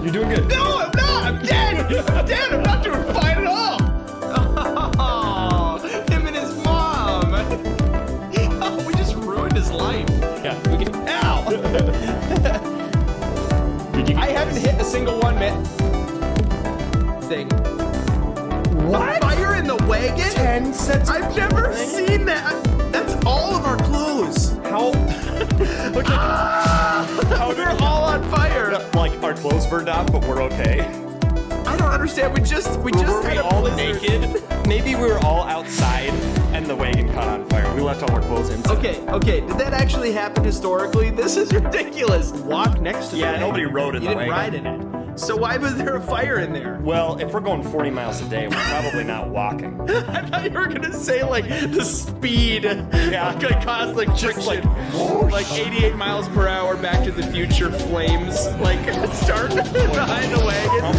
You're doing good. No, I'm not. I'm dead. I'm dead. I'm not doing fine at all. Oh, him and his mom. Oh, we just ruined his life. Yeah, we can. Ow. I haven't hit a single one, man. Thing. What? Fire in the wagon? 10 sets of I've never seen that. That's all of our clothes. How? Okay. We're all on fire. Like, our clothes burned off, but we're okay. I don't understand. We just Were had we a all blizzard. naked? Maybe we were all outside and the wagon caught on fire. We left all our clothes inside. Okay. Did that actually happen historically? This is ridiculous. Walk next to the wagon. Nobody rode in You the didn't wagon. ride in it. So why was there a fire in there? Well, if we're going 40 miles a day, we're probably not walking. I thought you were gonna say like the speed. Yeah. Could cause like Just friction. Like 88 miles per hour, Back to the Future flames. Like start behind the wagon.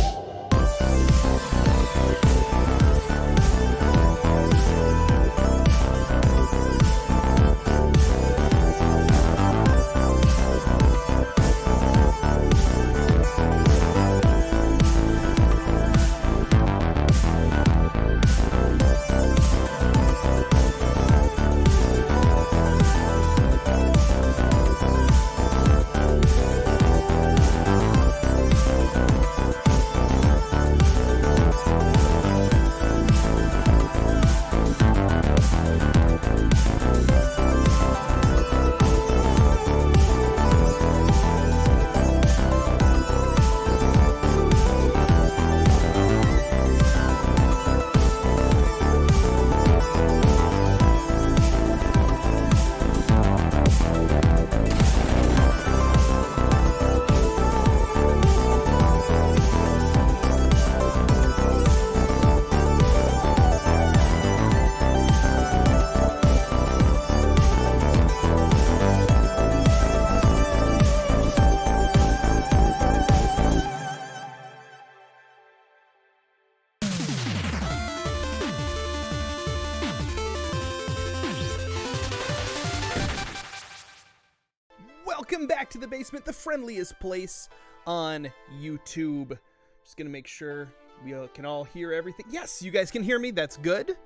Welcome back to the basement, the friendliest place on YouTube. Just gonna make sure we can all hear everything. Yes, you guys can hear me. That's good.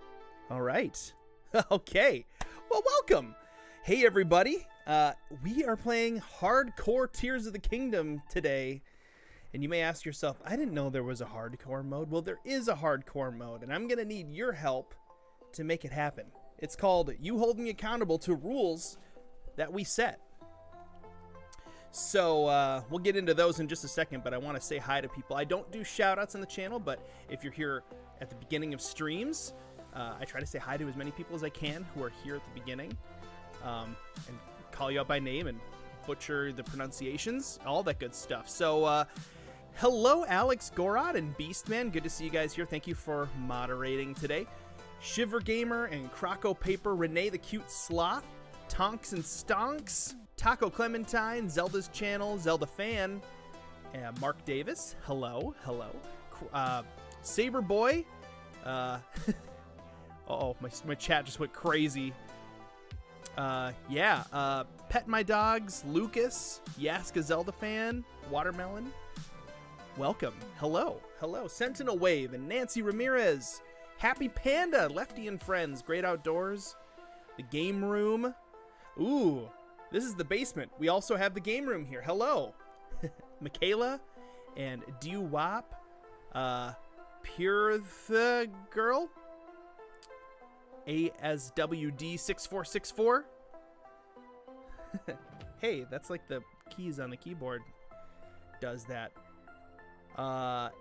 All right. Okay. Well, welcome. Hey, everybody. We are playing Hardcore Tears of the Kingdom today. And you may ask yourself, I didn't know there was a hardcore mode. Well, there is a hardcore mode, and I'm gonna need your help to make it happen. It's called You Hold Me Accountable to Rules That We Set. So we'll get into those in just a second, but I want to say hi to people. I don't do shout-outs on the channel, but if you're here at the beginning of streams, I try to say hi to as many people as I can who are here at the beginning, and call you out by name and butcher the pronunciations, all that good stuff. So hello, Alex, Gorod, and Beastman. Good to see you guys here. Thank you for moderating today. Shiver Gamer and Croco Paper, Renee the Cute Sloth, Tonks and Stonks, Taco Clementine, Zelda's Channel, Zelda Fan, and Mark Davis. Hello. Saber Boy. Uh-oh, my chat just went crazy. Pet My Dogs, Lucas, Yaska Zelda Fan, Watermelon. Welcome. Hello. Sentinel Wave and Nancy Ramirez. Happy Panda, Lefty and Friends, Great Outdoors, The Game Room. Ooh, this is the basement. We also have the game room here. Hello. Michaela and Dew Wop. Pure the Girl. ASWD6464. Hey, that's like the keys on the keyboard. Does that.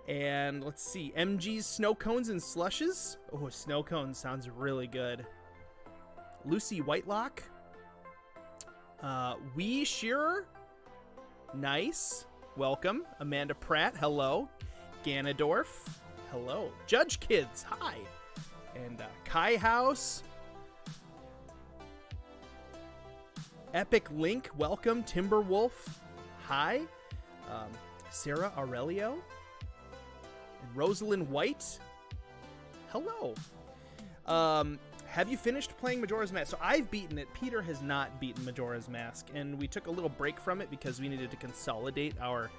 And let's see. MG's Snow Cones and Slushes. Oh, Snow Cones sounds really good. Lucy Whitelock. Wee Shearer. Nice. Welcome. Amanda Pratt. Hello. Ganondorf. Hello. Judge Kids. Hi. And Kai House. Epic Link. Welcome. Timberwolf. Hi. Sarah Aurelio. And Rosalind White. Hello. Have you finished playing Majora's Mask? So I've beaten it. Peter has not beaten Majora's Mask, and we took a little break from it because we needed to consolidate our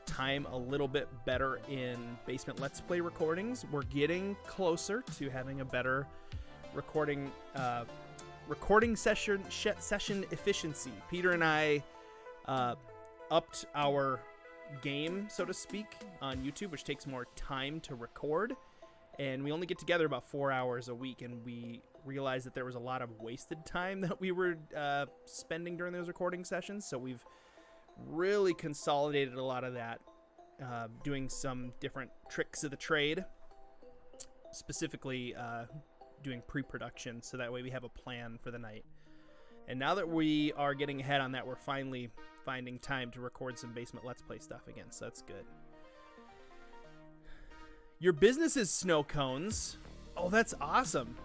time a little bit better in Basement Let's Play recordings. We're getting closer to having a better recording session efficiency. Peter and I upped our game, so to speak, on YouTube, which takes more time to record, and we only get together about 4 hours a week, and we realized that there was a lot of wasted time that we were spending during those recording sessions, so we've really consolidated a lot of that, doing some different tricks of the trade, specifically doing pre-production, so that way we have a plan for the night. And now that we are getting ahead on that, we're finally finding time to record some Basement Let's Play stuff again, so that's good. Your business is snow cones. Oh, that's awesome.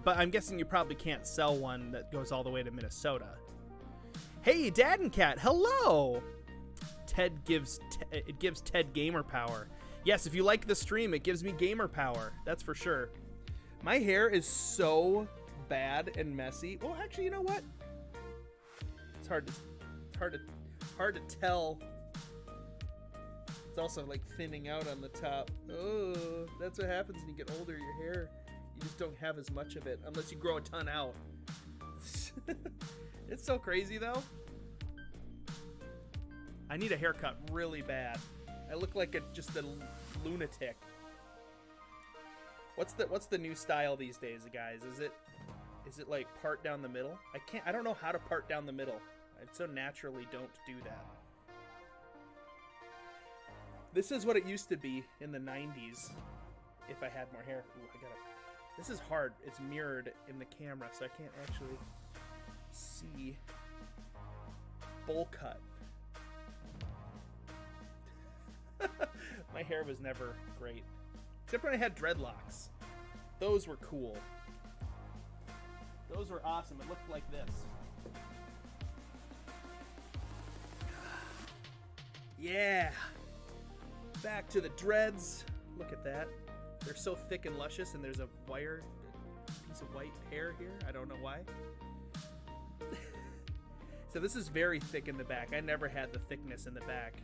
But I'm guessing you probably can't sell one that goes all the way to Minnesota. Hey, Dad and Cat, hello! It gives Ted gamer power. Yes, if you like the stream, it gives me gamer power. That's for sure. My hair is so bad and messy. Well, actually, you know what? It's hard to tell. It's also like thinning out on the top. Oh, that's what happens when you get older. Your hair, you just don't have as much of it unless you grow a ton out. It's so crazy though. I need a haircut really bad. I look like just a lunatic. What's the new style these days, guys? Is it like part down the middle? I don't know how to part down the middle. I so naturally don't do that. This is what it used to be in the 90s if I had more hair. Ooh, this is hard. It's mirrored in the camera, so I can't actually see. Bowl cut. My hair was never great. Except when I had dreadlocks. Those were cool. Those were awesome. It looked like this. Yeah! Back to the dreads. Look at that. They're so thick and luscious, and there's a piece of white hair here. I don't know why. So this is very thick in the back. I never had the thickness in the back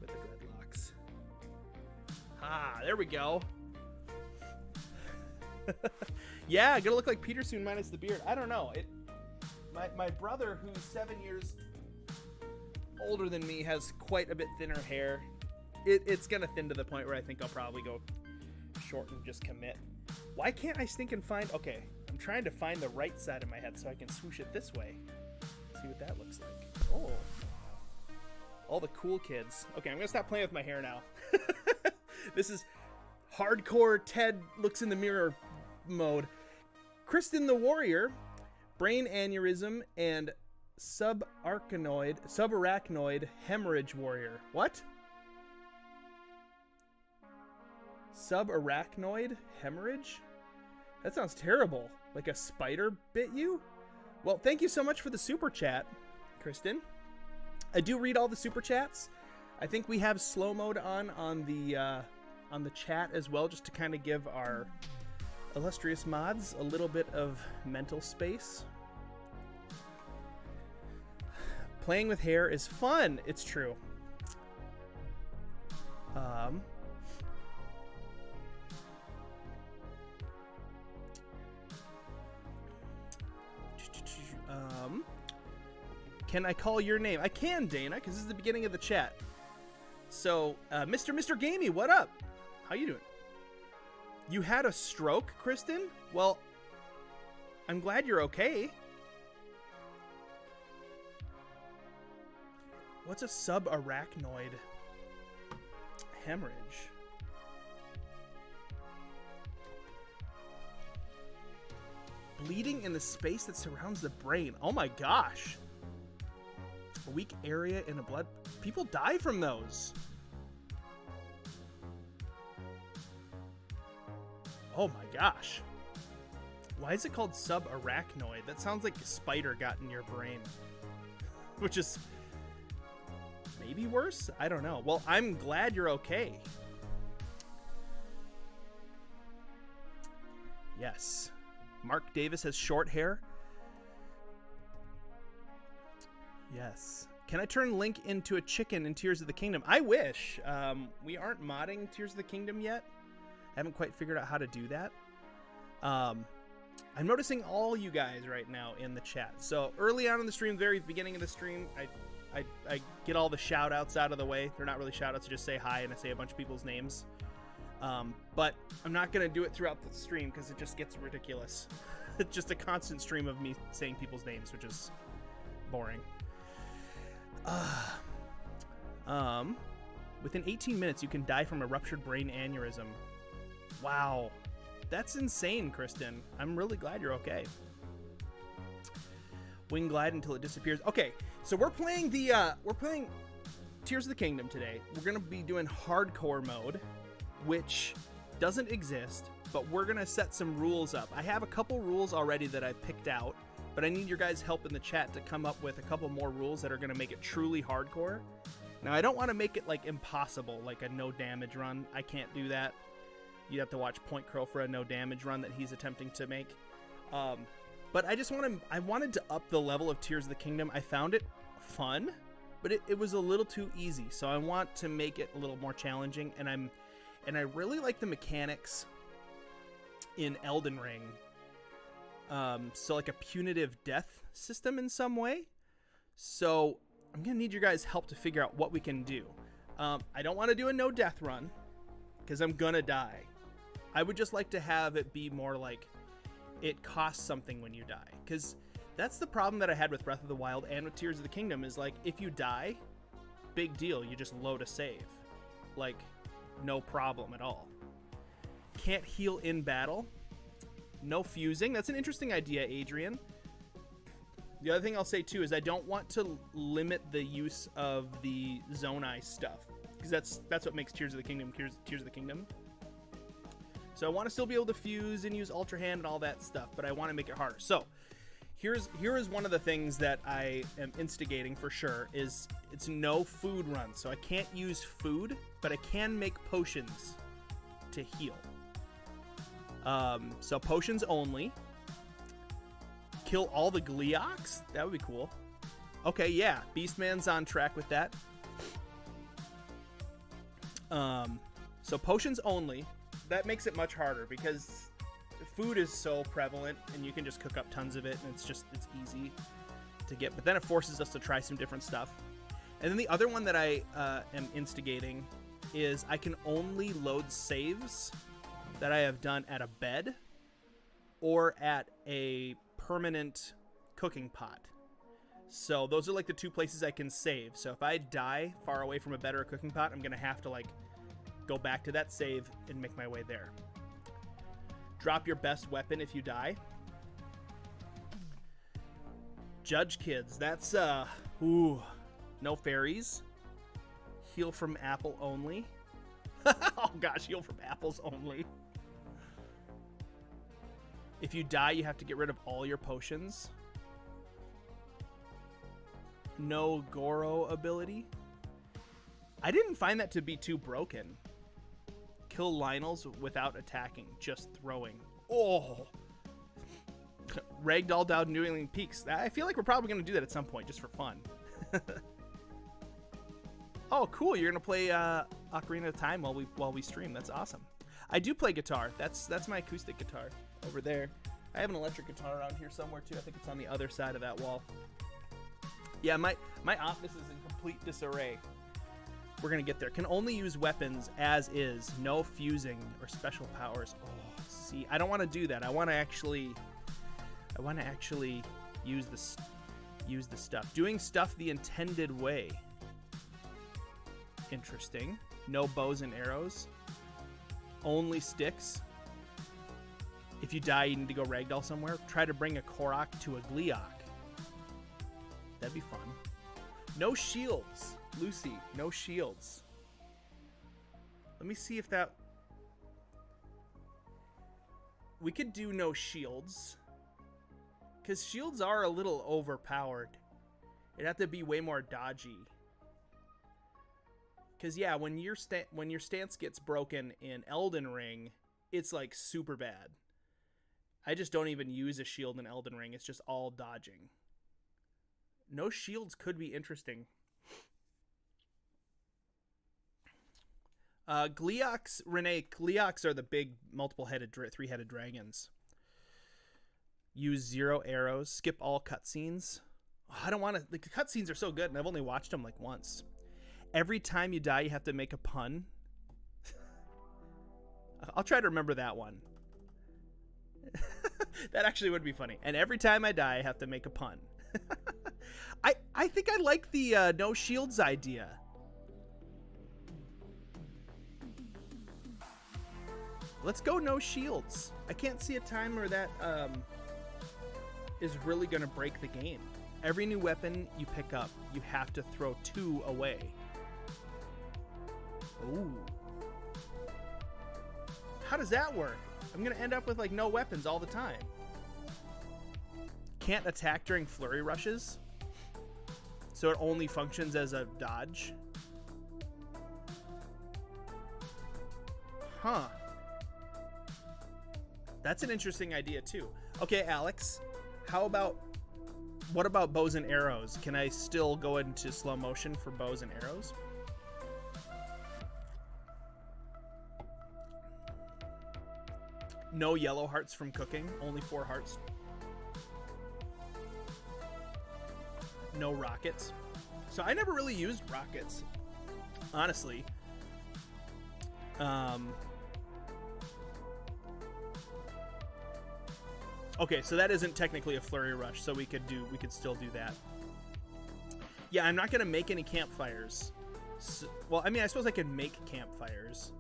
with the dreadlocks. Ah, there we go. Yeah, gonna look like Peter soon minus the beard. I don't know. My brother, who's 7 years older than me, has quite a bit thinner hair. It's gonna thin to the point where I think I'll probably go short and just commit. Why can't I stinking find... Okay, I'm trying to find the right side of my head so I can swoosh it this way. See what that looks like. Oh. All the cool kids. Okay, I'm gonna stop playing with my hair now. This is hardcore Ted looks in the mirror mode. Kristen the Warrior, brain aneurysm, and subarachnoid hemorrhage warrior. What? Subarachnoid hemorrhage? That sounds terrible. Like a spider bit you? Well, thank you so much for the super chat, Kristen. I do read all the super chats. I think we have slow mode on the chat as well, just to kind of give our illustrious mods a little bit of mental space. Playing with hair is fun. It's true. Can I call your name? I can, Dana, because this is the beginning of the chat. So, Mr. Gamey, what up? How you doing? You had a stroke, Kristen? Well, I'm glad you're okay. What's a subarachnoid hemorrhage? Bleeding in the space that surrounds the brain. Oh my gosh. A weak area in the blood. People die from those. Oh my gosh. Why is it called subarachnoid? That sounds like a spider got in your brain. Which is maybe worse? I don't know. Well, I'm glad you're okay. Yes. Mark Davis has short hair. Yes. Can I turn Link into a chicken in Tears of the Kingdom? I wish. We aren't modding Tears of the Kingdom yet. I haven't quite figured out how to do that. I'm noticing all you guys right now in the chat. So early on in the stream, very beginning of the stream, I get all the shout outs out of the way. They're not really shout outs, I just say hi and I say a bunch of people's names. But I'm not going to do it throughout the stream because it just gets ridiculous. It's just a constant stream of me saying people's names, which is boring. Within 18 minutes, you can die from a ruptured brain aneurysm. Wow. That's insane, Kristen. I'm really glad you're okay. Wing glide until it disappears. Okay, so we're playing Tears of the Kingdom today. We're gonna be doing hardcore mode, which doesn't exist, but we're gonna set some rules up. I have a couple rules already that I picked out, but I need your guys' help in the chat to come up with a couple more rules that are gonna make it truly hardcore. Now, I don't want to make it like impossible, like a no damage run. I can't do that. You'd have to watch Point Crow for a no damage run that he's attempting to make. But I wanted to up the level of Tears of the Kingdom. I found it fun, but it was a little too easy. So I want to make it a little more challenging. And I really like the mechanics in Elden Ring. So like a punitive death system in some way. So I'm gonna need your guys' help to figure out what we can do. I don't want to do a no death run because I'm gonna die. I would just like to have it be more like it costs something when you die, because that's the problem that I had with Breath of the Wild and with Tears of the Kingdom is like if you die, big deal, you just load a save, like no problem at all. Can't heal in battle, no fusing. That's an interesting idea, Adrian. The other thing I'll say too is I don't want to limit the use of the Zone Eye stuff, because that's what makes Tears of the Kingdom Tears of the Kingdom. So I want to still be able to fuse and use Ultra Hand and all that stuff, but I want to make it harder. So here is one of the things that I am instigating for sure is it's no food run. So I can't use food, but I can make potions to heal. So potions only. Kill all the Gleeoks? That would be cool. Okay, yeah. Beastman's on track with that. So potions only. That makes it much harder because food is so prevalent and you can just cook up tons of it and it's easy to get. But then it forces us to try some different stuff. And then the other one that I am instigating is I can only load saves that I have done at a bed or at a permanent cooking pot. So those are like the two places I can save. So if I die far away from a bed or a cooking pot, I'm gonna have to like go back to that save and make my way there. Drop your best weapon if you die. Judge kids, that's no fairies. Heal from apple only. Oh gosh, heal from apples only. If you die, you have to get rid of all your potions. No Goro ability. I didn't find that to be too broken. Kill Lionels without attacking, just throwing. Oh! Ragdoll down New England Peaks. I feel like we're probably going to do that at some point, just for fun. Oh, cool. You're going to play Ocarina of Time while we stream. That's awesome. I do play guitar. That's my acoustic guitar over there. I have an electric guitar around here somewhere, too. I think it's on the other side of that wall. Yeah, my office is in complete disarray. We're gonna get there. Can only use weapons as is. No fusing or special powers. Oh, see, I don't want to do that. I want to actually use the stuff. Doing stuff the intended way. Interesting. No bows and arrows. Only sticks. If you die, you need to go ragdoll somewhere. Try to bring a Korok to a Gleeok. That'd be fun. No shields. Lucy, no shields. Let me see if that... We could do no shields. Because shields are a little overpowered. It'd have to be way more dodgy. Because, yeah, when your stance gets broken in Elden Ring, it's, like, super bad. I just don't even use a shield in Elden Ring. It's just all dodging. No shields could be interesting. Gleeoks, Renee, Gleeoks are the big multiple-headed, three-headed dragons. Use 0 arrows. Skip all cutscenes. Oh, I don't want to... The cutscenes are so good, and I've only watched them like once. Every time you die, you have to make a pun. I'll try to remember that one. That actually would be funny. And every time I die, I have to make a pun. I think I like the no shields idea. Let's go no shields. I can't see a time where that is really going to break the game. Every new weapon you pick up, you have to throw 2 away. Ooh. How does that work? I'm going to end up with like no weapons all the time. Can't attack during flurry rushes. So it only functions as a dodge. Huh. That's an interesting idea too. Okay, Alex, what about bows and arrows? Can I still go into slow motion for bows and arrows? No yellow hearts from cooking, only 4 hearts. No rockets. So I never really used rockets, honestly. Okay, so that isn't technically a flurry rush, so we could still do that. Yeah, I'm not gonna make any campfires. So, well, I mean, I suppose I could make campfires.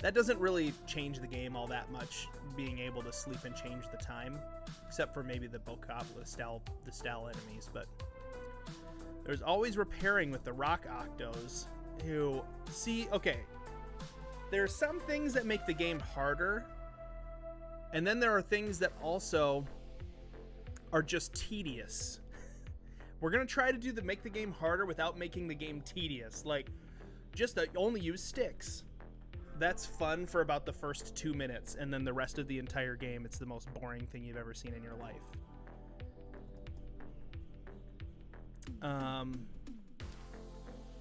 That doesn't really change the game all that much, being able to sleep and change the time, except for maybe the Bokobla style enemies. But there's always repairing with the rock octos. Who see? Okay, there are some things that make the game harder. And then there are things that also are just tedious. We're going to try to make the game harder without making the game tedious. Like, just only use sticks. That's fun for about the first 2 minutes. And then the rest of the entire game, it's the most boring thing you've ever seen in your life.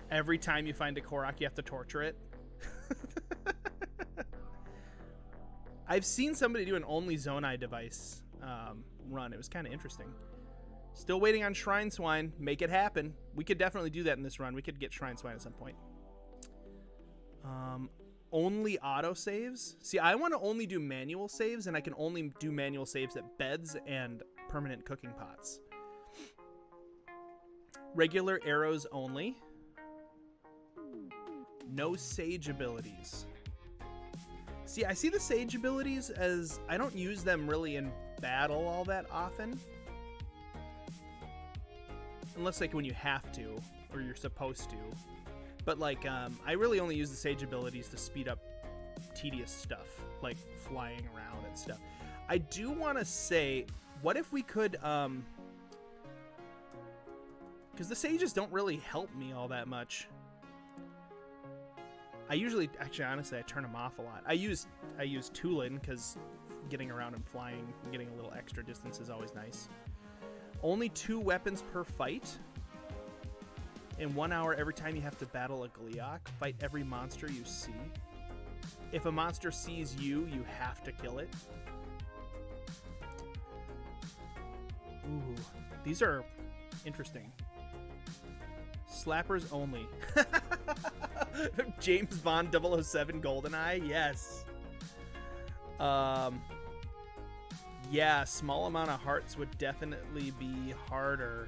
Every time you find a Korok, you have to torture it. I've seen somebody do an only Zonai device run. It was kind of interesting. Still waiting on Shrine Swine. Make it happen. We could definitely do that in this run. We could get Shrine Swine at some point. Only auto saves. See, I want to only do manual saves, and I can only do manual saves at beds and permanent cooking pots. Regular arrows only. No sage abilities. See, I see the sage abilities as I don't use them really in battle all that often. Unless like when you have to or you're supposed to. But like I really only use the sage abilities to speed up tedious stuff, like flying around and stuff. I do want to say, what if we could because the sages don't really help me all that much. I usually, actually, honestly, I turn them off a lot. I use Tulin because getting around and flying and getting a little extra distance is always nice. Only 2 weapons per fight. In 1 hour, every time you have to battle a Gleeok, fight every monster you see. If a monster sees you, you have to kill it. Ooh, these are interesting. Slappers only. James Bond 007 GoldenEye, yes. Yeah, small amount of hearts would definitely be harder.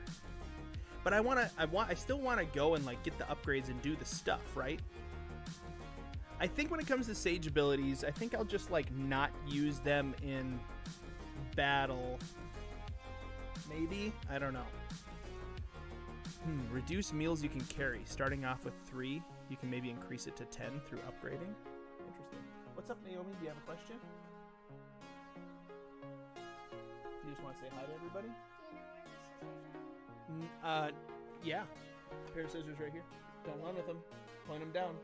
But I still want to go and like get the upgrades and do the stuff, right? I think when it comes to sage abilities, I think I'll just like not use them in battle. Maybe? I don't know. Reduce meals you can carry. Starting off with 3, you can maybe increase it to 10 through upgrading. Interesting. What's up, Naomi? Do you have a question? You just want to say hi to everybody? Yeah. Pair of scissors right here. Don't run with them. Point them down.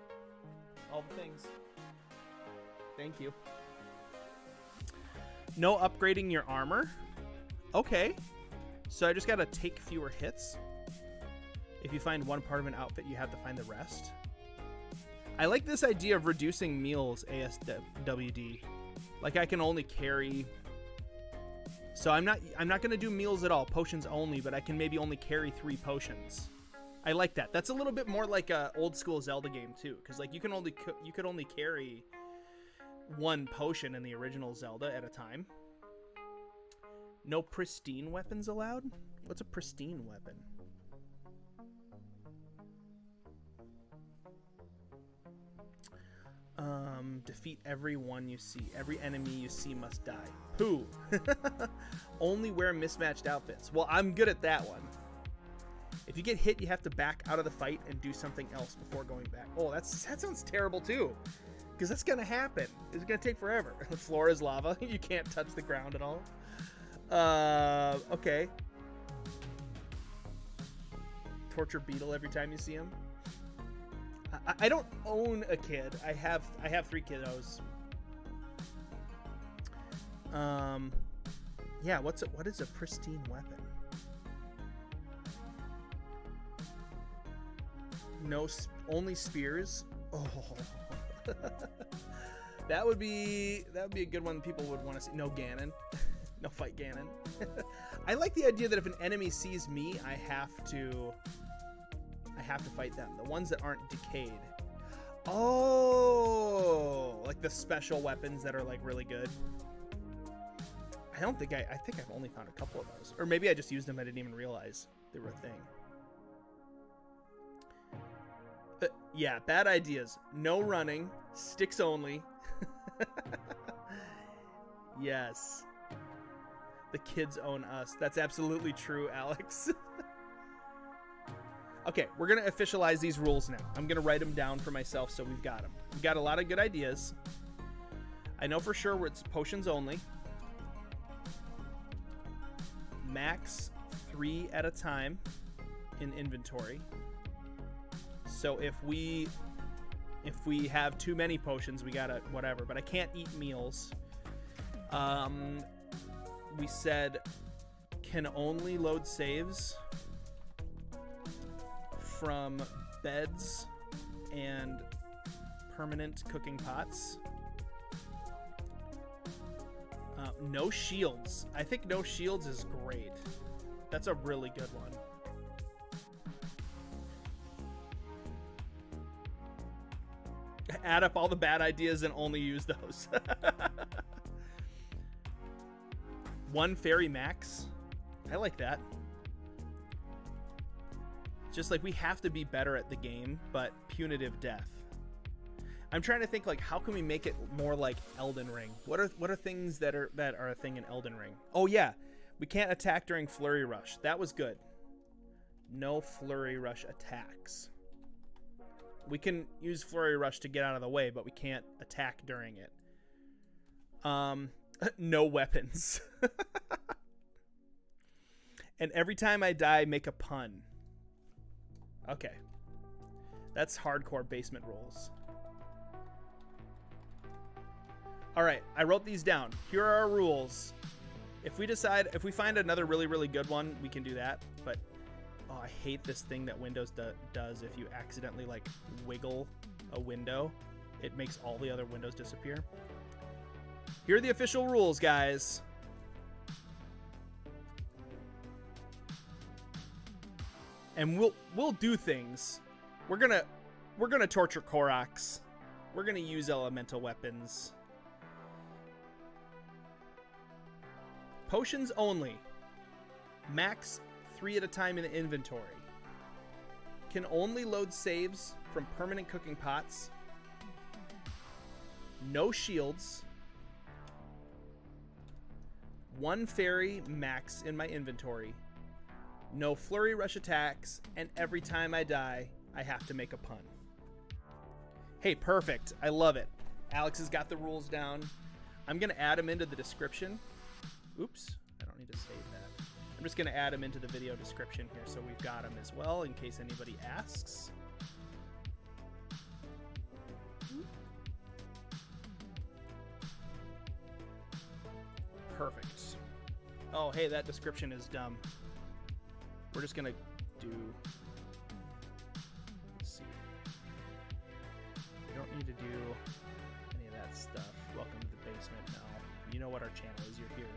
All the things. Thank you. No upgrading your armor. Okay. So I just gotta take fewer hits. If you find one part of an outfit, you have to find the rest. I like this idea of reducing meals, ASWD. Like I can only carry. So I'm not going to do meals at all, potions only, but I can maybe only carry 3 potions. I like that. That's a little bit more like a old school Zelda game too, because like you could only carry 1 potion in the original Zelda at a time. No pristine weapons allowed? What's a pristine weapon? Defeat everyone you see. Every enemy you see must die. Pooh. Only wear mismatched outfits. Well, I'm good at that one. If you get hit, you have to back out of the fight and do something else before going back. Oh, that sounds terrible too. Because that's going to happen. It's going to take forever. The floor is lava. You can't touch the ground at all. Okay. Torture beetle every time you see him. I don't own a kid. I have 3 kiddos. Yeah, what is a pristine weapon? No, only spears. Oh, that would be a good one. People would want to see. No Ganon, no fight Ganon. I like the idea that if an enemy sees me, I have to fight them. The ones that aren't decayed. Oh, like the special weapons that are like really good. I think I've only found a couple of those, or maybe I just used them. I didn't even realize they were a thing. Yeah, bad ideas. No running. Sticks only. Yes. The kids own us. That's absolutely true, Alex. Okay, we're going to officialize these rules now. I'm going to write them down for myself so we've got them. We've got a lot of good ideas. I know for sure it's potions only. Max 3 at a time in inventory. So if we have too many potions, we gotta whatever. But I can't eat meals. We said can only load saves from beds and permanent cooking pots. No shields. I think no shields is great. That's a really good one. Add up all the bad ideas and only use those. 1 fairy max. I like that. Just like we have to be better at the game, but punitive death. I'm trying to think like how can we make it more like Elden Ring? What are things that are a thing in Elden Ring? Oh yeah, we can't attack during flurry rush. That was good. No flurry rush attacks. We can use flurry rush to get out of the way, but we can't attack during it. No weapons. And every time I die, make a pun. Okay. That's hardcore basement rules. All right, I wrote these down. Here are our rules. If we find another really, really good one, we can do that. But, oh, I hate this thing that Windows does. If you accidentally, like, wiggle a window, it makes all the other windows disappear. Here are the official rules, guys. And we'll do things. We're gonna torture Koroks. We're gonna use elemental weapons. Potions only. Max 3 at a time in the inventory. Can only load saves from permanent cooking pots. No shields. 1 fairy max in my inventory. No flurry rush attacks, and every time I die, I have to make a pun. Hey, perfect. I love it. Alex has got the rules down. I'm going to add them into the description. Oops, I don't need to save that. I'm just going to add them into the video description here so we've got them as well in case anybody asks. Perfect. Oh, hey, that description is dumb. We're just going to do... Let's see. know what our channel is, you're here.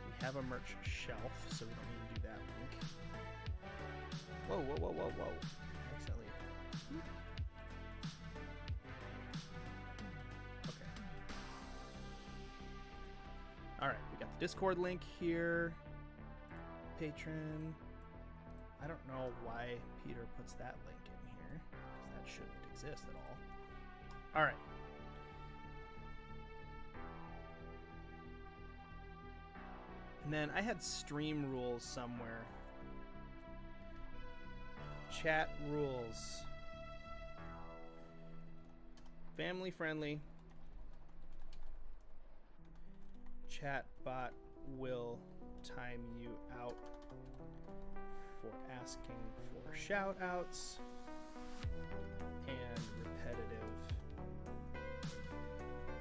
We have a merch shelf, so we don't need to do that link. Whoa, whoa, whoa, whoa, whoa. Accidentally. Okay. Alright, we got the Discord link here. Patron. I don't know why Peter puts that link in here, because that shouldn't exist at all. Alright. And then I had stream rules somewhere. Chat rules. Family friendly. Chatbot will time you out for asking for shout outs and repetitive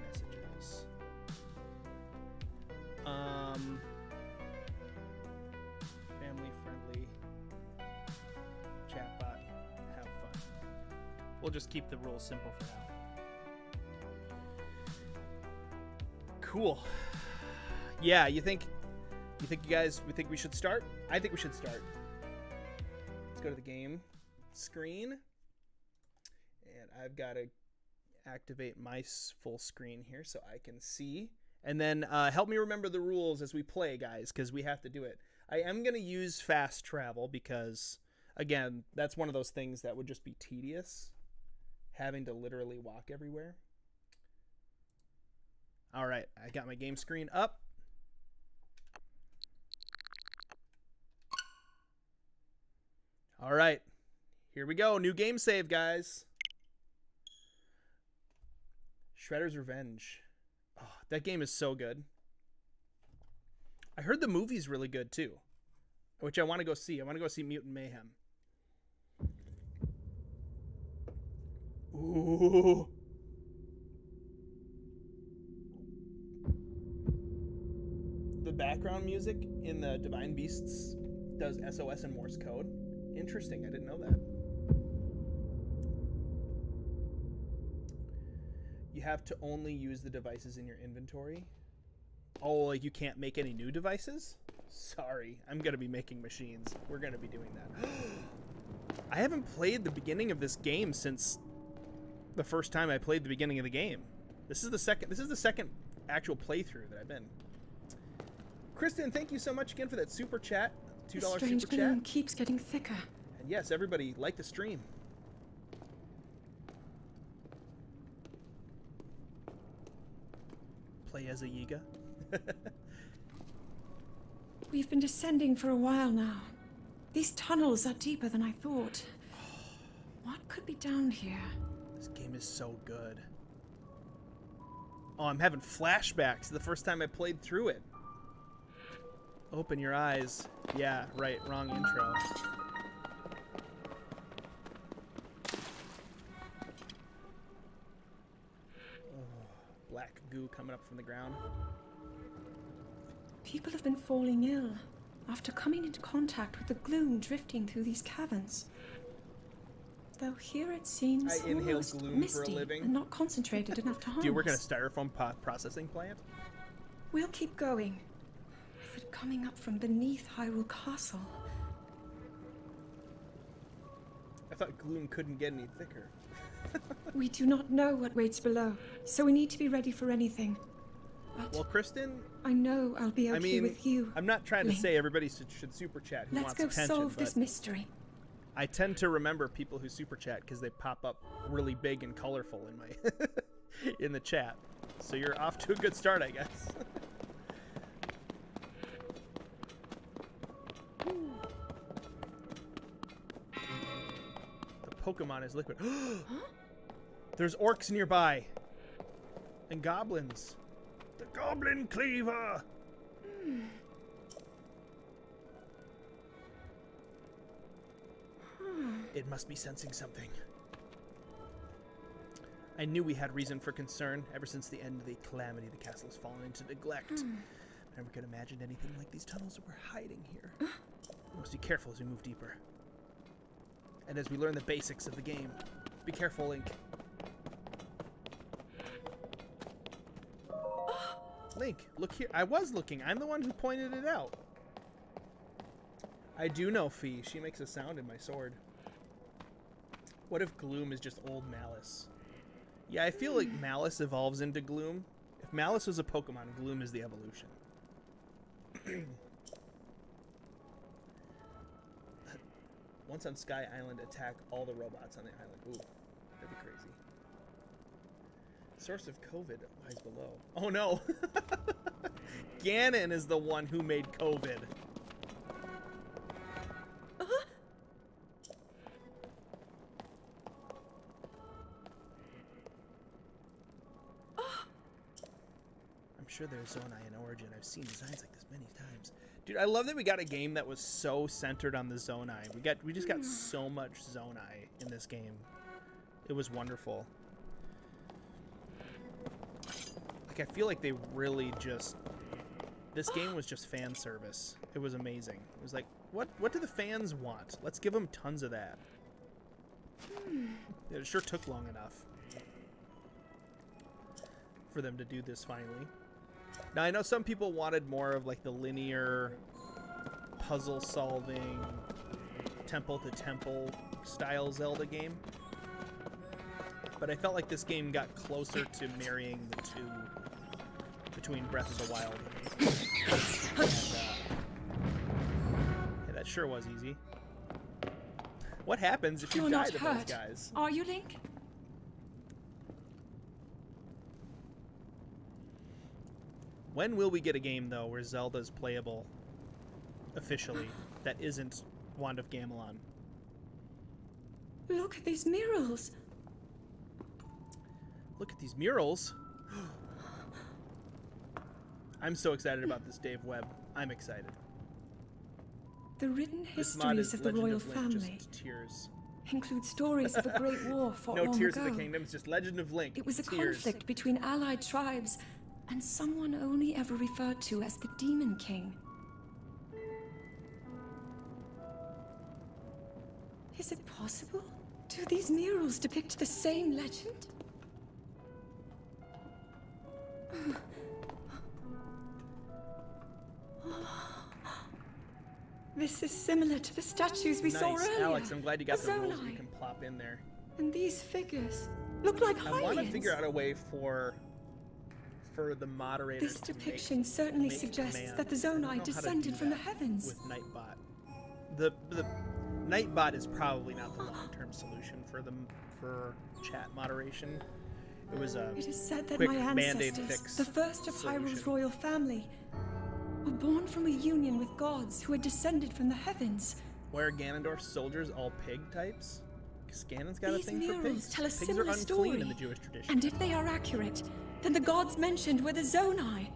messages. Family friendly chatbot, have fun. We'll just keep the rules simple for now. Cool. Yeah, you think you guys, we think we should start? I think we should start. Let's go to the game screen. And I've got to activate my full screen here so I can see. And then help me remember the rules as we play, guys, because we have to do it. I am going to use fast travel because, again, that's one of those things that would just be tedious, having to literally walk everywhere. All right, I got my game screen up. All right, here we go. New game save, guys. Shredder's Revenge. Oh, that game is so good. I heard the movie's really good, too, which I want to go see. I want to go see Mutant Mayhem. Ooh. The background music in the Divine Beasts does SOS and Morse code. Interesting, I didn't know that. You have to only use the devices in your inventory. Oh, like you can't make any new devices? Sorry, I'm going to be making machines. We're going to be doing that. I haven't played the beginning of this game since the first time I played the beginning of the game. This is the second actual playthrough that I've been. Kristen, thank you so much again for that super chat. $2 The strange super gloom chat. keeps getting thicker. And yes, everybody, like the stream. Play as a Yiga. We've been descending for a while now. These tunnels are deeper than I thought. What could be down here? This game is so good. Oh, I'm having flashbacks to the first time I played through it. Open your eyes. Yeah, right, wrong intro. Oh, black goo coming up from the ground. People have been falling ill after coming into contact with the gloom drifting through these caverns. Though here it seems I inhale almost gloom for a misty living. and not concentrated enough to harm Do you work in a us. styrofoam processing plant? We'll keep going. With it coming up from beneath Hyrule Castle. I thought gloom couldn't get any thicker. We do not know what waits below, so we need to be ready for anything. But Well, Kristen, I know I'll be okay I mean, with you. I'm not trying to Link. say everybody should super chat who Let's wants go attention, solve but this mystery. I tend to remember people who super chat because they pop up really big and colorful in my in the chat. So you're off to a good start, I guess. The Pokemon is liquid. There's orcs nearby. And goblins. The Goblin Cleaver! It must be sensing something. I knew we had reason for concern. Ever since the end of the calamity, the castle has fallen into neglect. I never could imagine anything like these tunnels were hiding here. We must be careful as we move deeper. And as we learn the basics of the game. Be careful, Link. Link, look here. I was looking. I'm the one who pointed it out. I do know Fee. She makes a sound in my sword. What if Gloom is just old Malice? Yeah, I feel like Malice evolves into Gloom. If Malice was a Pokemon, Gloom is the evolution. Once on Sky Island, attack all the robots on the island. Ooh, that'd be crazy. Source of COVID lies below. Oh no! Ganon is the one who made COVID. I'm sure there's Zonai in Origin. I've seen designs like this many times. Dude, I love that we got a game that was so centered on the Zonai. We just got so much Zonai in this game. It was wonderful. Like, I feel like they really just... This game was just fan service. It was amazing. It was like, what do the fans want? Let's give them tons of that. It sure took long enough for them to do this finally. Now, I know some people wanted more of like the linear puzzle solving, temple to temple style Zelda game. But I felt like this game got closer to marrying the two between Breath of the Wild. And, yeah, that sure was easy. What happens if you You're die not to hurt, those guys? are you, Link? When will we get a game, though, where Zelda's playable officially that isn't Wand of Gamelon? Look at these murals. Look at these murals. I'm so excited about this, Dave Webb. I'm excited. The written This mod histories is of the Legend royal of Link, family just tears. include stories of a great war fought No long Tears ago. of the Kingdom, it's just Legend of Link. It was a tears. conflict between allied tribes and someone only ever referred to as the Demon King. Is it possible? Do these murals depict the same legend? This is similar to the statues we saw Nice, earlier. Alex, I'm glad you got A the rules and Zonai. you can plop in there. And these figures look like I want to Hylians. figure out a way for the moderators This to depiction make, certainly make suggests commands. that the I don't know Zonai how to descended do from the that heavens. with Nightbot. The Nightbot is probably not the long-term solution for chat moderation. It was a It is said that quick my Band-Aid ancestors, fix the first of solution. Hyrule's royal family, were born from a union with gods who had descended from the heavens. Why are Ganondorf's soldiers all pig types? Because Ganon's got a These thing for murals pigs. tell a Pigs are similar unclean story. in the Jewish tradition. And if they are accurate, then the gods mentioned were the Zonai.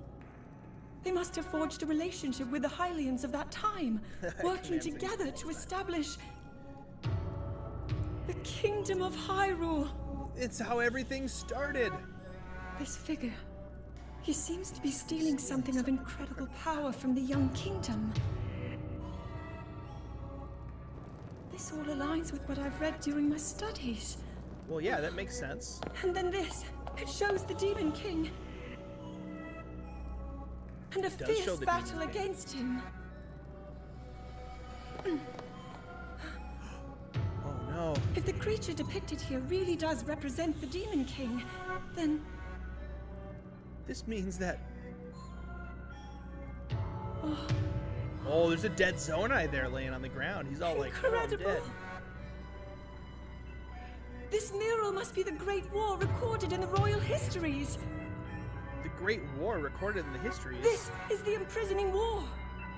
They must have forged a relationship with the Hylians of that time, working Command together things. to establish the Kingdom of Hyrule. It's how everything started. This figure, he seems to be stealing something of incredible power from the young kingdom. This all aligns with what I've read during my studies. Well, yeah, that makes sense. And then this, it shows the Demon King. And a does show fierce the Demon battle King. against him. Oh no. If the creature depicted here really does represent the Demon King, then... This means that... Oh, Oh, there's a dead Zonai there laying on the ground. He's all like, oh, I'm incredible! dead. This mural must be the Great War recorded in the royal histories. The Great War recorded in the history. This is the imprisoning war.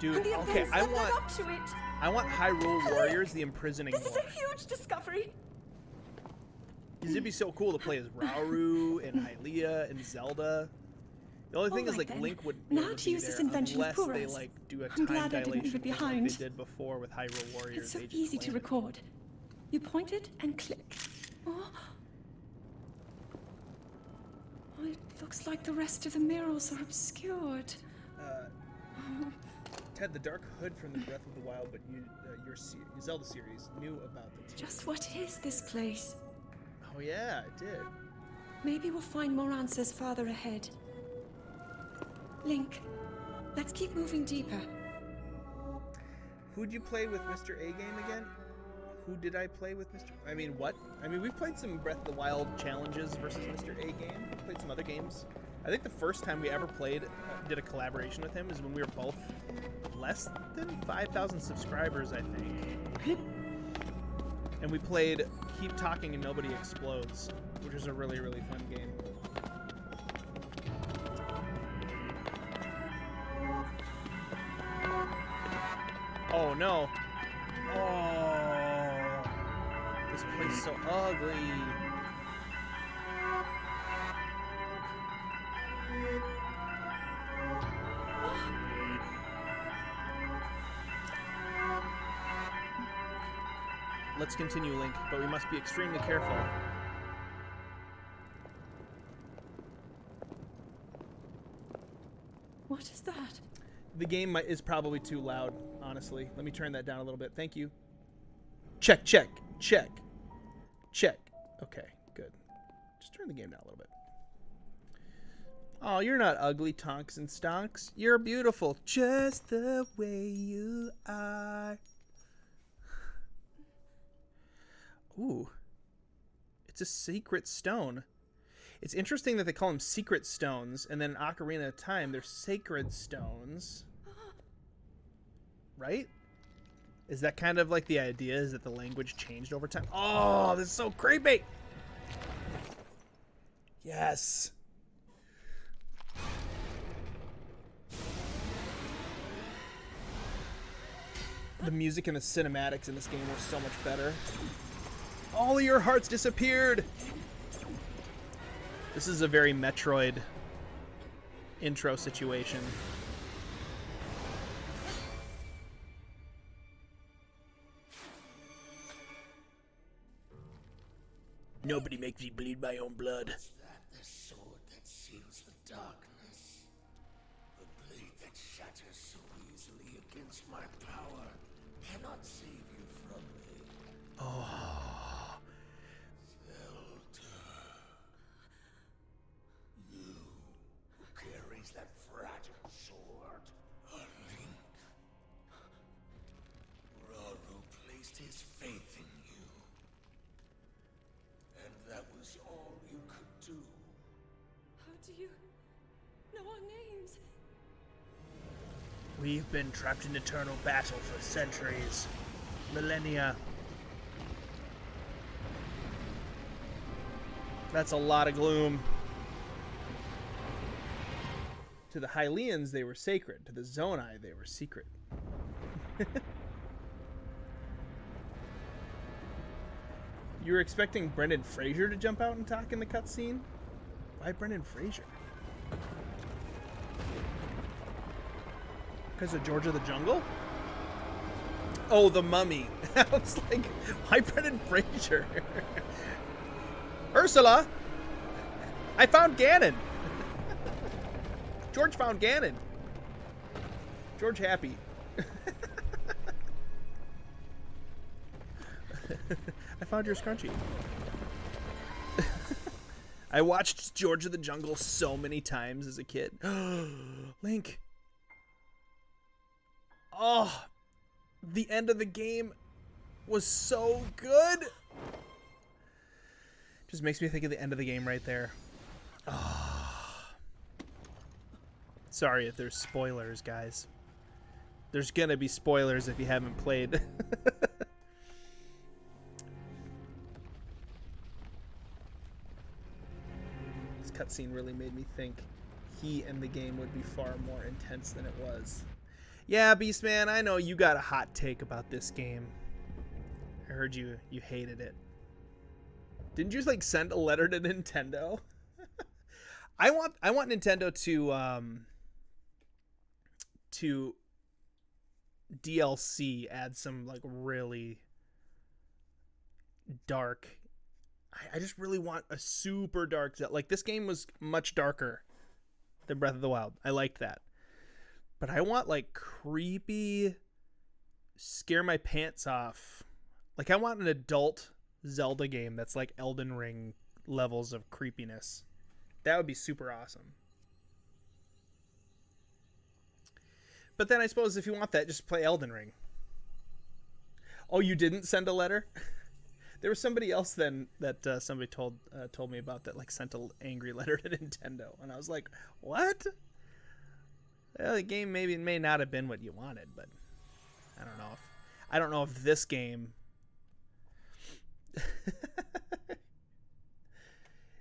Dude, And the okay, events I that led want up to it. Hyrule Warriors, the imprisoning This is war. a huge discovery. Because it'd be so cool to play as Rauru and Hylia and Zelda. The only thing is, Alright like, then. Link would Now be to use this there invention of unless they, Pura's. like, do a I'm time glad I didn't dilation leave it thing like behind. they did before with Hyrule Warriors. It's so They just easy to landed. record. You point it and click. Oh. Oh, it looks like the rest of the murals are obscured. Ted, the Dark Hood from the Breath of the Wild, but your Zelda series knew about the Just what is this place? Oh yeah, it did. Maybe we'll find more answers farther ahead. Link, let's keep moving deeper. Who'd you play with Mr. A game again? Who did I play with Mr. I mean, what? I mean, we've played some Breath of the Wild challenges versus Mr. A game. We've played some other games. I think the first time we ever played, did a collaboration with him is when we were both less than 5,000 subscribers, I think. And we played Keep Talking and Nobody Explodes, which is a really, really fun game. Oh no. Oh. This place is so ugly. Let's continue, Link, but we must be extremely careful. What is that? The game is probably too loud, honestly. Let me turn that down a little bit. Thank you. Check, check, check, check. Okay, good. Just turn the game down a little bit. Oh, you're not ugly, Tonks and Stonks. You're beautiful, just the way you are. Ooh. It's a secret stone. It's interesting that they call them secret stones, and then in Ocarina of Time, they're sacred stones. Right? Is that kind of like the idea, is that the language changed over time? Oh, this is so creepy! Yes! The music and the cinematics in this game were so much better. All of your hearts disappeared! This is a very Metroid intro situation. Nobody makes me bleed my own blood. Is that the sword that seals the darkness? The blade that shatters so easily against my power cannot save you from me. Oh. Zelda. You who carries that fragile sword. A Link. Raru placed his faith in you. And that was all you could do. How do you know our names? We've been trapped in eternal battle for centuries, millennia. That's a lot of gloom. To the Hylians, they were sacred. To the Zonai, they were secret. You were expecting Brendan Fraser to jump out and talk in the cutscene? Why Brendan Fraser? Because of George of the Jungle? Oh, the Mummy. I was like, why Brendan Fraser? Ursula! I found Ganon! George found Ganon. George happy. I found your scrunchie. I watched George of the Jungle so many times as a kid. Link. Oh, the end of the game was so good. Just makes me think of the end of the game right there. Oh. Sorry if there's spoilers, guys. There's gonna be spoilers if you haven't played. This cutscene really made me think he and the game would be far more intense than it was. Yeah, Beastman, I know you got a hot take about this game. I heard you hated it. Didn't you like send a letter to Nintendo? I want Nintendo to DLC add some like really dark. I just really want a super dark Zelda. Like this game was much darker than Breath of the Wild. I liked that. But I want like creepy, scare my pants off. Like I want an adult Zelda game that's like Elden Ring levels of creepiness. That would be super awesome. But then I suppose if you want that, just play Elden Ring. Oh, you didn't send a letter? There was somebody else then that somebody told me about that, like sent an angry letter to Nintendo, and I was like, what? Well, the game may not have been what you wanted, but I don't know if this game.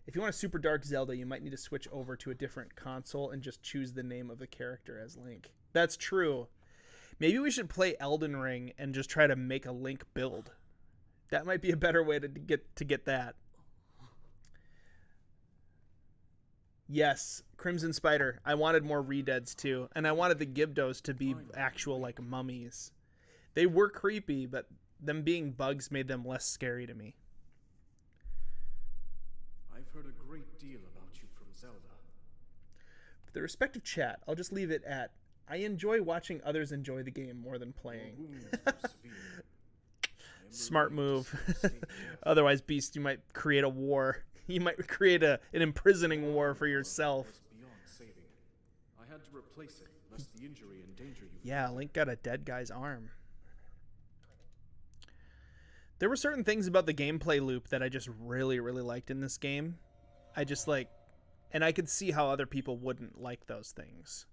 If you want a super dark Zelda, you might need to switch over to a different console and just choose the name of the character as Link. That's true. Maybe we should play Elden Ring and just try to make a Link build. That might be a better way to get that. Yes, Crimson Spider. I wanted more Redeads too, and I wanted the Gibdos to be actual like mummies. They were creepy, but them being bugs made them less scary to me. I've heard a great deal about you from Zelda. For the respective chat, I'll just leave it at, I enjoy watching others enjoy the game more than playing. Smart move. Otherwise, Beast, you might create a war. You might create an imprisoning war for yourself. Beyond saving it. I had to replace it, lest the injury endanger you. Yeah, Link got a dead guy's arm. There were certain things about the gameplay loop that I just really, really liked in this game. I just like, and I could see how other people wouldn't like those things.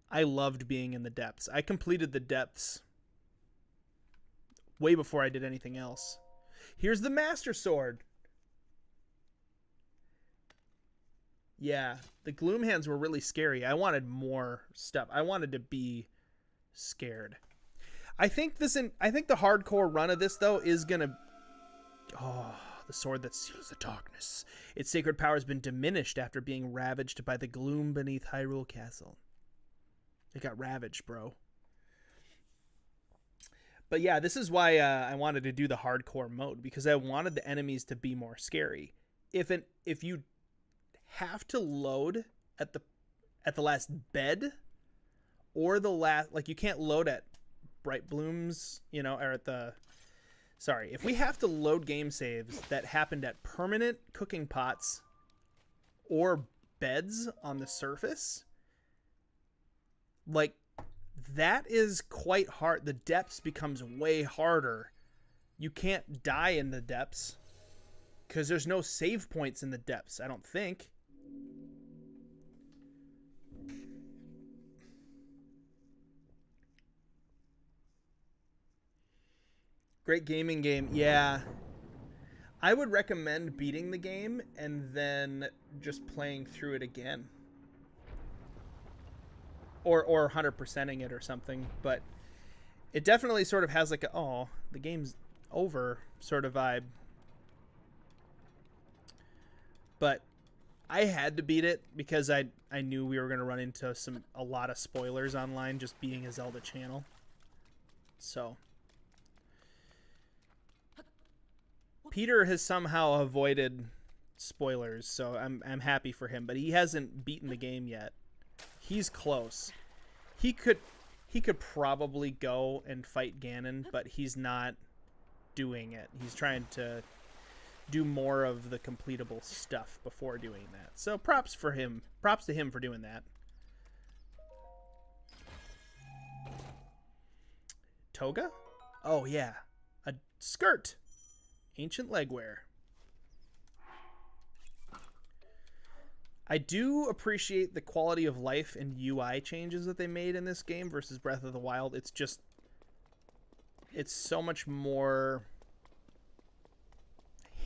I loved being in the depths. I completed the depths way before I did anything else. Here's the Master Sword. Yeah, the Gloom Hands were really scary. I wanted more stuff. I wanted to be scared. I think the hardcore run of this though is gonna. Oh, the sword that seals the darkness. Its sacred power has been diminished after being ravaged by the gloom beneath Hyrule Castle. It got ravaged, bro. But yeah, this is why I wanted to do the hardcore mode, because I wanted the enemies to be more scary. If you have to load at the last bed, or the last, like, you can't load at Bright Blooms, you know, or at the, sorry, if we have to load game saves that happened at permanent cooking pots or beds on the surface, like, that is quite hard. The depths becomes way harder. You can't die in the depths because there's no save points in the depths, I don't think. Great gaming game. Yeah. I would recommend beating the game and then just playing through it again. Or 100%ing it or something, but it definitely sort of has like a, oh, the game's over sort of vibe. But I had to beat it because I knew we were going to run into a lot of spoilers online just being a Zelda channel. So Peter has somehow avoided spoilers, so I'm happy for him, but he hasn't beaten the game yet. He's close. He could probably go and fight Ganon, but he's not doing it. He's trying to do more of the completable stuff before doing that. So props for him. Props to him for doing that. Toga? Oh yeah, a skirt. Ancient legwear. I do appreciate the quality of life and UI changes that they made in this game versus Breath of the Wild. It's just, it's so much more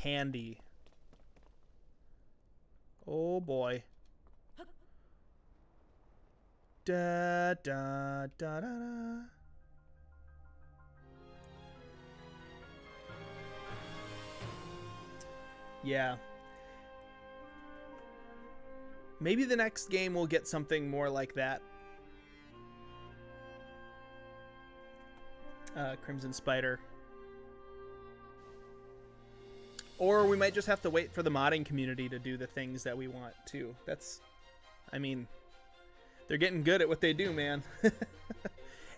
handy. Oh boy. Da da da da da. Yeah. Maybe the next game will get something more like that. Crimson Spider. Or we might just have to wait for the modding community to do the things that we want too. That's, I mean, they're getting good at what they do, man.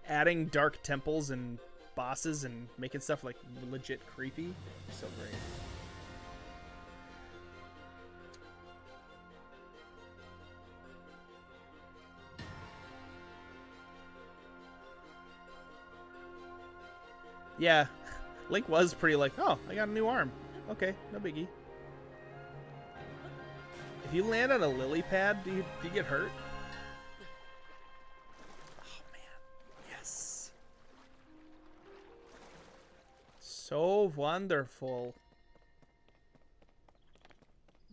Adding dark temples and bosses and making stuff like legit creepy. So great. Yeah, Link was pretty like, oh, I got a new arm. Okay, no biggie. If you land on a lily pad, do you get hurt? Oh, man. Yes. So wonderful.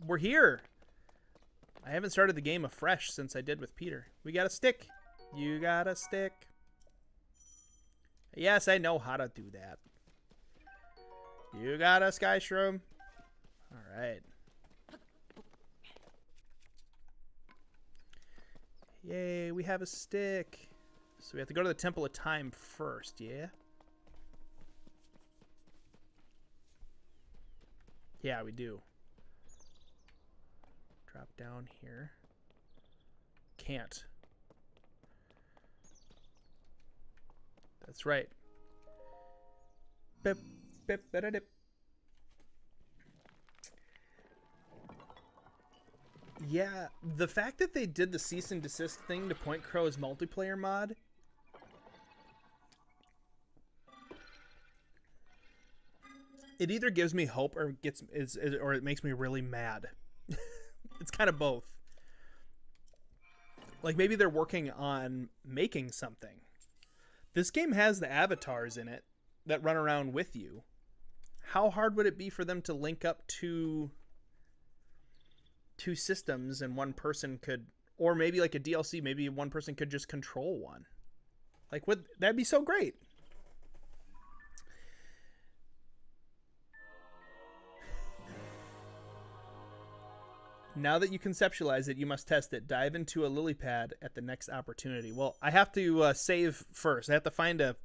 We're here. I haven't started the game afresh since I did with Peter. We got a stick. You got a stick. Yes, I know how to do that. You got a sky shroom. All right. Yay, we have a stick. So we have to go to the Temple of Time first, yeah? Yeah, we do. Drop down here. Can't. That's right. Bip, bip, da-da-dip. Yeah, the fact that they did the cease and desist thing to Point Crow's multiplayer mod, it either gives me hope or or it makes me really mad. It's kind of both. Like maybe they're working on making something. This game has the avatars in it that run around with you. How hard would it be for them to link up two systems and one person could, or maybe like a DLC, maybe one person could just control one? Like, that'd be so great. Now that you conceptualize it, you must test it. Dive into a lily pad at the next opportunity. Well, I have to save first. I have to find a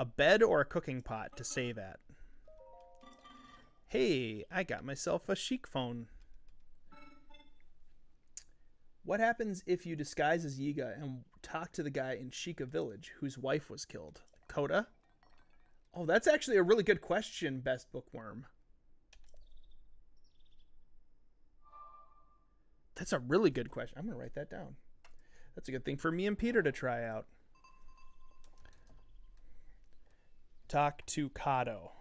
bed or a cooking pot to save at. Hey, I got myself a chic phone. What happens if you disguise as Yiga and talk to the guy in Sheikah village whose wife was killed? Coda? Oh, that's actually a really good question, Best Bookworm. That's a really good question. I'm going to write that down. That's a good thing for me and Peter to try out. Talk to Kato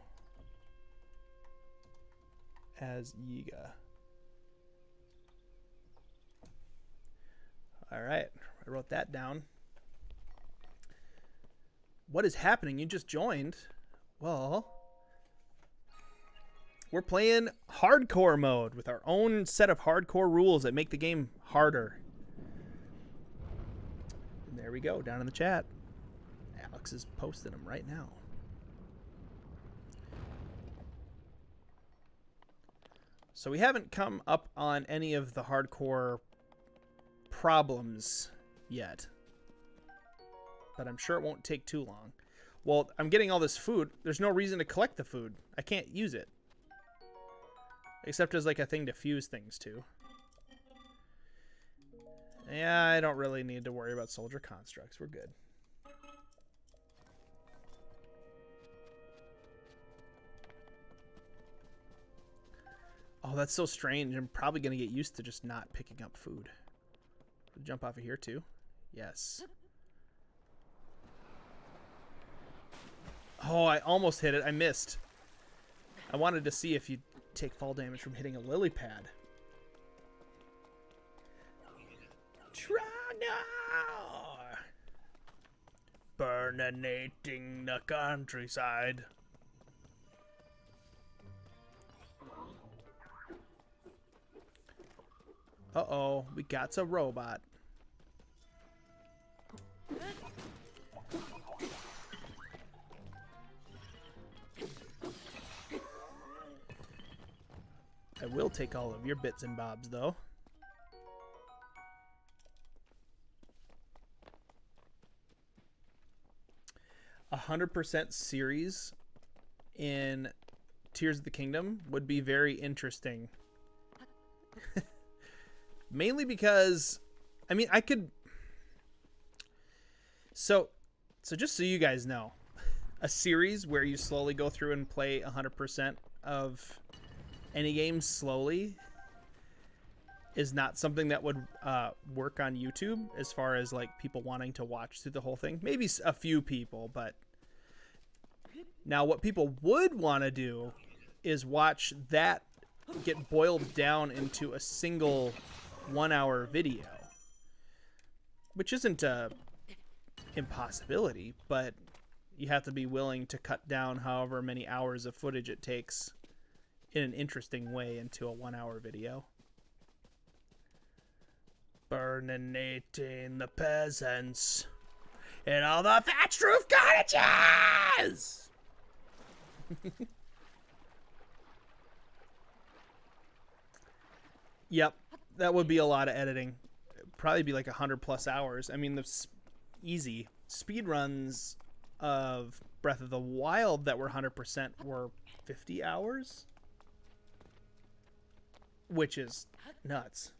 as Yiga. All right. I wrote that down. What is happening? You just joined. Well, we're playing hardcore mode with our own set of hardcore rules that make the game harder. And there we go, down in the chat. Alex is posting them right now. So we haven't come up on any of the hardcore problems yet. But I'm sure it won't take too long. Well, I'm getting all this food. There's no reason to collect the food. I can't use it. Except as like a thing to fuse things to. Yeah, I don't really need to worry about soldier constructs. We're good. Oh, that's so strange. I'm probably going to get used to just not picking up food. Jump off of here too? Yes. Oh, I almost hit it. I missed. I wanted to see if you take fall damage from hitting a lily pad. Traga! Burninating the countryside. Uh-oh, we got a robot. I will take all of your bits and bobs, though. A 100% series in Tears of the Kingdom would be very interesting. Mainly because, I mean, I could... So just so you guys know, a series where you slowly go through and play 100% of any game slowly is not something that would work on YouTube as far as like people wanting to watch through the whole thing. Maybe a few people, but Now, what people would want to do is watch that get boiled down into a single 1-hour video, which isn't a impossibility, but you have to be willing to cut down however many hours of footage it takes in an interesting way into a 1-hour video. Burninating the peasants in all the thatched roof cottages! Yep, that would be a lot of editing. It'd probably be like 100+ hours. I mean, the easy speed runs of Breath of the Wild that were 100% were 50 hours, which is nuts.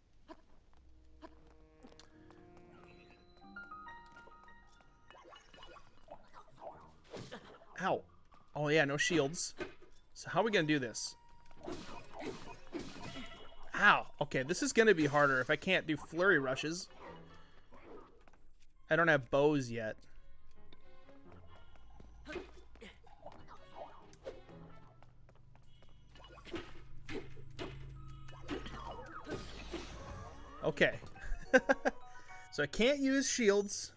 Ow. Oh yeah, no shields. So how are we gonna do this? Ow. Okay, this is gonna be harder if I can't do flurry rushes. I don't have bows yet. Okay. So I can't use shields.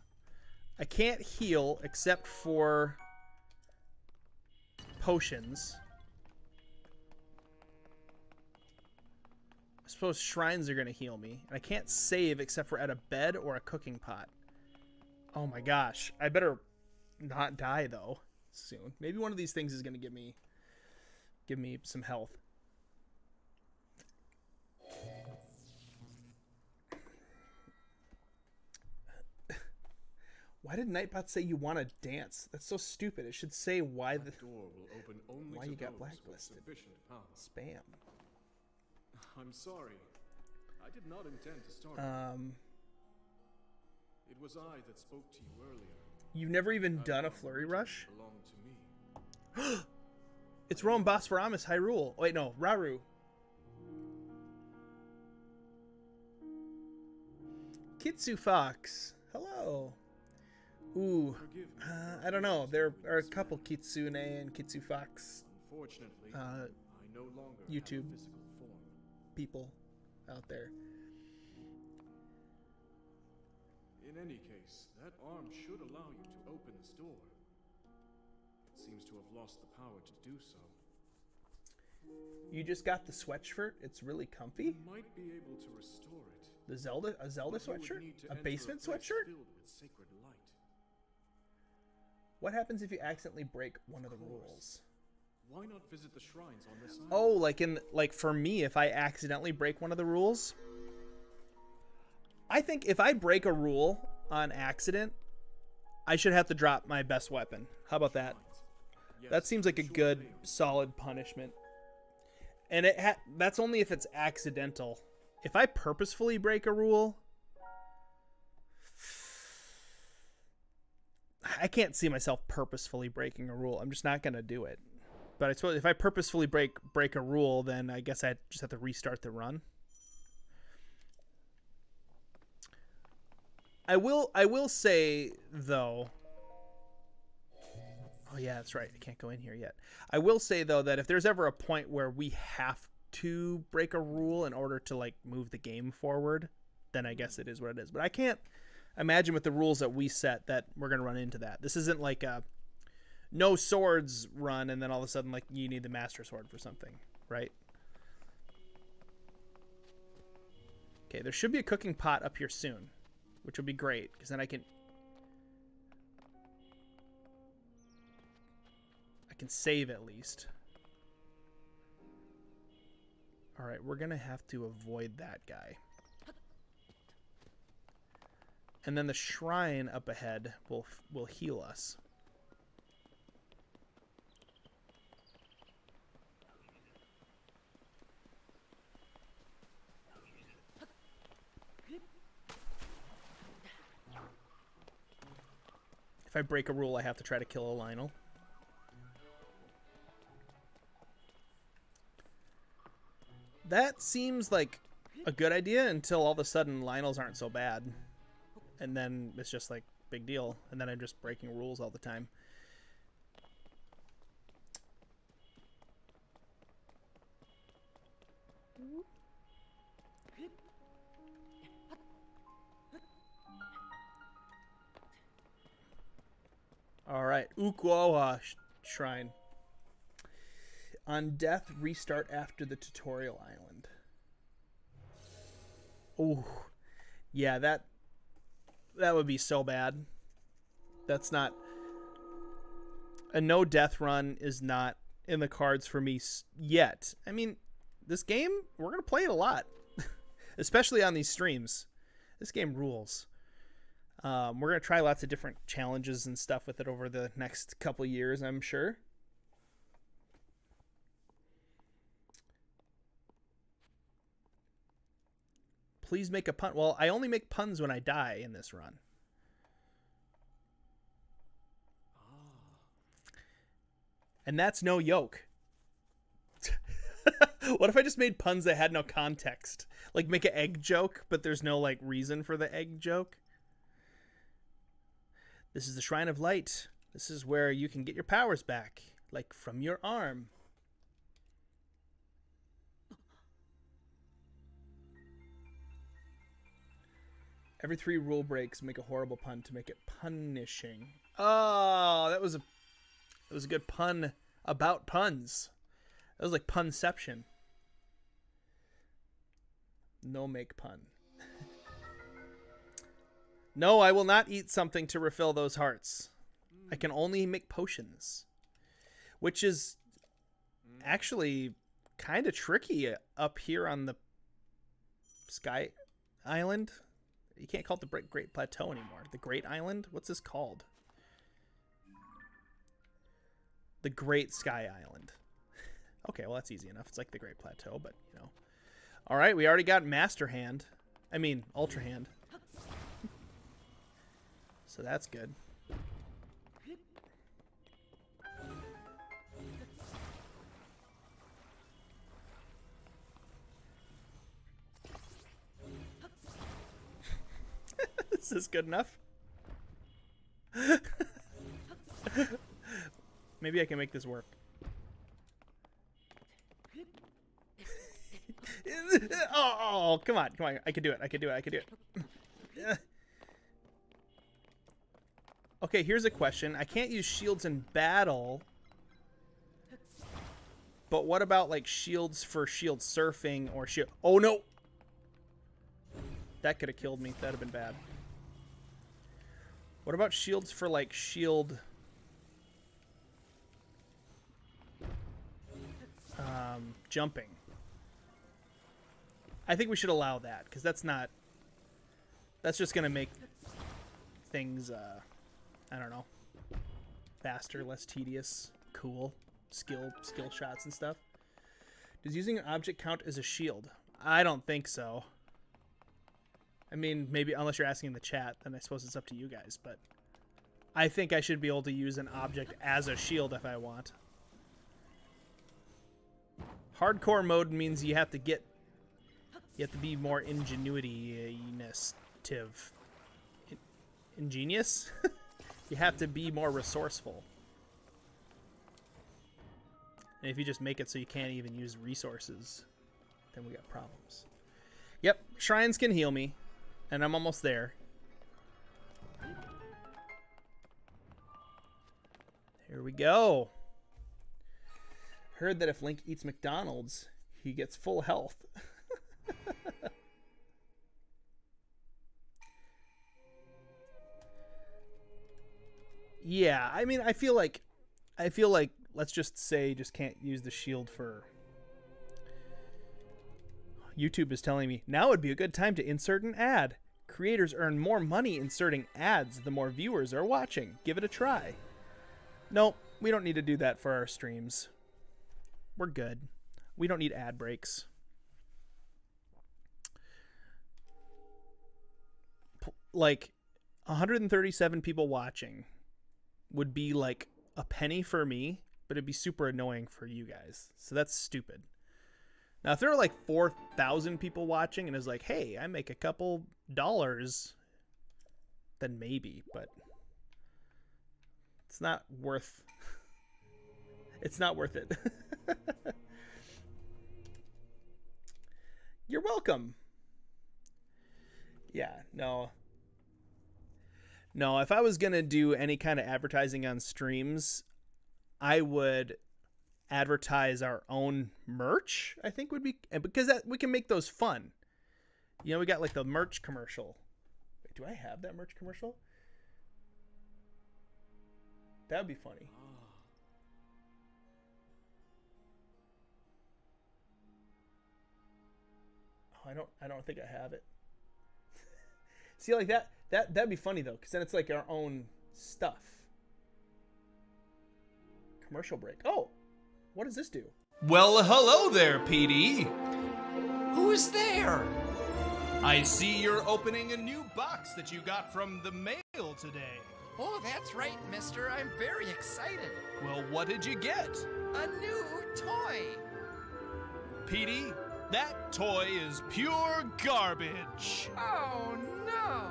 I can't heal except for potions. I suppose shrines are going to heal me. And I can't save except for at a bed or a cooking pot. Oh my gosh. I better not die though soon. Maybe one of these things is going to give me some health. Why did Nightbot say you want to dance? That's so stupid. It should say why the door will open only why to you got those with blacklisted. sufficient power. Spam. I'm sorry. I did not intend to start. It was I that spoke to you earlier. You've never even done a flurry rush? Belonged to me. It's Rome Bosphoramus Hyrule. Wait, no, Raru. Kitsu Fox. Hello. Ooh, Forgive me. I don't know. There are a couple Kitsune and Kitsu Fox Unfortunately, I no longer YouTube have a physical form. people out there. In any case, that arm should allow you to open this door. It seems to have lost the power to do so. You just got the sweatshirt. It's really comfy. You might be able to restore it. A Zelda but you would sweatshirt? need to A enter basement place sweatshirt? filled with sacred light. What happens if you accidentally break one of the rules? Why not visit the shrines on this island? Oh, like for me, if I accidentally break one of the rules, I think if I break a rule on accident, I should have to drop my best weapon. How about that? Yes, That seems like a sure good, thing. solid punishment. And that's only if it's accidental. If I purposefully break a rule, I can't see myself purposefully breaking a rule. I'm just not gonna do it. But I suppose if I purposefully break a rule, then I guess I just have to restart the run. I will say though. Oh yeah, that's right. I can't go in here yet. I will say though that if there's ever a point where we have to break a rule in order to like move the game forward, then I guess it is what it is. But I can't imagine with the rules that we set that we're gonna run into that. This isn't like a no swords run and then all of a sudden like you need the master sword for something, right? Okay, there should be a cooking pot up here soon, which would be great because then I can save at least. All right, we're gonna have to avoid that guy. And then the shrine up ahead will heal us. If I break a rule, I have to try to kill a Lionel. That seems like a good idea until all of a sudden Lionels aren't so bad. And then it's just like, big deal. And then I'm just breaking rules all the time. All right, Ukuoha Shrine. On death, restart after the tutorial island. Oh, yeah, that would be so bad. That's not... A no death run is not in the cards for me yet. I mean, this game, we're going to play it a lot. Especially on these streams. This game rules. We're going to try lots of different challenges and stuff with it over the next couple years, I'm sure. Please make a pun. Well, I only make puns when I die in this run. And that's no yoke. What if I just made puns that had no context? Like make an egg joke, but there's no like reason for the egg joke. This is the Shrine of Light. This is where you can get your powers back, like from your arm. Every 3 rule breaks, make a horrible pun to make it punishing. Oh, that was a good pun about puns. That was like punception. No make pun. No, I will not eat something to refill those hearts. I can only make potions. Which is actually kind of tricky up here on the Sky Island. You can't call it the Great Plateau anymore. The Great Island? What's this called? The Great Sky Island. Okay, well, that's easy enough. It's like the Great Plateau, but, you know. All right, we already got Master Hand. I mean, Ultra Hand. So that's good. Is this good enough? Maybe I can make this work. Oh, come on, come on. I can do it. I can do it. I can do it. Okay, here's a question. I can't use shields in battle. But what about like shields for shield surfing or shield? Oh no. That could have killed me. That'd have been bad. What about shields for like shield jumping? I think we should allow that because that's just gonna make things I don't know, faster, less tedious, cool, skill shots and stuff. Does using an object count as a shield? I don't think so. I mean, maybe unless you're asking in the chat, then I suppose it's up to you guys, but I think I should be able to use an object as a shield if I want. Hardcore mode means you have to be more ingenious. Ingenious? You have to be more resourceful. And if you just make it so you can't even use resources, then we got problems. Yep, shrines can heal me, and I'm almost there. Here we go. Heard that if Link eats McDonald's, he gets full health. Yeah, I mean, I feel like let's just say just can't use the shield for... YouTube is telling me, now would be a good time to insert an ad. Creators earn more money inserting ads the more viewers are watching. Give it a try. Nope, we don't need to do that for our streams. We're good. We don't need ad breaks. Like, 137 people watching would be like a penny for me, but it'd be super annoying for you guys. So that's stupid. Now, if there are like 4,000 people watching and it's like, hey, I make a couple dollars, then maybe, but it's not worth it's not worth it. You're welcome. Yeah, no. No, if I was going to do any kind of advertising on streams, I would advertise our own merch, I think would be, because that we can make those fun. You know, we got like the merch commercial. Wait, do I have that merch commercial? That would be funny. Oh, I don't think I have it. See, like that'd be funny though, because then it's like our own stuff. Commercial break. Oh, what does this do? Well, hello there, PD. Who's there? I see you're opening a new box that you got from the mail today. Oh, that's right, mister. I'm very excited. Well, what did you get? A new toy. PD, that toy is pure garbage. Oh, no.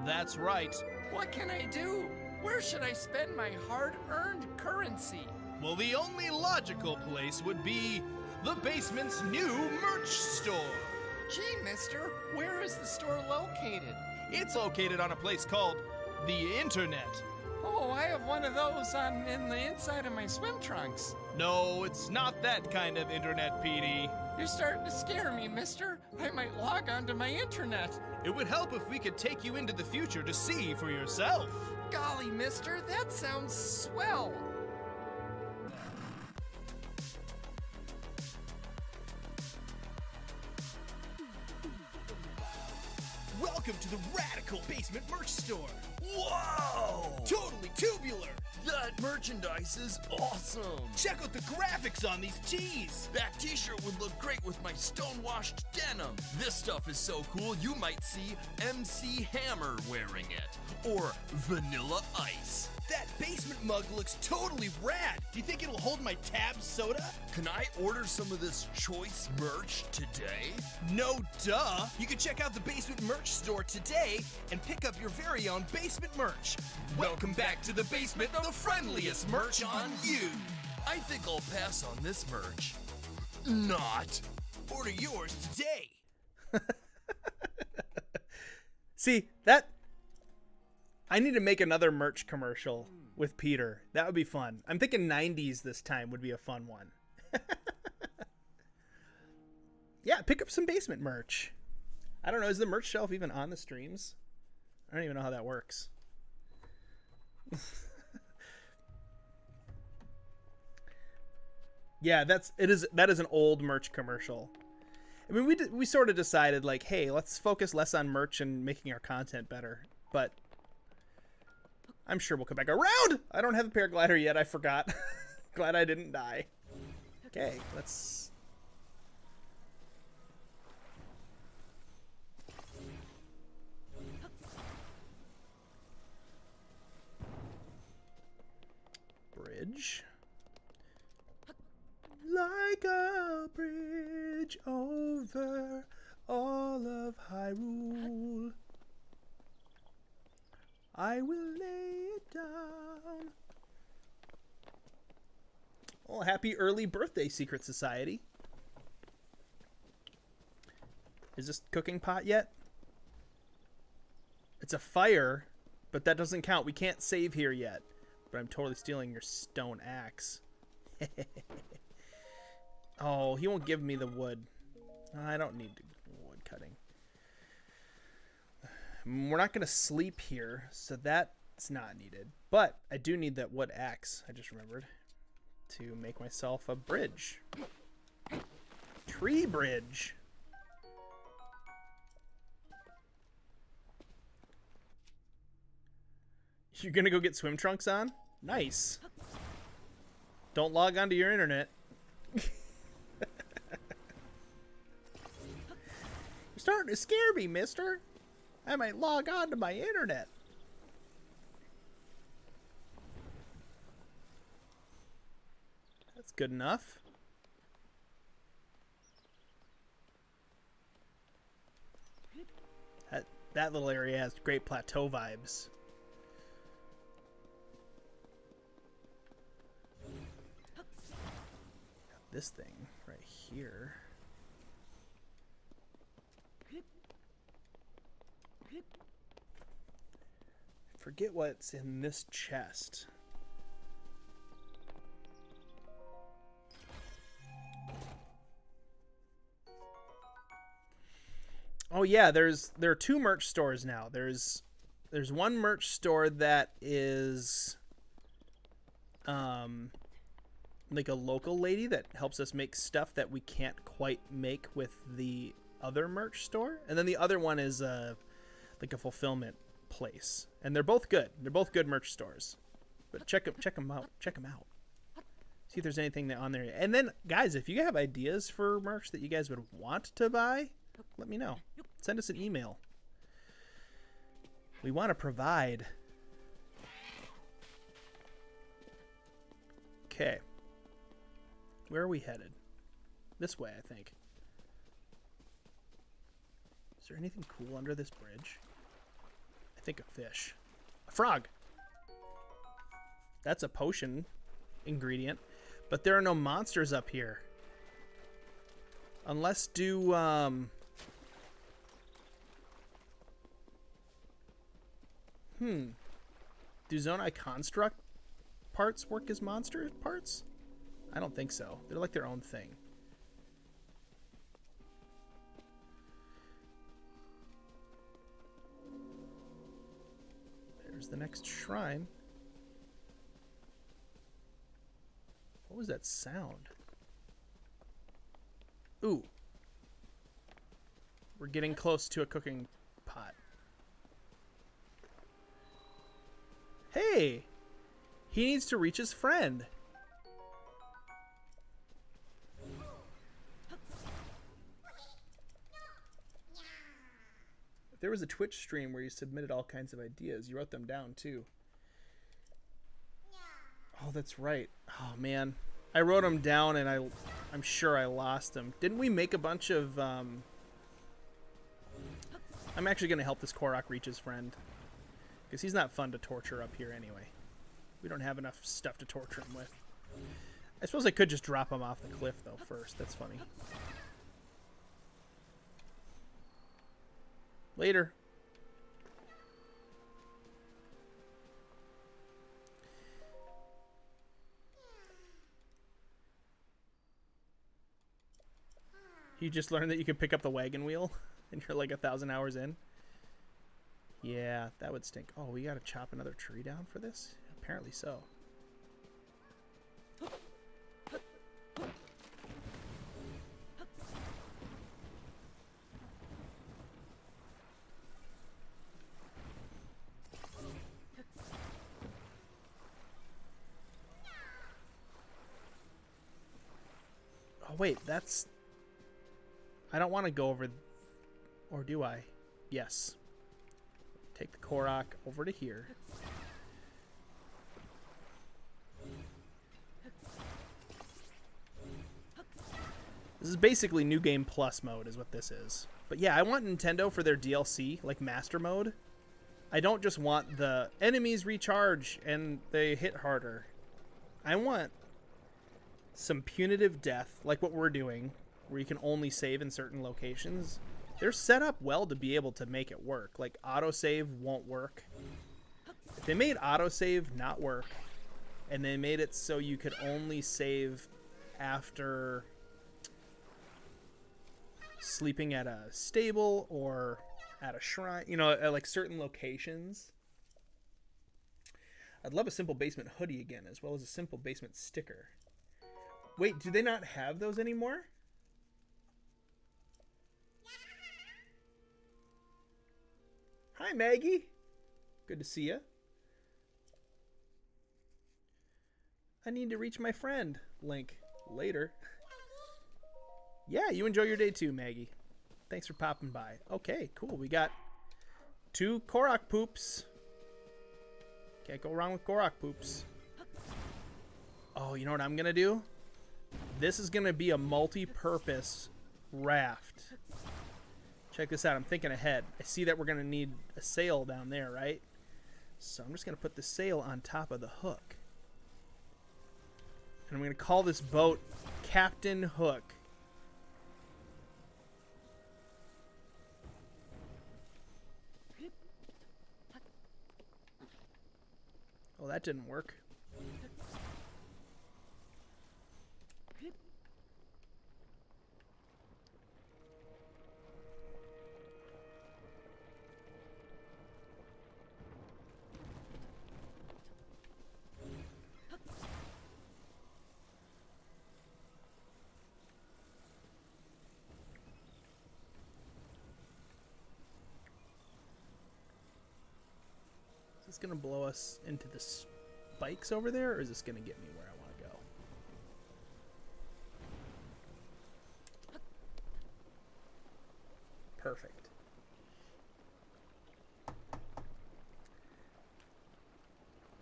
That's right. What can I do? Where should I spend my hard-earned currency? Well, the only logical place would be the basement's new merch store. Gee, mister, where is the store located? It's located on a place called the Internet. Oh, I have one of those in the inside of my swim trunks. No, it's not that kind of internet, PD. You're starting to scare me, mister. I might log onto my internet. It would help if we could take you into the future to see for yourself. Golly, mister, that sounds swell. Welcome to the Radical Basement Merch Store. Whoa! Totally tubular. That merchandise is awesome! Check out the graphics on these tees. That t-shirt would look great with my stonewashed denim. This stuff is so cool you might see MC Hammer wearing it. Or Vanilla Ice. That basement mug looks totally rad. Do you think it'll hold my tab soda? Can I order some of this choice merch today? No duh. You can check out the Basement Merch Store today and pick up your very own basement merch. Welcome back to the basement, the friendliest merch on you. I think I'll pass on this merch. Not. Order yours today. See, that I need to make another merch commercial with Peter. That would be fun. I'm thinking 90s this time would be a fun one. Yeah, pick up some basement merch. I don't know, is the merch shelf even on the streams? I don't even know how that works. Yeah, that is an old merch commercial. I mean, we sort of decided like, hey, let's focus less on merch and making our content better. But I'm sure we'll come back around. I don't have a paraglider yet. I forgot. Glad I didn't die. Okay, let's. Bridge. Like a bridge over all of Hyrule, I will lay it down. Oh, happy early birthday, Secret Society. Is this cooking pot yet? It's a fire, but that doesn't count. We can't save here yet. But I'm totally stealing your stone axe. Oh, he won't give me the wood. I don't need wood cutting. We're not going to sleep here, so that's not needed. But I do need that wood axe, I just remembered, to make myself a bridge. Tree bridge. You're going to go get swim trunks on? Nice. Don't log onto your internet. You're starting to scare me, mister. I might log on to my internet. That's good enough. That little area has great plateau vibes. Got this thing right here. Forget what's in this chest. Oh yeah, there are 2 merch stores now. There's one merch store that is like a local lady that helps us make stuff that we can't quite make with the other merch store, and then the other one is like a fulfillment place, and they're both good. They're both good merch stores. But check them out. Check them out. See if there's anything on there. And then, guys, if you have ideas for merch that you guys would want to buy, let me know. Send us an email. We want to provide. Okay. Where are we headed? This way, I think. Is there anything cool under this bridge? I think a fish. A frog! That's a potion ingredient. But there are no monsters up here. Unless do Zonai construct parts work as monster parts? I don't think so. They're like their own thing. There's the next shrine. What was that sound? Ooh. We're getting close to a cooking pot. Hey! He needs to reach his friend. There was a Twitch stream where you submitted all kinds of ideas. You wrote them down, too. Oh, that's right. Oh, man. I wrote them down, and I'm sure I lost them. Didn't we make a bunch of... I'm actually going to help this Korok reach his friend. Because he's not fun to torture up here anyway. We don't have enough stuff to torture him with. I suppose I could just drop him off the cliff, though, first. That's funny. Later. You just learned that you can pick up the wagon wheel and you're like 1,000 hours in. Yeah, that would stink. Oh, we gotta chop another tree down for this? Apparently so. Oh, wait, that's... I don't want to go over... Or do I? Yes. Take the Korok over to here. This is basically New Game Plus mode is what this is. But yeah, I want Nintendo for their DLC, like Master Mode. I don't just want the enemies recharge and they hit harder. I want some punitive death, like what we're doing, where you can only save in certain locations. They're set up well to be able to make it work. Like, autosave won't work. If they made autosave not work, and they made it so you could only save after sleeping at a stable or at a shrine, you know, at like certain locations. I'd love a Simple Basement hoodie again, as well as a Simple Basement sticker. Wait, do they not have those anymore? Hi, Maggie. Good to see you. I need to reach my friend. Link. Later. Yeah, you enjoy your day too, Maggie. Thanks for popping by. Okay, cool. We got 2 Korok poops. Can't go wrong with Korok poops. Oh, you know what I'm going to do? This is going to be a multi-purpose raft. Check this out. I'm thinking ahead. I see that we're going to need a sail down there, right? So I'm just going to put the sail on top of the hook. And I'm going to call this boat Captain Hook. that didn't work. Is this gonna blow us into the spikes over there, or is this gonna get me where I want to go? Perfect.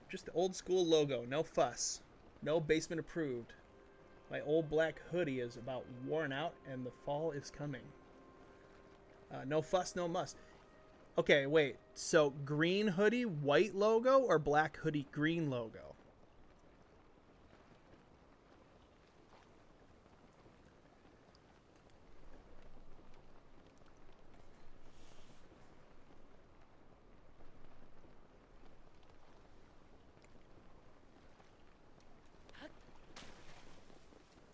Just the old school logo, no fuss, no basement approved. My old black hoodie is about worn out and the fall is coming. No fuss, no muss. Okay, wait. So green hoodie, white logo, or black hoodie, green logo?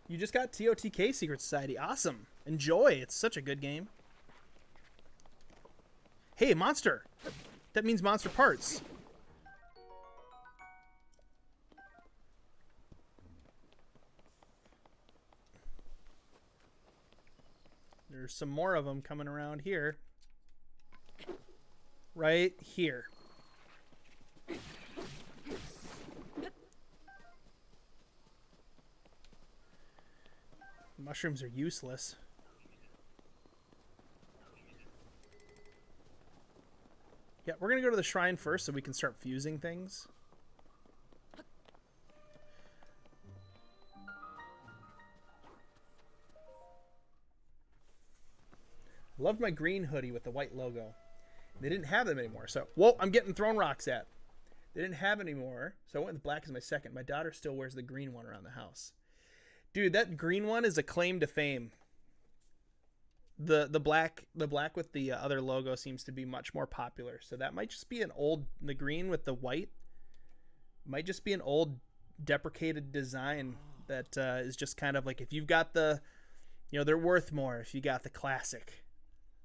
You just got TOTK Secret Society. Awesome. Enjoy. It's such a good game. Hey, monster! That means monster parts. There's some more of them coming around here. Right here. Mushrooms are useless. Yeah, we're going to go to the shrine first so we can start fusing things. Loved my green hoodie with the white logo. They didn't have them anymore, so... Whoa, I'm getting thrown rocks at. They didn't have it anymore, so I went with black as my second. My daughter still wears the green one around the house. Dude, that green one is a claim to fame. The black with the other logo seems to be much more popular. So that might just be an old, the green with the white might just be an old deprecated design that is just kind of like, if you've got the, you know, they're worth more if you got the classic,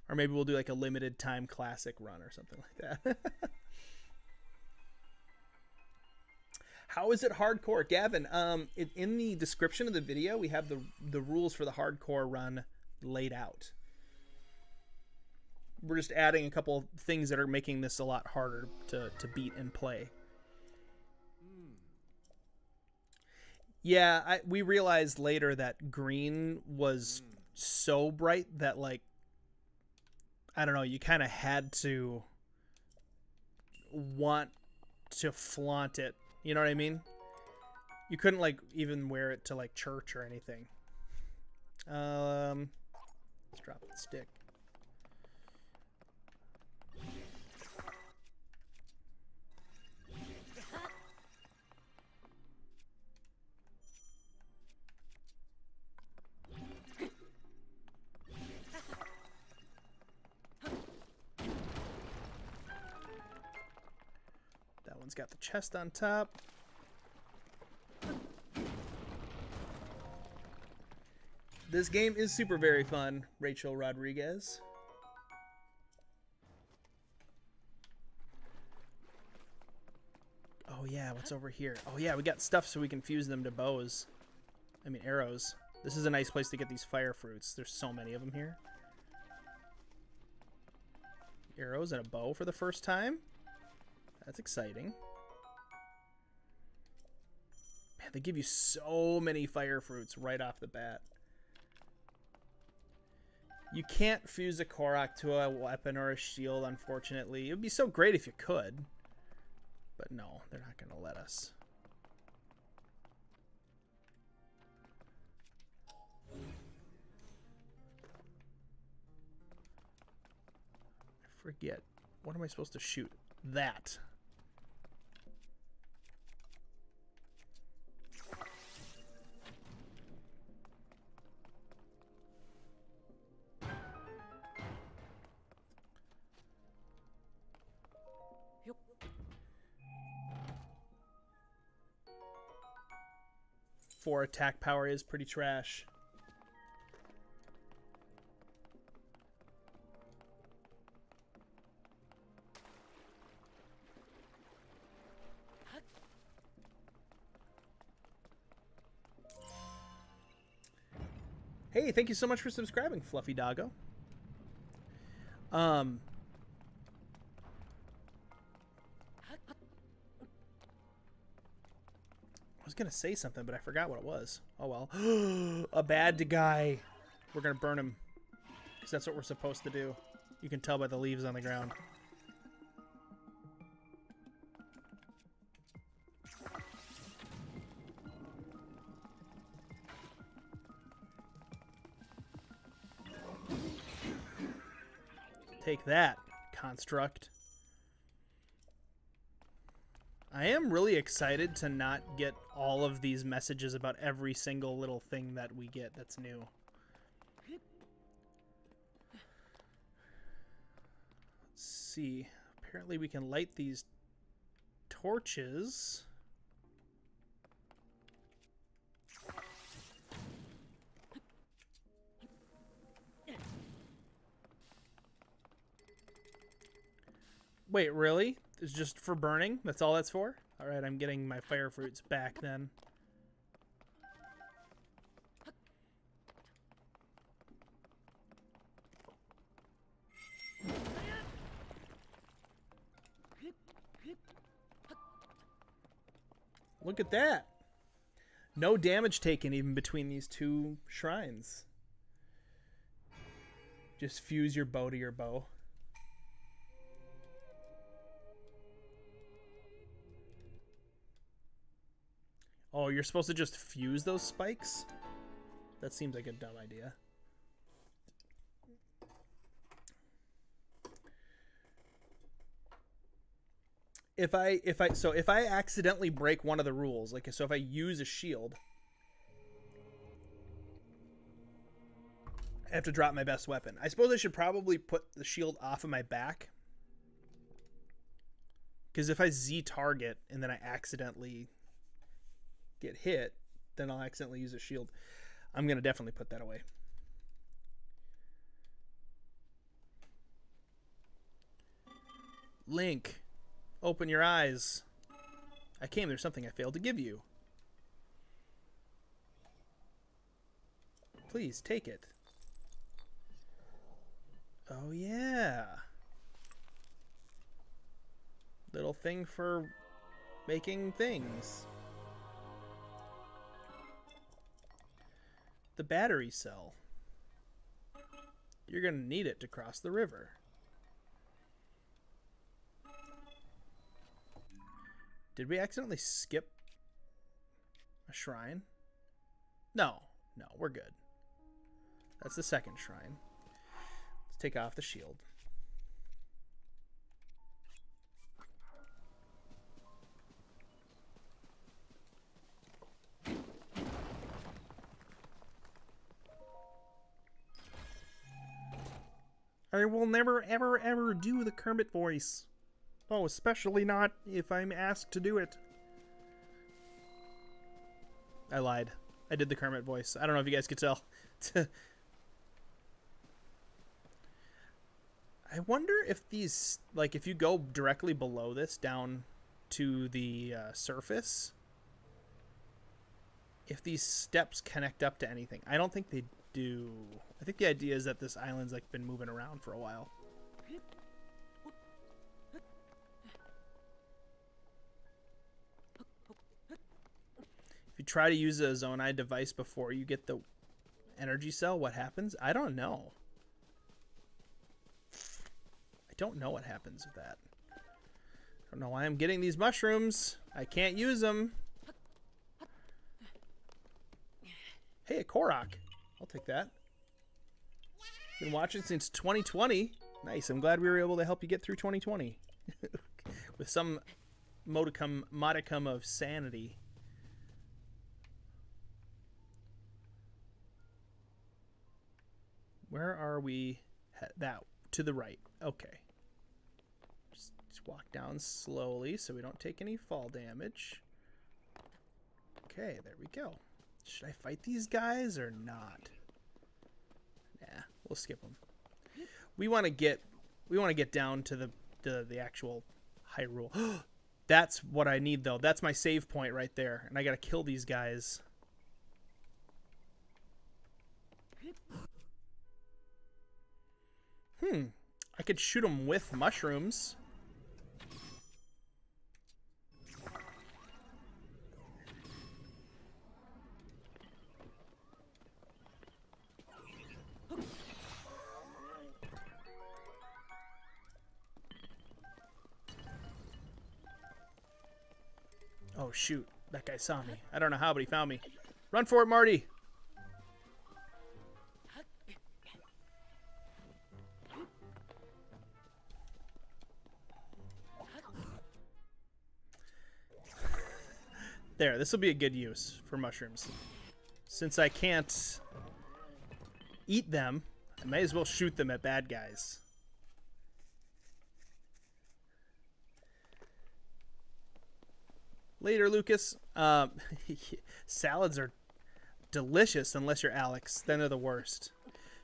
or maybe we'll do like a limited time classic run or something like that. How is it hardcore? Gavin, in the description of the video, we have the rules for the hardcore run laid out. We're just adding a couple things that are making this a lot harder to beat and play. Yeah, we realized later that green was so bright that, like, I don't know, you kind of had to want to flaunt it. You know what I mean? You couldn't, like, even wear it to, like, church or anything. Let's drop the stick. That one's got the chest on top. This game is super very fun, Rachel Rodriguez. Oh yeah, what's over here? Oh yeah, we got stuff so we can fuse them to bows. I mean arrows. This is a nice place to get these fire fruits. There's so many of them here. Arrows and a bow for the first time. That's exciting. Man, they give you so many fire fruits right off the bat. You can't fuse a Korok to a weapon or a shield, unfortunately. It would be so great if you could. But no, they're not going to let us. I forget. What am I supposed to shoot? That. 4 attack power is pretty trash. Hey, thank you so much for subscribing, Fluffy Doggo. I was gonna say something, but I forgot what it was. Oh well. A bad guy. We're gonna burn him, because that's what we're supposed to do. You can tell by the leaves on the ground. Take that, construct. I am really excited to not get all of these messages about every single little thing that we get that's new. Let's see. Apparently we can light these torches. Wait, really? It's just for burning? That's all that's for? Alright, I'm getting my fire fruits back then. Look at that! No damage taken even between these 2 shrines. Just fuse your bow to your bow. Oh, you're supposed to just fuse those spikes? That seems like a dumb idea. If I accidentally break one of the rules, like so if I use a shield, I have to drop my best weapon. I suppose I should probably put the shield off of my back. Because if I Z target and then I accidentally get hit, then I'll accidentally use a shield. I'm gonna definitely put that away. Link, open your eyes. I came. There's something I failed to give you. Please take it. Oh yeah, little thing for making things. The battery cell. You're gonna need it to cross the river. Did we accidentally skip a shrine? No, we're good. That's the second shrine. Let's take off the shield. I will never, ever, ever do the Kermit voice. Oh, especially not if I'm asked to do it. I lied. I did the Kermit voice. I don't know if you guys could tell. I wonder if these, like, if you go directly below this down to the surface, if these steps connect up to anything. I don't think they do. I think the idea is that this island's like been moving around for a while. If you try to use a Zonai device before you get the energy cell, what happens? I don't know. I don't know what happens with that. I don't know why I'm getting these mushrooms. I can't use them. Hey, a Korok. I'll take that. Been watching since 2020. Nice. I'm glad we were able to help you get through 2020 with some modicum of sanity. Where are we? That to the right. Okay. Just walk down slowly so we don't take any fall damage. Okay, there we go. Should I fight these guys or not? Nah, we'll skip them. We want to get down to the actual Hyrule. That's what I need though. That's my save point right there, and I gotta kill these guys. I could shoot them with mushrooms. Oh shoot, that guy saw me. I don't know how, but he found me. Run for it, Marty! There, this will be a good use for mushrooms. Since I can't eat them, I may as well shoot them at bad guys. Later, Lucas. Salads are delicious unless you're Alex. Then they're the worst.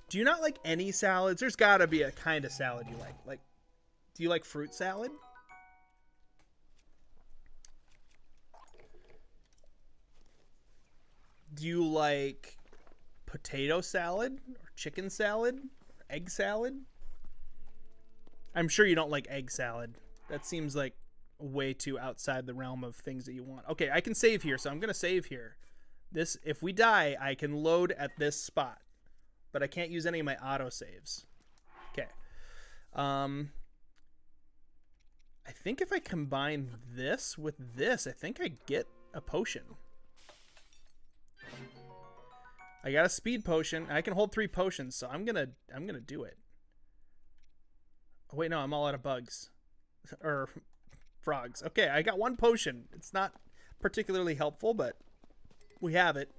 Do you not like any salads? There's got to be a kind of salad you like. Like, do you like fruit salad? Do you like potato salad or chicken salad or egg salad? I'm sure you don't like egg salad. That seems like way too outside the realm of things that you want. Okay, I can save here, so I'm going to save here. This, if we die, I can load at this spot, but I can't use any of my auto saves. Okay. I think if I combine this with this, I think I get a potion. I got a speed potion. I can hold 3 potions, so I'm gonna do it. Oh, wait, no, I'm all out of bugs. Or frogs. Okay, I got 1 potion. It's not particularly helpful, but we have it.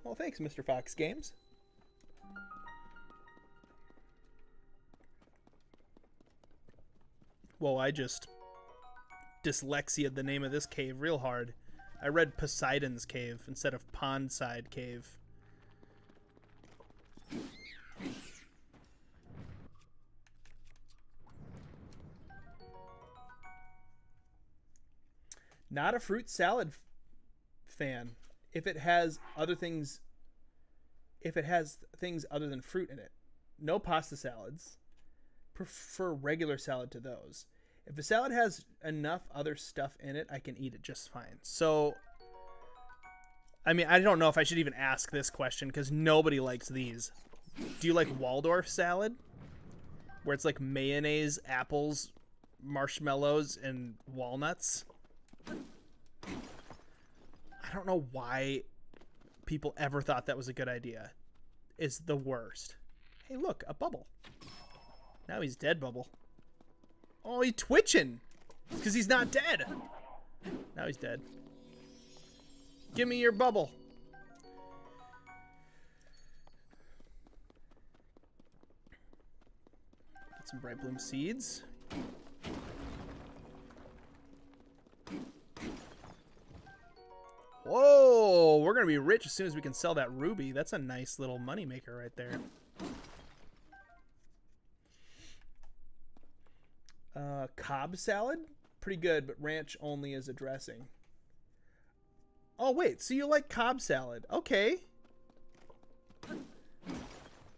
Well, thanks, Mr. Fox Games. Whoa, I just dyslexia the name of this cave real hard. I read Poseidon's Cave instead of Pondside Cave. Not a fruit salad fan. If it has other things, if it has things other than fruit in it. No pasta salads. Prefer regular salad to those. If a salad has enough other stuff in it, I can eat it just fine. So, I mean, I don't know if I should even ask this question because nobody likes these. Do you like Waldorf salad? Where it's like mayonnaise, apples, marshmallows, and walnuts? I don't know why people ever thought that was a good idea. It's the worst. Hey, look, a bubble. Now he's dead, Bubble. Oh, he's twitching. Because he's not dead. Now he's dead. Give me your bubble. Get some bright bloom seeds. Whoa, we're going to be rich as soon as we can sell that ruby. That's a nice little money maker right there. Cobb salad? Pretty good, but ranch only as a dressing. Oh, wait, so you like Cobb salad. Okay.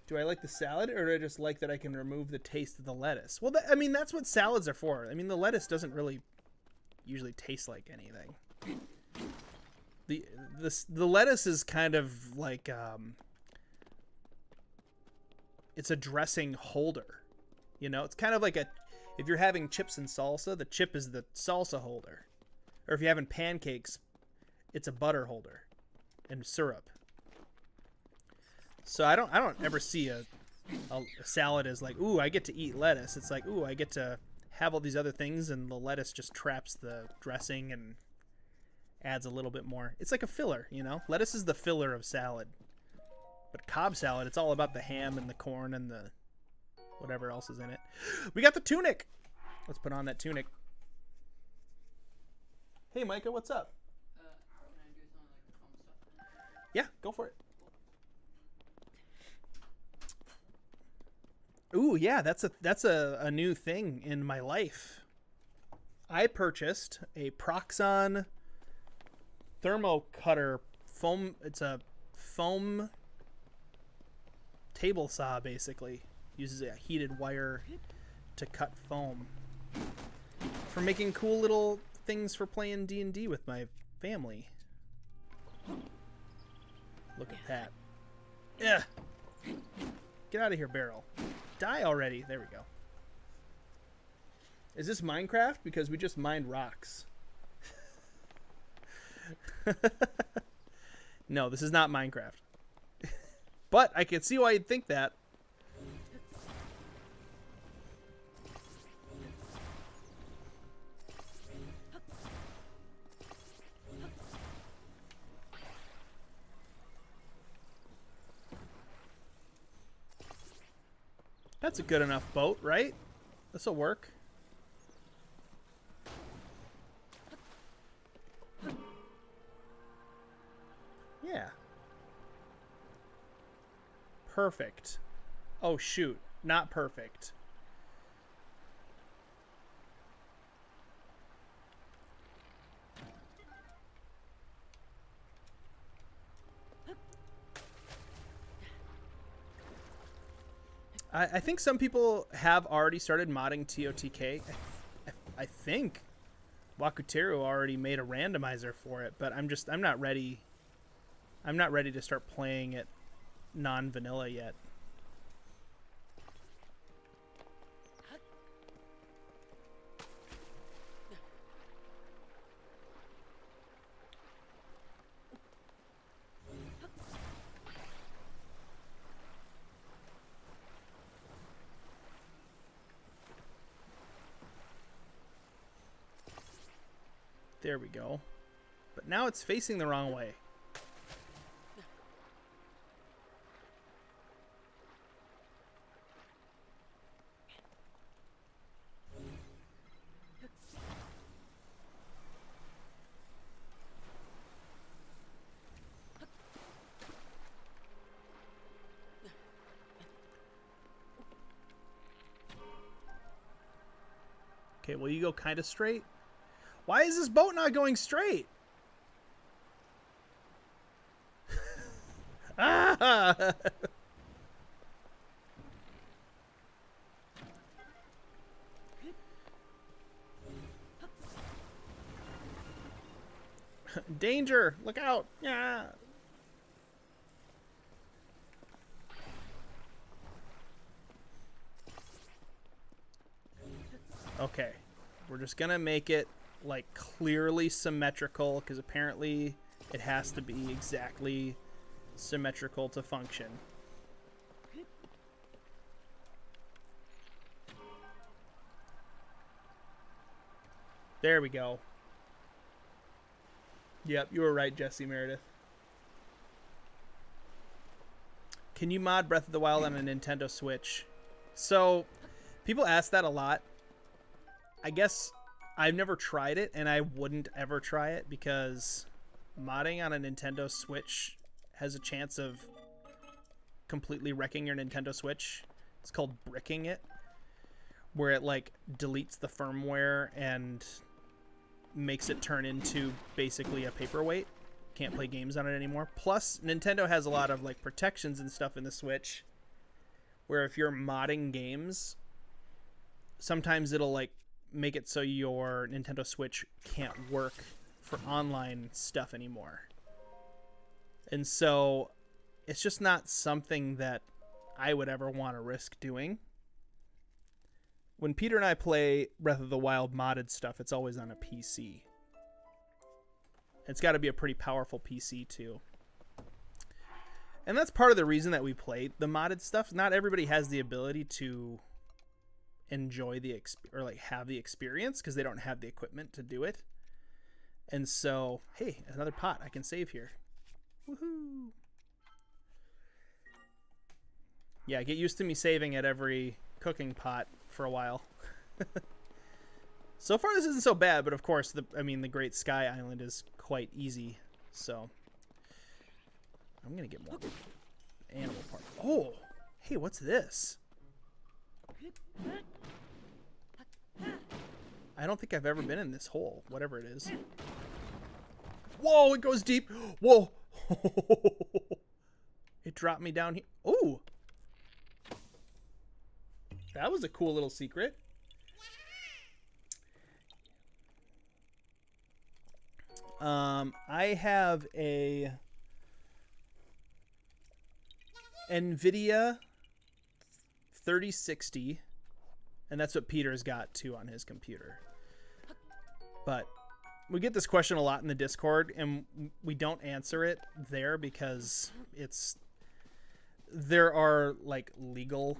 Do I like the salad, or do I just like that I can remove the taste of the lettuce? Well, I mean, that's what salads are for. I mean, the lettuce doesn't really usually taste like anything. The lettuce is kind of like, it's a dressing holder. You know, it's kind of like if you're having chips and salsa, the chip is the salsa holder. Or if you're having pancakes, it's a butter holder and syrup. So I don't ever see a salad as like, ooh, I get to eat lettuce. It's like, ooh, I get to have all these other things, and the lettuce just traps the dressing and adds a little bit more. It's like a filler, you know? Lettuce is the filler of salad. But Cobb salad, it's all about the ham and the corn and the whatever else is in it. We got the tunic. Let's put on that tunic. Hey, Micah, what's up? Can I do some like the fun stuff? Yeah, go for it. Ooh, yeah, that's a new thing in my life. I purchased a Proxon thermo cutter foam. It's a foam table saw, basically. Uses a heated wire to cut foam for making cool little things for playing D&D with my family. Look at that. Yeah. Get out of here, barrel. Die already. There we go. Is this Minecraft? Because we just mined rocks. No, this is not Minecraft. But I can see why you'd think that. That's a good enough boat, right? This'll work. Yeah. Perfect. Oh, shoot. Not perfect. I think some people have already started modding TOTK. I think Wakuteru already made a randomizer for it, but I'm not ready. I'm not ready to start playing it non-vanilla yet. There we go. But now it's facing the wrong way. Okay, will you go kind of straight? Why is this boat not going straight? Ah! Danger! Look out! Yeah. Okay, we're just gonna make it like clearly symmetrical because apparently it has to be exactly symmetrical to function. There we go. Yep, you were right, Jesse Meredith. Can you mod Breath of the Wild on a Nintendo Switch? So, people ask that a lot. I guess I've never tried it, and I wouldn't ever try it because modding on a Nintendo Switch has a chance of completely wrecking your Nintendo Switch. It's called bricking it, where it like deletes the firmware and makes it turn into basically a paperweight. Can't play games on it anymore. Plus, Nintendo has a lot of like protections and stuff in the Switch, where if you're modding games, sometimes it'll like make it so your Nintendo Switch can't work for online stuff anymore. And so it's just not something that I would ever want to risk doing. When Peter and I play Breath of the Wild modded stuff, it's always on a PC. It's got to be a pretty powerful PC too. And that's part of the reason that we play the modded stuff. Not everybody has the ability to enjoy the or like have the experience because they don't have the equipment to do it. And so, hey, another pot I can save here. Woohoo! Yeah, get used to me saving at every cooking pot for a while. So far, this isn't so bad, but of course, the Great Sky Island is quite easy. So I'm gonna get more animal part. Oh, hey, what's this? I don't think I've ever been in this hole, whatever it is. Whoa, it goes deep. Whoa. It dropped me down here. Oh, that was a cool little secret. I have a NVIDIA 3060, and that's what Peter's got too on his computer. But we get this question a lot in the Discord, and we don't answer it there because there are like legal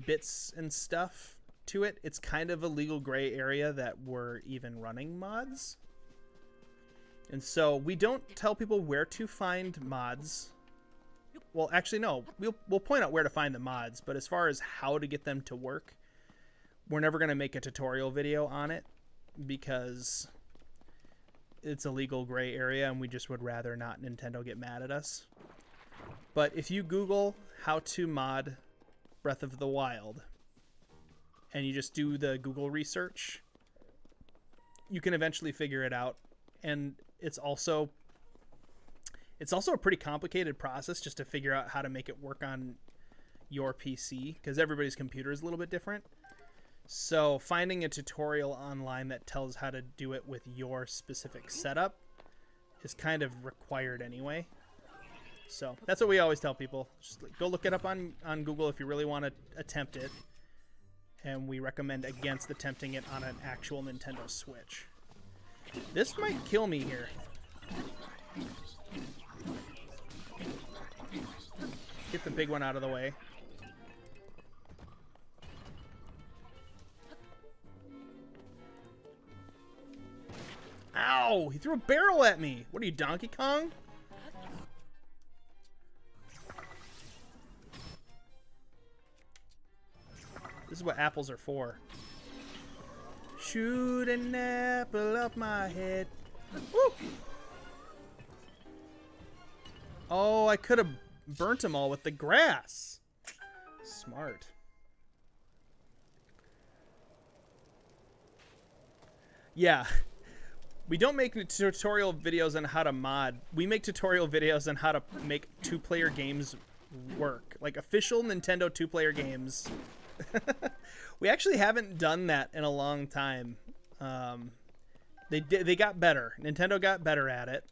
bits and stuff to it. It's kind of a legal gray area that we're even running mods. And so we don't tell people where to find mods. Well, actually, no. We'll point out where to find the mods, but as far as how to get them to work, we're never going to make a tutorial video on it because it's a legal gray area and we just would rather not Nintendo get mad at us. But if you Google how to mod Breath of the Wild and you just do the Google research, you can eventually figure it out. And it's also a pretty complicated process just to figure out how to make it work on your PC because everybody's computer is a little bit different. So finding a tutorial online that tells how to do it with your specific setup is kind of required anyway. So that's what we always tell people. Just go look it up on Google if you really want to attempt it. And we recommend against attempting it on an actual Nintendo Switch. This might kill me here. Get the big one out of the way. Ow! He threw a barrel at me. What are you, Donkey Kong? This is what apples are for. Shoot an apple up my head. Woo! Oh, I could have burnt them all with the grass. Smart. Yeah. We don't make tutorial videos on how to mod. We make tutorial videos on how to make two-player games work. Like official Nintendo two-player games. We actually haven't done that in a long time. They got better. Nintendo got better at it.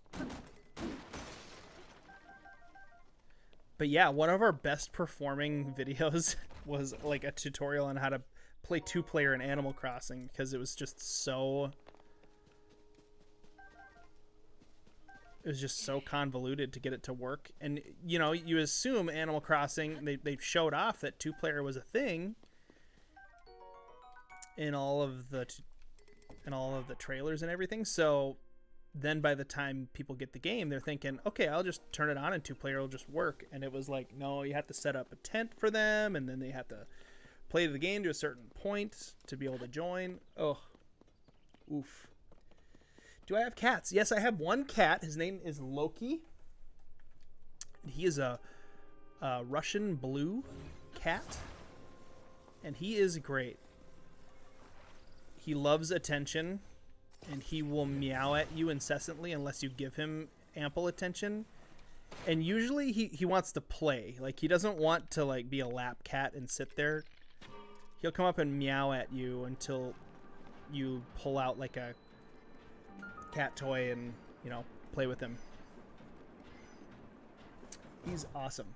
But yeah, one of our best performing videos was like a tutorial on how to play two-player in Animal Crossing because it was just so... It was just so convoluted to get it to work. And, you know, you assume Animal Crossing, they showed off that two-player was a thing in all of the trailers and everything. So then by the time people get the game, they're thinking, okay, I'll just turn it on and two-player will just work. And it was like, no, you have to set up a tent for them, and then they have to play the game to a certain point to be able to join. Oh, oof. Do I have cats? Yes, I have one cat. His name is Loki. He is a Russian blue cat, and he is great. He loves attention, and he will meow at you incessantly unless you give him ample attention. And usually he wants to play. Like, he doesn't want to, like, be a lap cat and sit there. He'll come up and meow at you until you pull out, like, a cat toy and, you know, play with him. He's awesome.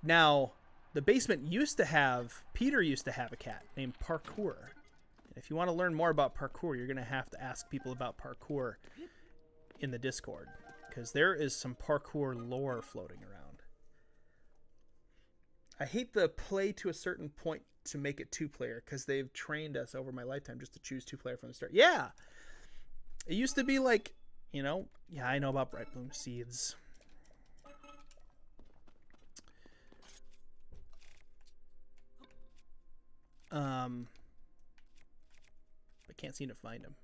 Now, the basement Peter used to have a cat named Parkour. And if you want to learn more about parkour, you're going to have to ask people about parkour in the Discord, because there is some parkour lore floating around. I hate the play to a certain point to make it two-player, because they've trained us over my lifetime just to choose two-player from the start. Yeah! It used to be like, you know, yeah, I know about Bright Bloom Seeds. I can't seem to find them.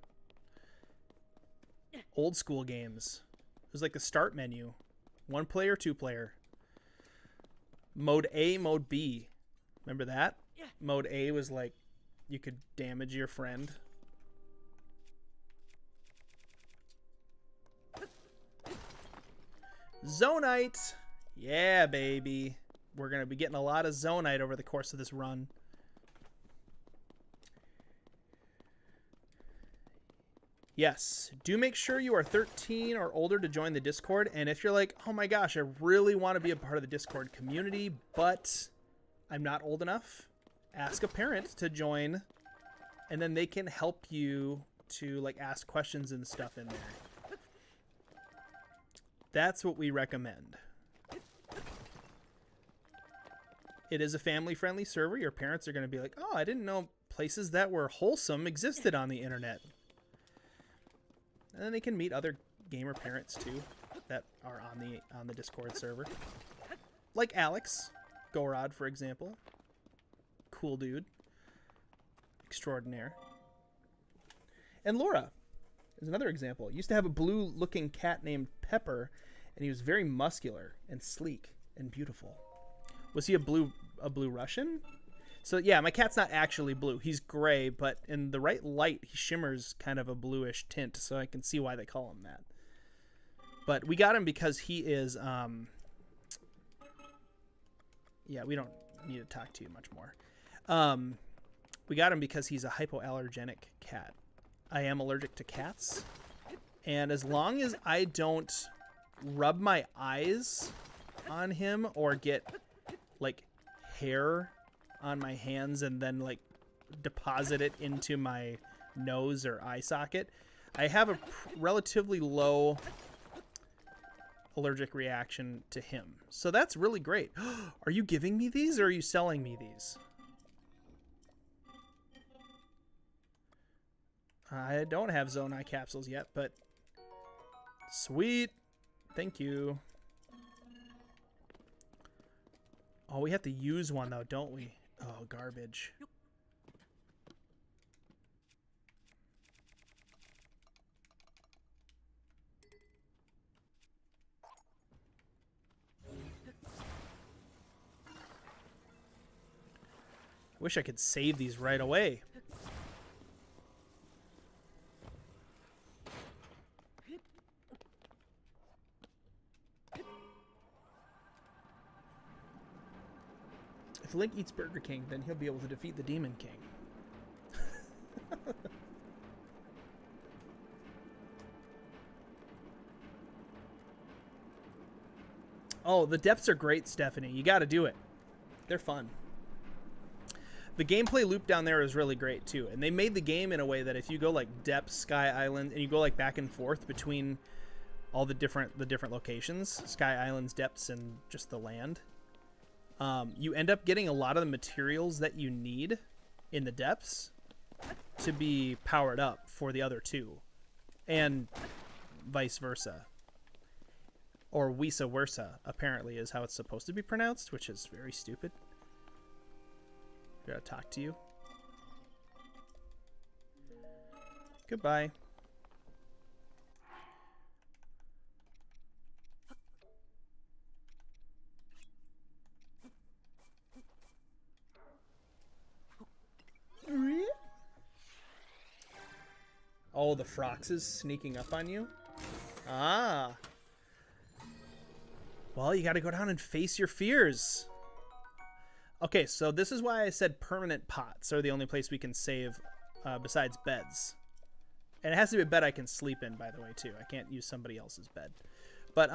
Old school games. It was like the start menu. 1 player, 2 player. Mode A, mode B. Remember that? Mode A was like you could damage your friend. Zonite! Yeah, baby. We're going to be getting a lot of Zonite over the course of this run. Yes, do make sure you are 13 or older to join the Discord. And if you're like, oh my gosh, I really want to be a part of the Discord community, but I'm not old enough, ask a parent to join, and then they can help you to like ask questions and stuff in there. That's what we recommend. It is a family-friendly server. Your parents are going to be like, oh, I didn't know places that were wholesome existed on the internet. And then they can meet other gamer parents too that are on the Discord server. Like Alex Gorod, for example. Cool dude. Extraordinaire. And Laura is another example. Used to have a blue-looking cat named Pepper, and he was very muscular and sleek and beautiful. Was he a blue Russian? So yeah, my cat's not actually blue. He's gray, but in the right light, he shimmers kind of a bluish tint, so I can see why they call him that. But we got him because he is, yeah, we don't need to talk to you much more. We got him because he's a hypoallergenic cat. I am allergic to cats, and as long as I don't rub my eyes on him or get, like, hair on my hands and then like deposit it into my nose or eye socket, I have a relatively low allergic reaction to him. So that's really great. Are you giving me these or are you selling me these? I don't have Zonai capsules yet, but sweet. Thank you. Oh, we have to use one though, don't we? Oh, garbage. Wish I could save these right away. If Link eats Burger King, then he'll be able to defeat the Demon King. Oh, the depths are great, Stephanie. You got to do it. They're fun. The gameplay loop down there is really great, too. And they made the game in a way that if you go, like, depths, Sky Island, and you go, like, back and forth between all the different locations, Sky Islands, depths, and just the land, you end up getting a lot of the materials that you need in the depths to be powered up for the other two, and vice versa. Or vice versa, apparently, is how it's supposed to be pronounced, which is very stupid. Gotta talk to you. Goodbye. Oh, the Frox is sneaking up on you? Ah. Well, you gotta go down and face your fears. Okay, so this is why I said permanent pots are the only place we can save besides beds. And it has to be a bed I can sleep in, by the way, too. I can't use somebody else's bed. But,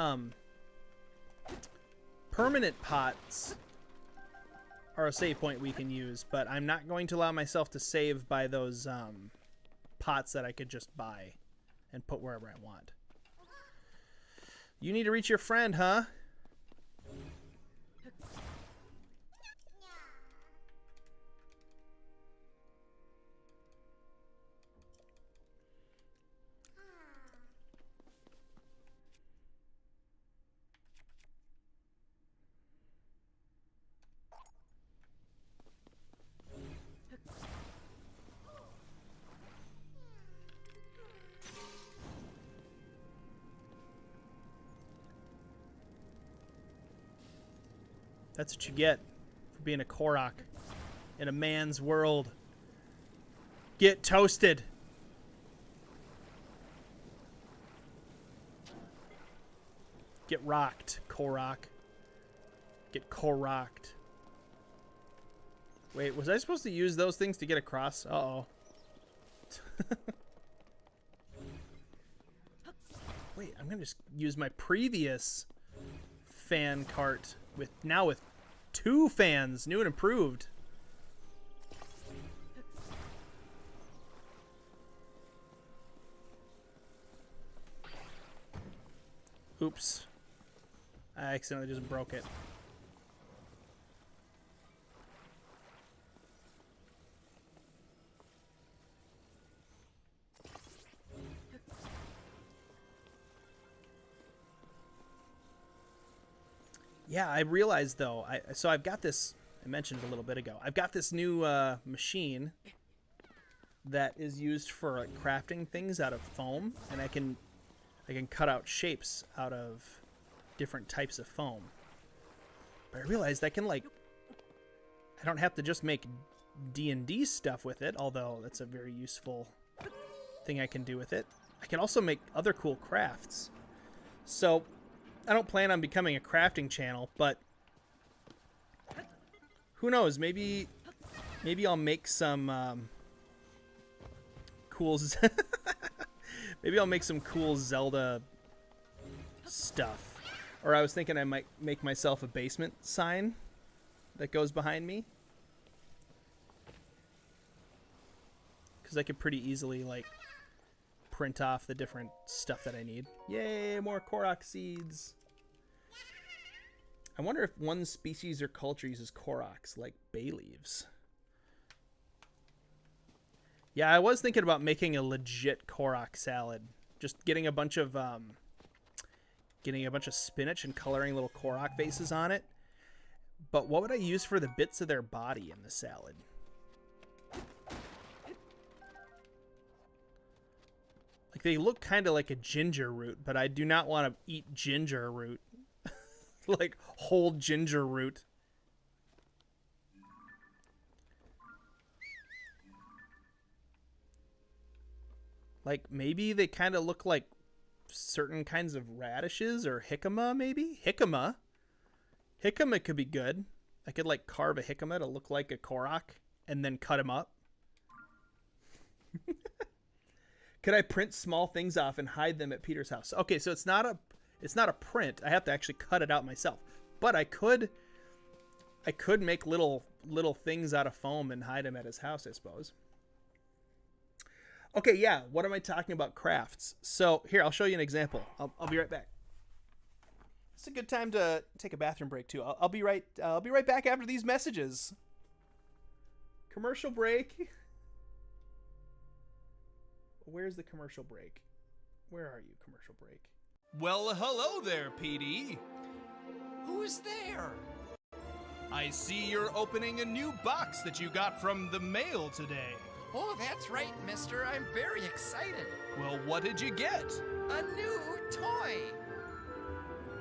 permanent pots are a save point we can use, but I'm not going to allow myself to save by those, pots that I could just buy and put wherever I want. You need to reach your friend, huh? That's what you get for being a Korok in a man's world. Get toasted. Get rocked, Korok. Get Koroked. Wait, was I supposed to use those things to get across? Uh-oh. Wait, I'm gonna just use my previous fan cart with 2 fans, new and improved. Oops. I accidentally just broke it. Yeah, I realized though, so I've got this, I mentioned it a little bit ago, I've got this new machine that is used for like, crafting things out of foam, and I can cut out shapes out of different types of foam. But I realized I can I don't have to just make D&D stuff with it, although that's a very useful thing I can do with it. I can also make other cool crafts. So I don't plan on becoming a crafting channel, but who knows? Maybe I'll make some cool. Maybe I'll make some cool Zelda stuff. Or I was thinking I might make myself a basement sign that goes behind me, because I could pretty easily print off the different stuff that I need. Yay, more Korok seeds. I wonder if one species or culture uses Koroks, like bay leaves. Yeah, I was thinking about making a legit Korok salad. Just getting a bunch of spinach and coloring little Korok faces on it. But what would I use for the bits of their body in the salad? Like, they look kind of like a ginger root, but I do not want to eat ginger root. Like, whole ginger root. Like, maybe they kind of look like certain kinds of radishes or jicama, maybe? Jicama. Jicama could be good. I could, carve a jicama to look like a Korok and then cut him up. Could I print small things off and hide them at Peter's house? Okay, so it's not a print. I have to actually cut it out myself. But I could make little things out of foam and hide them at his house, I suppose. Okay, yeah, what am I talking about? Crafts. So here, I'll show you an example. I'll be right back. It's a good time to take a bathroom break too. I'll be right back after these messages. Commercial break. Where's the commercial break? Where are you, commercial break? Well, hello there, PD. Who's there? I see you're opening a new box that you got from the mail today. Oh, that's right, mister. I'm very excited. Well, what did you get? A new toy.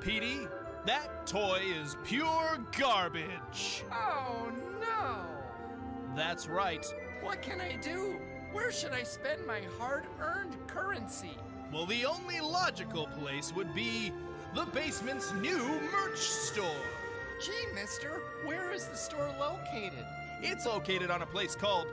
PD, that toy is pure garbage. Oh, no. That's right. What can I do? Where should I spend my hard-earned currency? Well, the only logical place would be the basement's new merch store. Gee, mister, where is the store located? It's located on a place called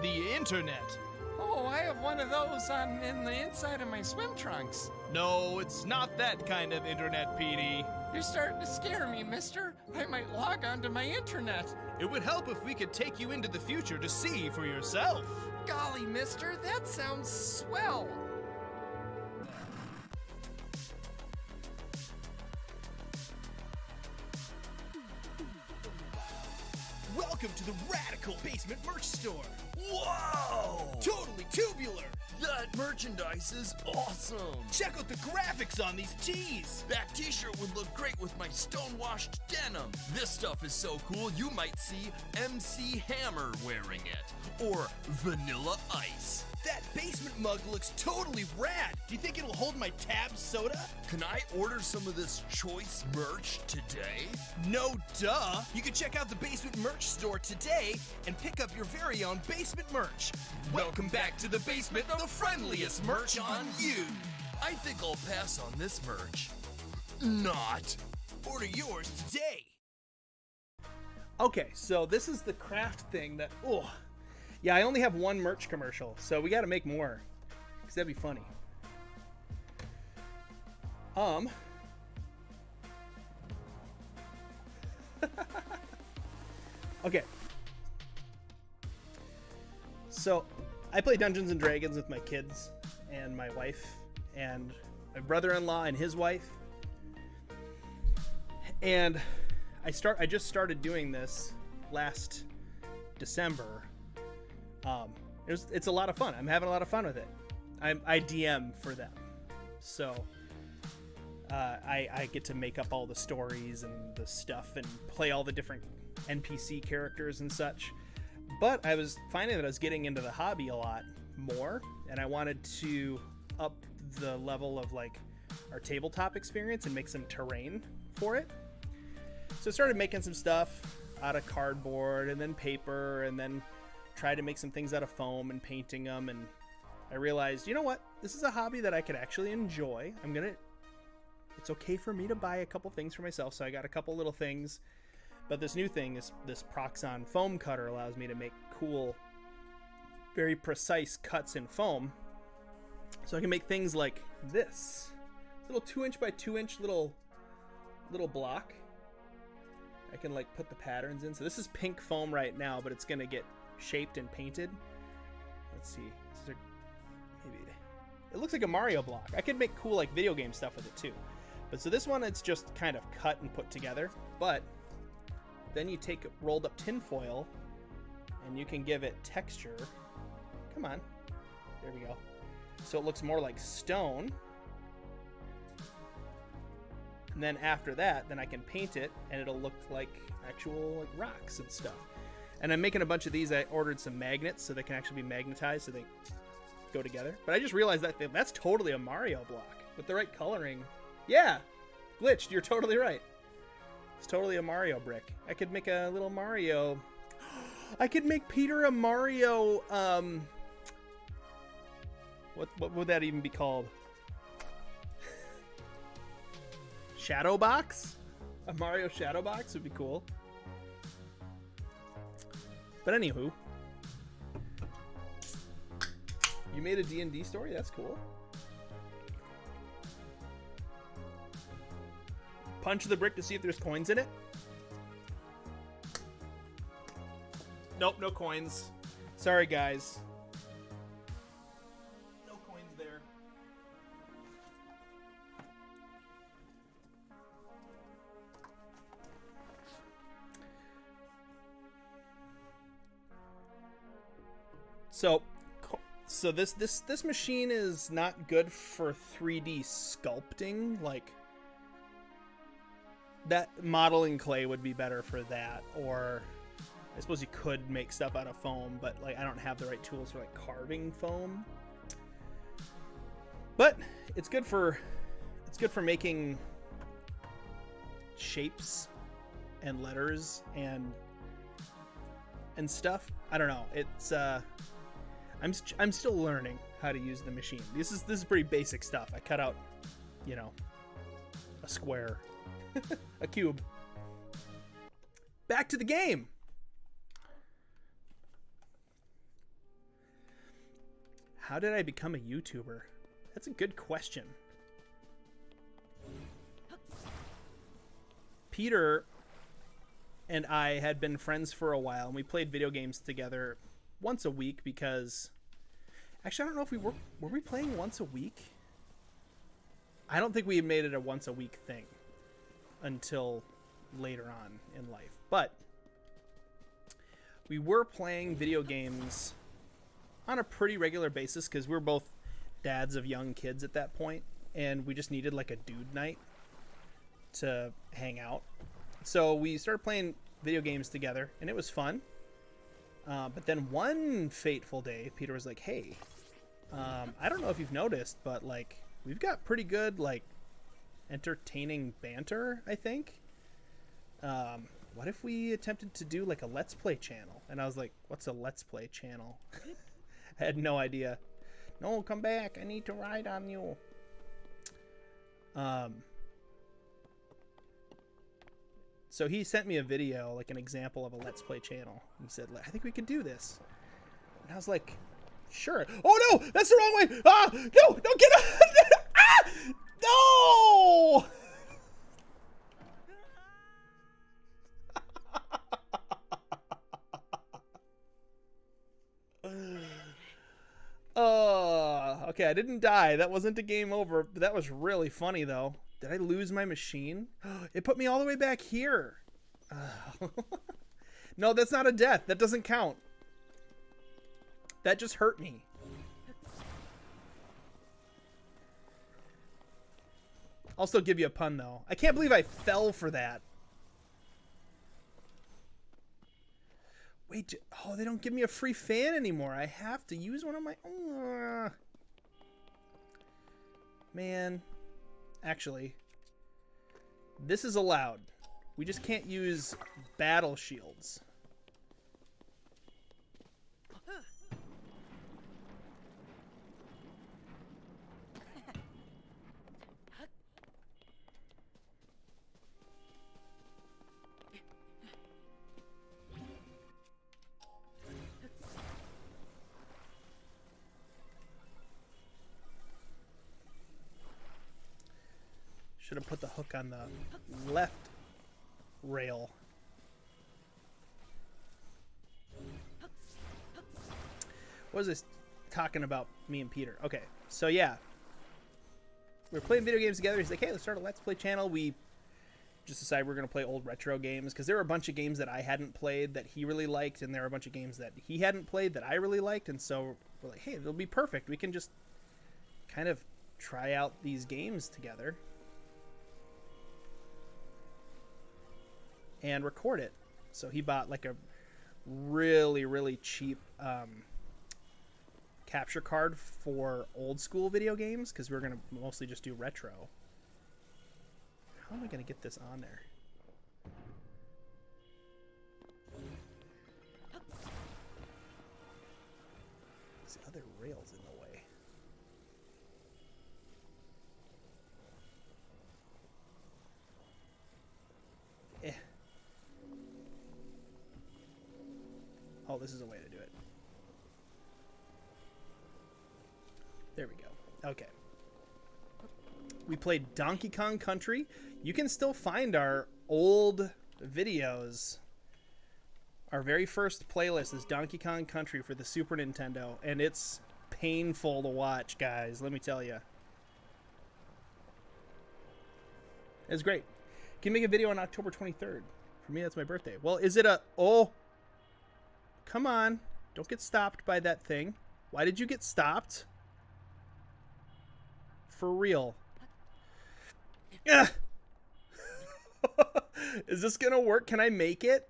the Internet. Oh, I have one of those in the inside of my swim trunks. No, it's not that kind of internet, PD. You're starting to scare me, mister. I might log on to my internet. It would help if we could take you into the future to see for yourself. Golly, mister, that sounds swell. Welcome to the Radical Basement Merch Store. Whoa! Totally tubular. That merchandise is awesome. Check out the graphics on these tees. That t-shirt would look great with my stone-washed denim. This stuff is so cool you might see MC Hammer wearing it. Or Vanilla Ice. That basement mug looks totally rad. Do you think it'll hold my tab soda? Can I order some of this choice merch today? No duh. You can check out the basement merch store today and pick up your very own basement merch. Welcome back to the basement, the friendliest merch on you. I think I'll pass on this merch. Not. Order yours today. Okay, so this is the craft thing that, oh, yeah, I only have one merch commercial, so we got to make more, because that'd be funny. Okay. So, I play Dungeons and Dragons with my kids and my wife and my brother-in-law and his wife. And I just started doing this last December. It's a lot of fun. I'm having a lot of fun with it. I DM for them, so I get to make up all the stories and the stuff and play all the different NPC characters and such. But I was finding that I was getting into the hobby a lot more, and I wanted to up the level of like our tabletop experience and make some terrain for it. So I started making some stuff out of cardboard and then paper, and then tried to make some things out of foam and painting them. And I realized, you know what? This is a hobby that I could actually enjoy. It's okay for me to buy a couple things for myself. So I got a couple little things. But this new thing is this Proxon foam cutter allows me to make cool, very precise cuts in foam. So I can make things like this little 2-inch by 2-inch little block. I can like put the patterns in. So this is pink foam right now, but it's gonna get shaped and painted. Let's see. Maybe it looks like a Mario block. I could make cool like video game stuff with it too. But so this one, it's just kind of cut and put together. But then you take rolled up tin foil and you can give it texture. Come on. There we go. So it looks more like stone. And then after that, then I can paint it and it'll look like actual like rocks and stuff. And I'm making a bunch of these. I ordered some magnets so they can actually be magnetized so they go together. But I just realized that that's totally a Mario block with the right coloring. Yeah, glitched. You're totally right. It's totally a Mario brick. I could make a little Mario. I could make Peter a Mario. What would that even be called? Shadow box? A Mario shadow box would be cool. But anywho, you made a D&D story? That's cool. Punch the brick to see if there's coins in it. Nope, no coins. Sorry, guys. No coins there. So this machine is not good for 3D sculpting. Like that modeling clay would be better for that, or I suppose you could make stuff out of foam, but like I don't have the right tools for like carving foam. But it's good for making shapes and letters and stuff. I don't know. It's I'm still learning how to use the machine. This is pretty basic stuff. I cut out, you know, a square, a cube. Back to the game. How did I become a YouTuber? That's a good question. Peter and I had been friends for a while, and we played video games together once a week because... Actually, I don't know if were we playing once a week? I don't think we made it a once a week thing until later on in life. But we were playing video games on a pretty regular basis because we're both dads of young kids at that point, and we just needed like a dude night to hang out. So we started playing video games together, and it was fun. But then one fateful day, Peter was like, hey, I don't know if you've noticed, but like we've got pretty good like entertaining banter, I think. What if we attempted to do like a let's play channel? And I was like, what's a let's play channel? I had no idea. No, come back, I need to ride on you. So he sent me a video, like an example of a let's play channel. He said, I think we could do this. And I was like, sure. Oh no, that's the wrong way. Ah, no, don't get up. Ah, no. Okay, I didn't die. That wasn't a game over. But that was really funny, though. Did I lose my machine? It put me all the way back here. No, that's not a death. That doesn't count. That just hurt me. I'll still give you a pun, though. I can't believe I fell for that. Wait, oh, they don't give me a free fan anymore. I have to use one of my... Man. Actually, this is allowed. We just can't use battle shields. Should have put the hook on the left rail. What was this talking about, me and Peter? Okay, so yeah. We were playing video games together. He's like, hey, let's start a Let's Play channel. We just decided we're going to play old retro games because there were a bunch of games that I hadn't played that he really liked, and there were a bunch of games that he hadn't played that I really liked, and so we're like, hey, it'll be perfect. We can just kind of try out these games together and record it. So he bought like a really cheap capture card for old school video games because we're gonna mostly just do retro. How am I gonna get this on there? These other rails in the way. Oh, this is a way to do it. There we go. Okay. We played Donkey Kong Country. You can still find our old videos. Our very first playlist is Donkey Kong Country for the Super Nintendo, and it's painful to watch, guys. Let me tell you. It's great. Can you make a video on October 23rd? For me, that's my birthday. Well, is it a... Oh... Come on. Don't get stopped by that thing. Why did you get stopped? For real. Ugh. Is this gonna work? Can I make it?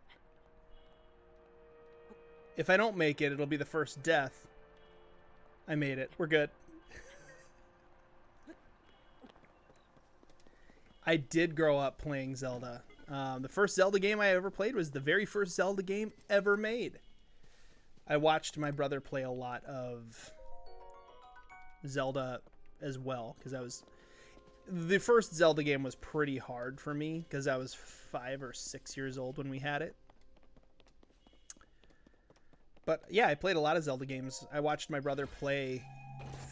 If I don't make it, it'll be the first death. I made it. We're good. I did grow up playing Zelda. The first Zelda game I ever played was the very first Zelda game ever made. I watched my brother play a lot of Zelda as well because the first Zelda game was pretty hard for me because I was 5 or 6 years old when we had it. But yeah, I played a lot of Zelda games. I watched my brother play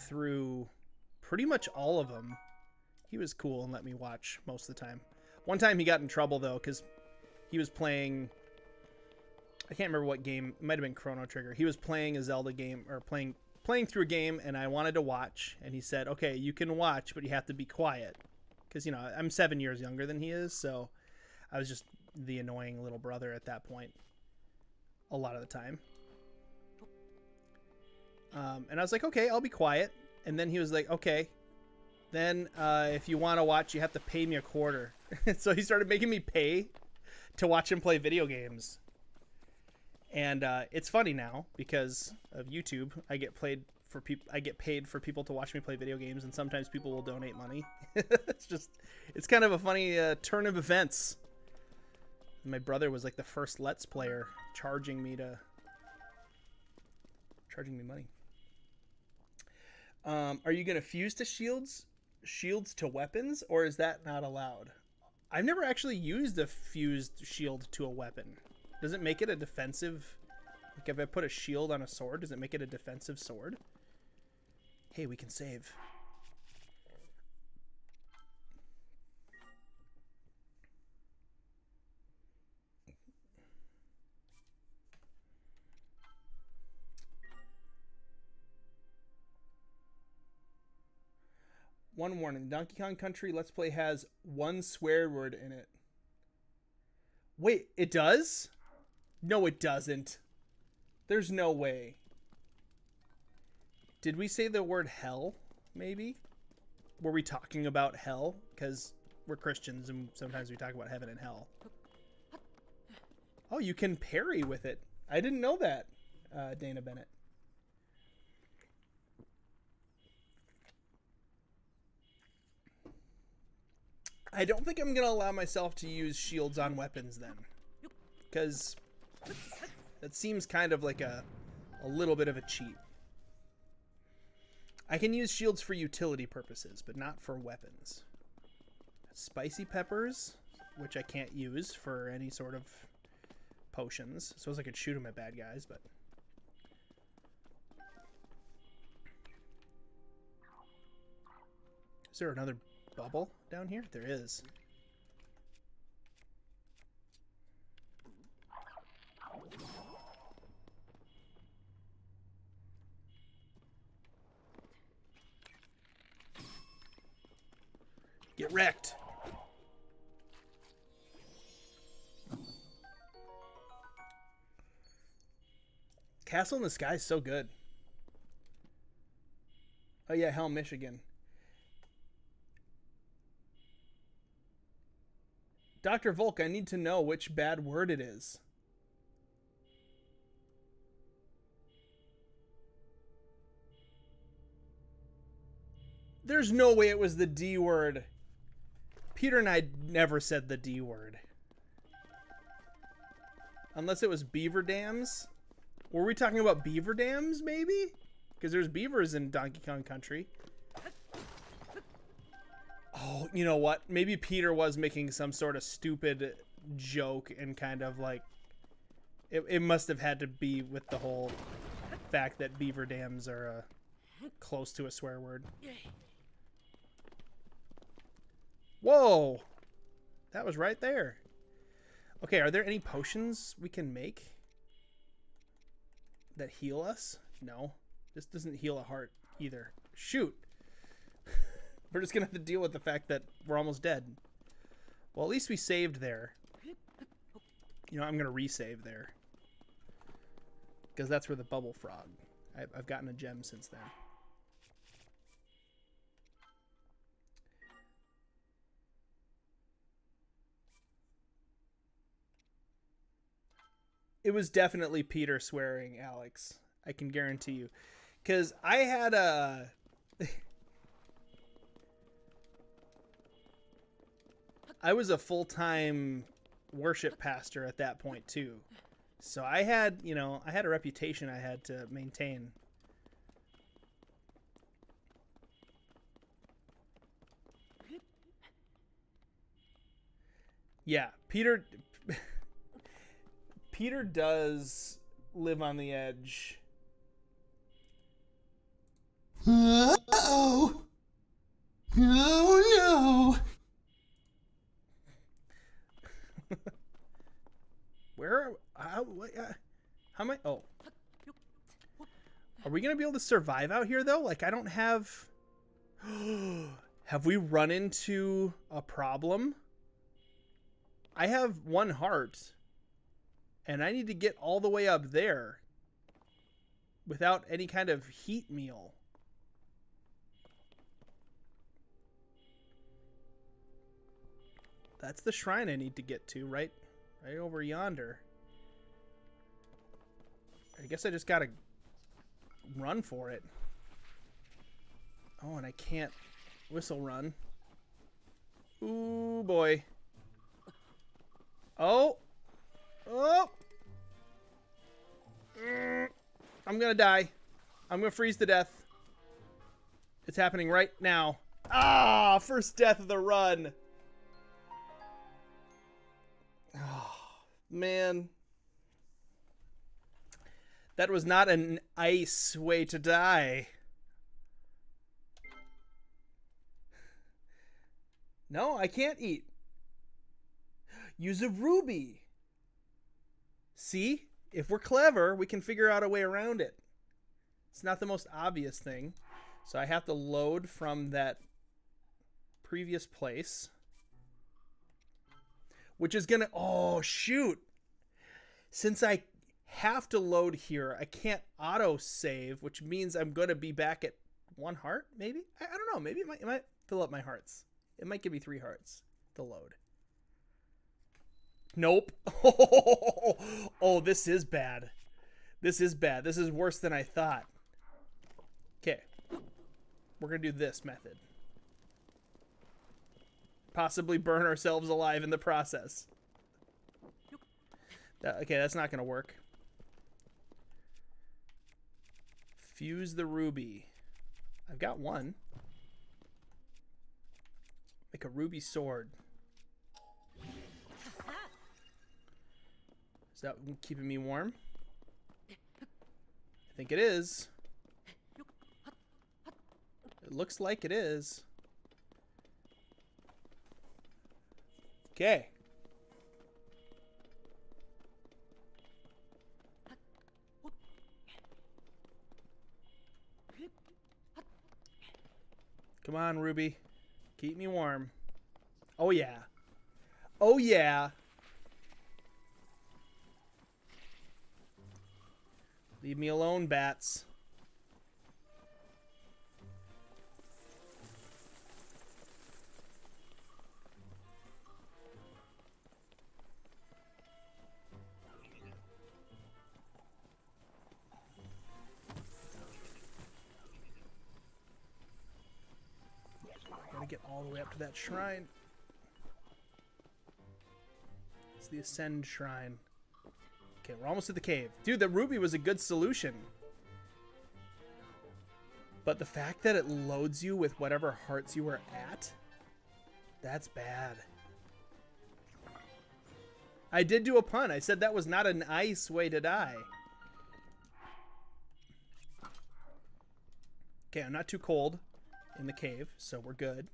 through pretty much all of them. He was cool and let me watch most of the time. One time he got in trouble though because he was playing... I can't remember what game. It might have been Chrono Trigger. He was playing a Zelda game, or playing through a game, and I wanted to watch. And he said, okay, you can watch, but you have to be quiet. Because, you know, I'm 7 years younger than he is, so I was just the annoying little brother at that point. A lot of the time. And I was like, okay, I'll be quiet. And then he was like, okay, then if you want to watch, you have to pay me $0.25. So he started making me pay to watch him play video games. And it's funny now because of YouTube. I get paid for people. I get paid for people to watch me play video games, and sometimes people will donate money. It's kind of a funny turn of events. My brother was like the first Let's Player charging me money. Are you gonna fuse to shields to weapons, or is that not allowed? I've never actually used a fused shield to a weapon. Does it make it a defensive? Like if I put a shield on a sword, does it make it a defensive sword? Hey, we can save. One warning, Donkey Kong Country Let's Play has one swear word in it. Wait, it does? No, it doesn't. There's no way. Did we say the word hell, maybe? Were we talking about hell? Because we're Christians and sometimes we talk about heaven and hell. Oh, you can parry with it. I didn't know that, Dana Bennett. I don't think I'm going to allow myself to use shields on weapons then. Because that seems kind of like a little bit of a cheat. I can use shields for utility purposes, but not for weapons. Spicy peppers, which I can't use for any sort of potions. Suppose I could shoot them at bad guys, but... Is there another bubble down here? There is. Get wrecked. Castle in the Sky is so good. Oh yeah, Hell, Michigan. Dr. Volk, I need to know which bad word it is. There's no way it was the D word. Peter and I never said the D word. Unless it was beaver dams. Were we talking about beaver dams, maybe? Because there's beavers in Donkey Kong Country. Oh, you know what? Maybe Peter was making some sort of stupid joke and kind of like... It must have had to be with the whole fact that beaver dams are close to a swear word. Whoa! That was right there. Okay, are there any potions we can make that heal us? No. This doesn't heal a heart either. Shoot! We're just gonna have to deal with the fact that we're almost dead. Well, at least we saved there. You know, I'm gonna resave there. Because that's where the bubble frog. I've gotten a gem since then. It was definitely Peter swearing, Alex. I can guarantee you. Because I had a... I was a full-time worship pastor at that point, too. So I had, you know, I had a reputation I had to maintain. Yeah, Peter... Peter does live on the edge. Oh no! Where? How am I? Oh, are we gonna be able to survive out here though? Like I don't have. Have we run into a problem? I have one heart. And I need to get all the way up there without any kind of heat meal. That's the shrine I need to get to, right over yonder. I guess I just gotta run for it. Oh, and I can't whistle run. Ooh, boy. Oh. Oh. I'm gonna die. I'm gonna freeze to death. It's happening right now. Ah, first death of the run. Oh, man. That was not an ice way to die. No, I can't eat. Use a ruby. See? If we're clever, we can figure out a way around it. It's not the most obvious thing. So I have to load from that previous place. Which is gonna... Oh, shoot. Since I have to load here, I can't auto-save, which means I'm gonna be back at 1 heart, maybe? I don't know. Maybe it might fill up my hearts. It might give me 3 hearts to load. Nope. Oh, this is bad. This is bad. This is worse than I thought. Okay. We're going to do this method. Possibly burn ourselves alive in the process. Okay, that's not going to work. Fuse the ruby. I've got one. Make a ruby sword. Is that keeping me warm? I think it is. It looks like it is. Okay. Come on, Ruby. Keep me warm. Oh, yeah. Oh, yeah. Leave me alone, bats. Gotta get all the way up to that shrine. It's the Ascend Shrine. Okay, we're almost at the cave. Dude, the ruby was a good solution. But the fact that it loads you with whatever hearts you were at, that's bad. I did do a pun. I said that was not an ice way to die. Okay, I'm not too cold in the cave, so we're good.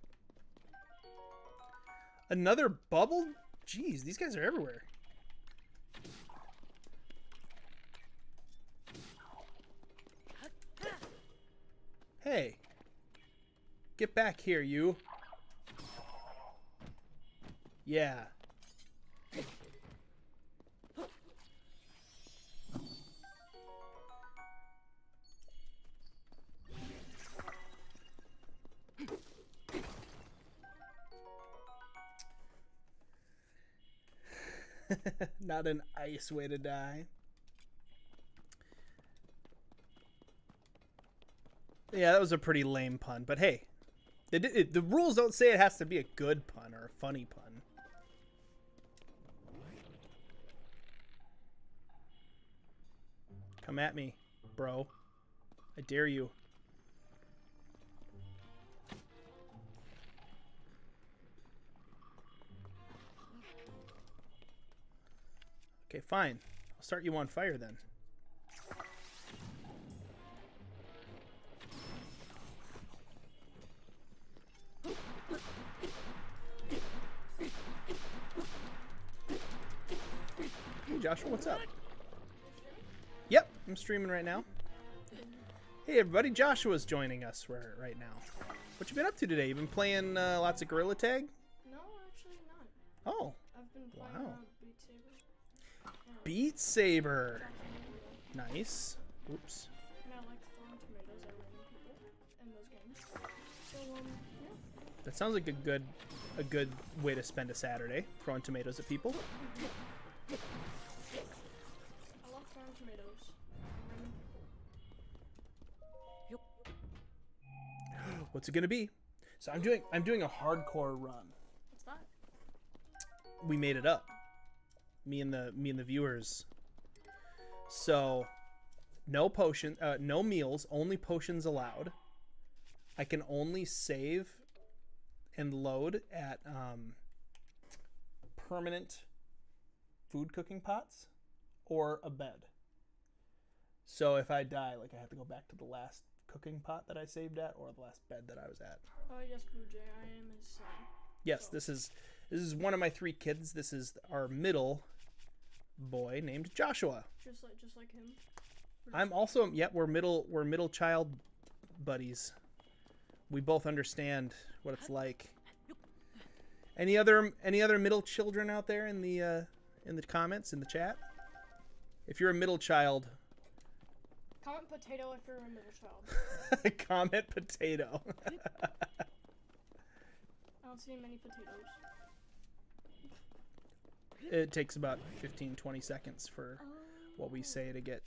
Another bubble? Jeez, these guys are everywhere. Hey, get back here, you. Yeah. Not an ice way to die. Yeah, that was a pretty lame pun, but hey, the rules don't say it has to be a good pun or a funny pun. Come at me, bro. I dare you. Okay, fine. I'll start you on fire then. Hey Joshua, what's up? Yep, I'm streaming right now. Hey everybody, Joshua's joining us right now. What you been up to today? You been playing lots of gorilla tag? No, actually not. Oh. I've been playing Beat Saber. Nice. Oops. And I like throwing tomatoes at random people in those games. So, yeah. That sounds like a good way to spend a Saturday, throwing tomatoes at people. I love throwing tomatoes at random people. What's it gonna be? So I'm doing a hardcore run. What's that? We made it up. Me and the viewers. So no meals, only potions allowed. I can only save and load at permanent food cooking pots or a bed. So if I die, like, I have to go back to the last cooking pot that I saved at or the last bed that I was at. Oh yes, Blue Jay, I am his son. Yes, So- this is one of my 3 kids. This is our middle boy named Joshua. Just like him. I'm also we're middle child buddies. We both understand what it's like. Any other middle children out there in the comments, in the chat? If you're a middle child, Comment potato if you're a middle child. comment potato. I don't see many potatoes. It takes about 15-20 seconds for what we say to get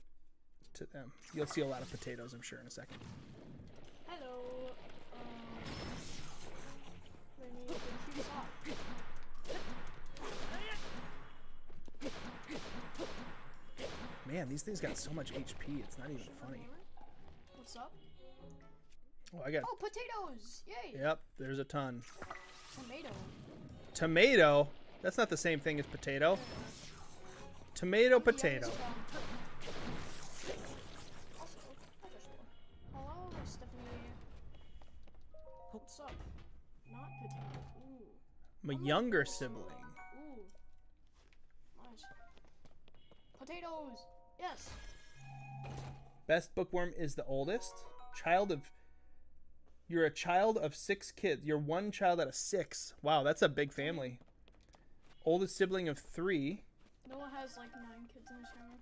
to them. You'll see a lot of potatoes, I'm sure, in a second. Hello. They need to shoot off. Man, these things got so much HP. It's not even funny. What's up? Oh, I got. Oh, potatoes! Yay! Yep, there's a ton. Tomato. Tomato. That's not the same thing as potato. Tomato, potato. Also, hello, Stephanie. What's up? Not potato. Ooh. My younger sibling. Ooh. Nice. Potatoes! Yes! Best bookworm is the oldest. You're a child of 6 kids. You're one child out of 6. Wow, that's a big family. Oldest sibling of 3. Noah has like 9 kids in his family.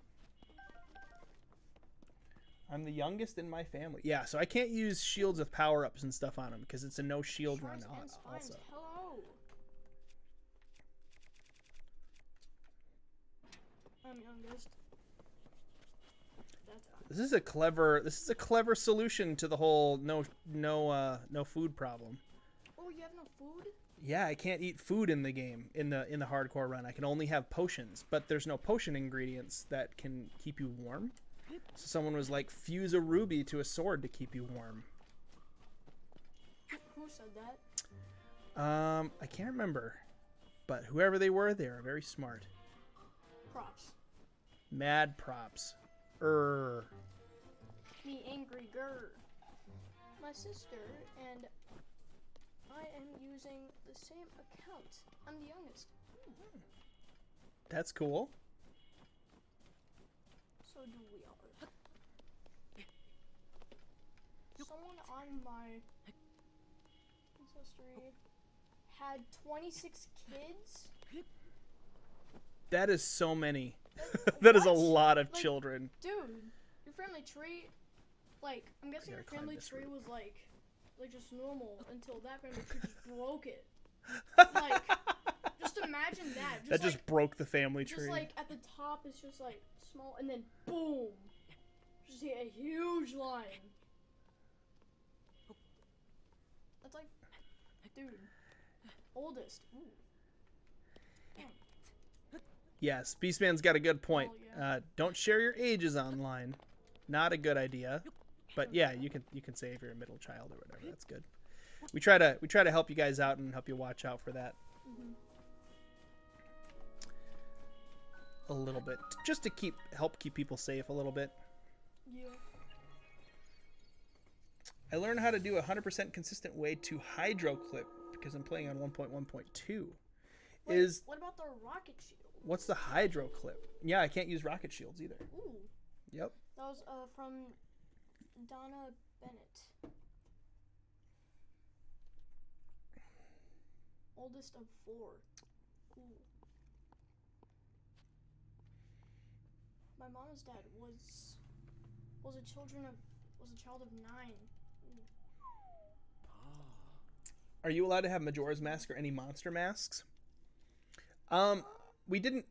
I'm the youngest in my family. Yeah, so I can't use shields with power-ups and stuff on them because it's a no shield run Sharks and spines, also. hello! I'm youngest. That's fine. This is a clever solution to the whole no food problem. Oh, you have no food? Yeah, I can't eat food in the game in the hardcore run. I can only have potions, but there's no potion ingredients that can keep you warm. So someone was like, fuse a ruby to a sword to keep you warm. Who said that? I can't remember, but whoever they were very smart. Props. Mad props. Me angry grr. My sister and I am using the same account. I'm the youngest. That's cool. So do we all. Someone on my ancestry had 26 kids. That is so many. That is a What? lot of Like, children. Dude, your family tree, like, I'm guessing your gotta climb family this tree route. was like just normal until that family tree just broke it. Like, just imagine that. That just broke the family Just tree. like at the top, it's just like small, and then boom, just a huge line. That's like, dude, oldest. Ooh. Damn. Yes, Beastman's got a good point. Oh, yeah. Don't share your ages online. Not a good idea. But yeah, you can say if you're a middle child or whatever. That's good. We try to help you guys out and help you watch out for that. A little bit, just to help keep people safe a little bit. Yeah. I learned how to do a 100% consistent way to hydro clip because I'm playing on 1.1.2. Wait, what about the rocket shield? What's the hydro clip? Yeah, I can't use rocket shields either. Ooh. Yep. That was from Donna Bennett. Oldest of 4. Ooh. My mom's dad was a child of 9. Ooh. Are you allowed to have Majora's Mask or any monster masks? We didn't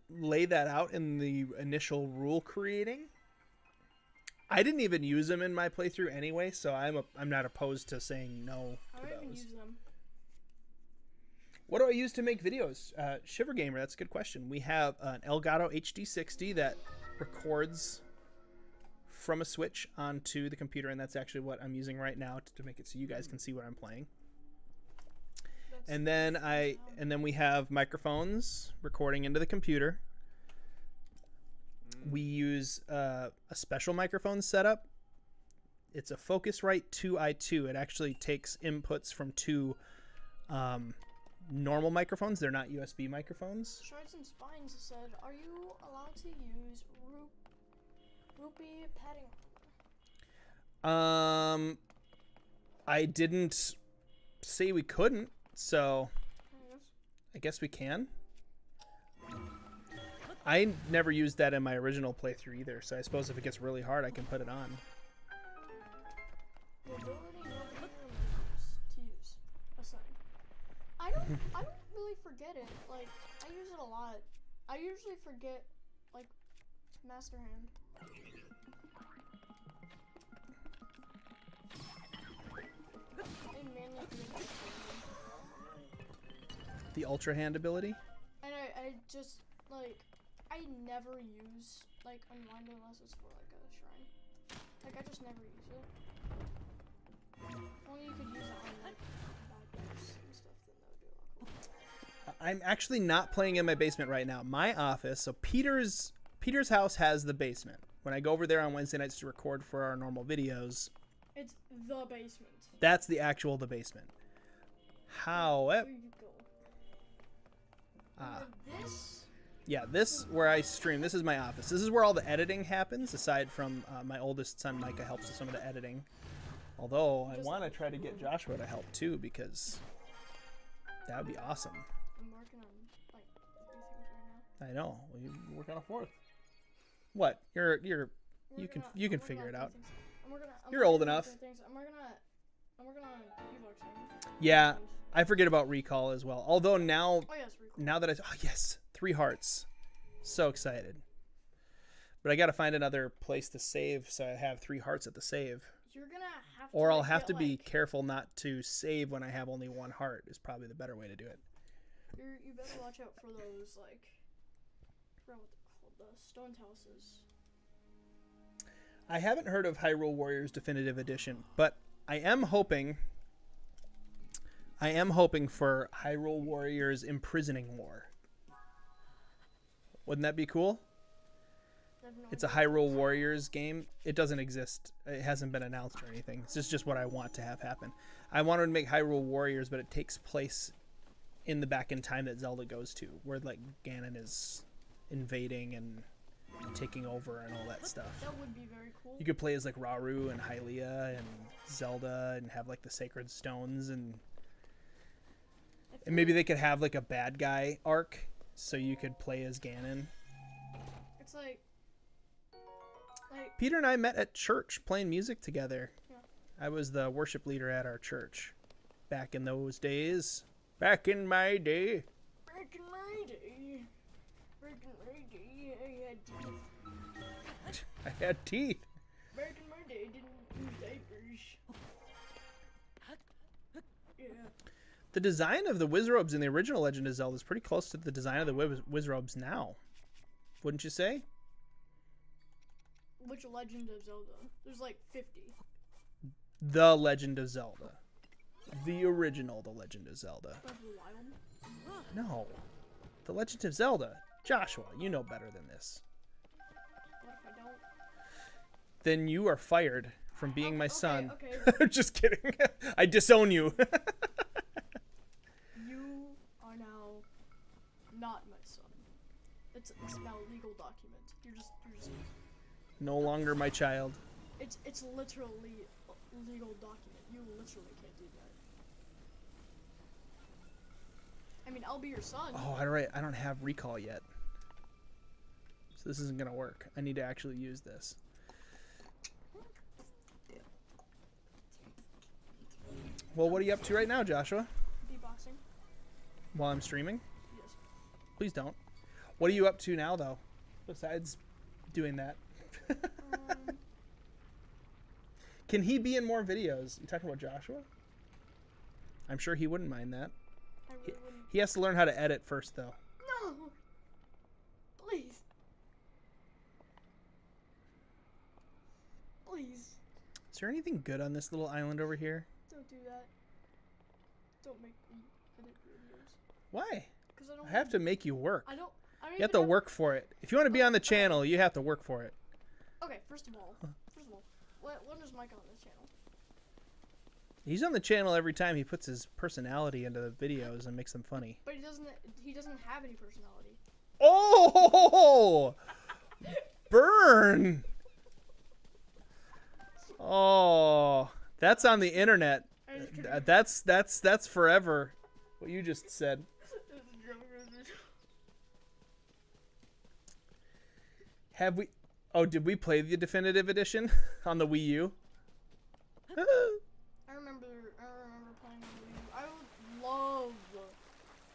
lay that out in the initial rule creating. I didn't even use them in my playthrough anyway, so I'm not opposed to saying no I to don't even those. use them. What do I use to make videos? Shiver Gamer, that's a good question. We have an Elgato HD60 that records from a Switch onto the computer, and that's actually what I'm using right now to make it so you guys can see what I'm playing. And then we have microphones recording into the computer. We use a special microphone setup. It's a Focusrite 2i2. It actually takes inputs from two normal microphones. They're not USB microphones. Shards and Spines said, "Are you allowed to use repetetive?" I didn't say we couldn't, so I guess we can. I never used that in my original playthrough either, so I suppose if it gets really hard, I can put it on. The ability nobody remembers to use. Aside. I don't really forget it. Like, I use it a lot. I usually forget, like, Master Hand. I mainly forget The Ultra Hand ability? and I just, like, I never use, like, Unwind unless it's for, like, a shrine. Like, I just never use it. Only you could use it on, like, bad guys and stuff, then that would be a lot cooler. I'm actually not playing in my basement right now. My office, so Peter's house has the basement. When I go over there on Wednesday nights to record for our normal videos, It's the basement. that's the basement. However, There you go. This? yeah, this where I stream, this is my office. This is where all the editing happens, aside from my oldest son Micah helps with some of the editing. Although I want to try to get Joshua to help too, because that would be awesome. I'm working on, like, 3 things right now. I know. Well, you work on a fourth. What? You can figure it out. You're old enough. I'm working on Evox. Yeah, I forget about recall as well. Although now, Oh yes, recall. now that yes, 3 hearts. So excited. But I got to find another place to save, so I have 3 hearts at the save. You're gonna have to. Or I'll like, have get, to be like, careful not to save when I have only 1 heart. Is probably the better way to do it. You better watch out for those, like, I forgot what they're called, the stone houses. I haven't heard of Hyrule Warriors Definitive Edition, but I am hoping for Hyrule Warriors Imprisoning War. Wouldn't that be cool? It's a Hyrule Warriors game. It doesn't exist. It hasn't been announced or anything. This is just what I want to have happen. I wanted to make Hyrule Warriors, but it takes place in the back in time that Zelda goes to, where like Ganon is invading and taking over and all that stuff. That would be very cool. You could play as like Rauru and Hylia and Zelda and have like the sacred stones and maybe they could have like a bad guy arc so you could play as Ganon. It's like Peter and I met at church playing music together. Yeah. I was the worship leader at our church back in those days. Back in my day. Back in my day, I had teeth. I had teeth. Back in my day, didn't use diapers. Yeah. The design of the Wizrobes in the original Legend of Zelda is pretty close to the design of the Wizrobes now. Wouldn't you say? Which Legend of Zelda? There's like 50. The Legend of Zelda. The original The Legend of Zelda. Breath of the Wild? No. The Legend of Zelda. Joshua, you know better than this. What if I don't? Then you are fired from being my son. Okay. Just kidding. I disown you. You are now not my son. It's now a legal document. You're just No longer my child. it's literally a legal document. You literally can't do that. I mean, I'll be your son. Oh, I don't have recall yet. So this isn't gonna work. I need to actually use this. Well, what are you up to right now, Joshua? Beatboxing. While I'm streaming? Yes. Please don't. What are you up to now, though? Besides doing that. Can he be in more videos? You talking about Joshua? I'm sure he wouldn't mind that. I really wouldn't. He has to learn how to edit first, though. No! Please. Please. Is there anything good on this little island over here? Don't do that. Don't make me edit videos. Why? Because I don't I have to make you work. I don't You have to work for it. If you want to be on the channel, you have to work for it. Okay, first of all, when is Mike on this channel? He's on the channel every time he puts his personality into the videos and makes them funny. But he doesn't have any personality. Oh! Burn! Oh, that's on the internet. That's forever. What you just said. Have we? Oh, did we play the definitive edition on the Wii U? I remember playing on the Wii U. I would love,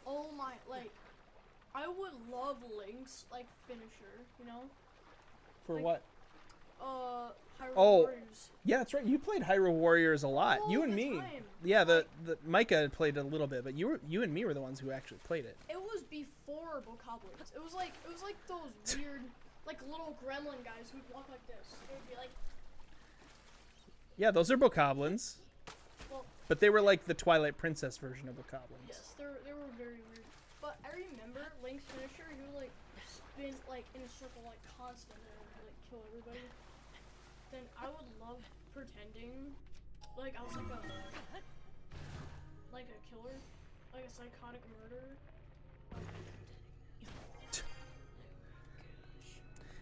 oh my, like, I would love Link's, like, finisher, you know? For like, what? Hyrule Oh, Warriors. yeah, that's right. You played Hyrule Warriors a lot. All You and the me. time. Yeah, the Micah had played a little bit, but you and me were the ones who actually played it. It was before Bokoblins. It was like those weird, like, little gremlin guys who'd walk like this. They would be like, Yeah, those are Bokoblins. well, But they were like the Twilight Princess version of Bokoblins. yes, they were very weird. But I remember Link's finisher, he would, like, spin, like, in a circle, like, constantly and, like, kill everybody. Then I would love pretending like I was like a killer, like a psychotic murderer.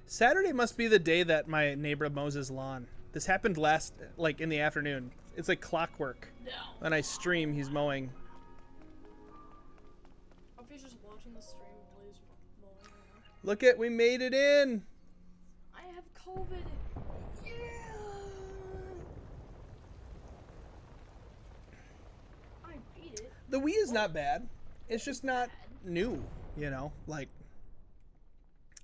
Saturday must be the day that my neighbor mows his lawn. This happened like in the afternoon. It's like clockwork. No. When I stream, he's mowing. If he's just watching the stream of Blaze mowing right now. Look at, we made it in. I have COVID. Yeah. I beat it. The Wii is not bad. It's just not new, you know? Like,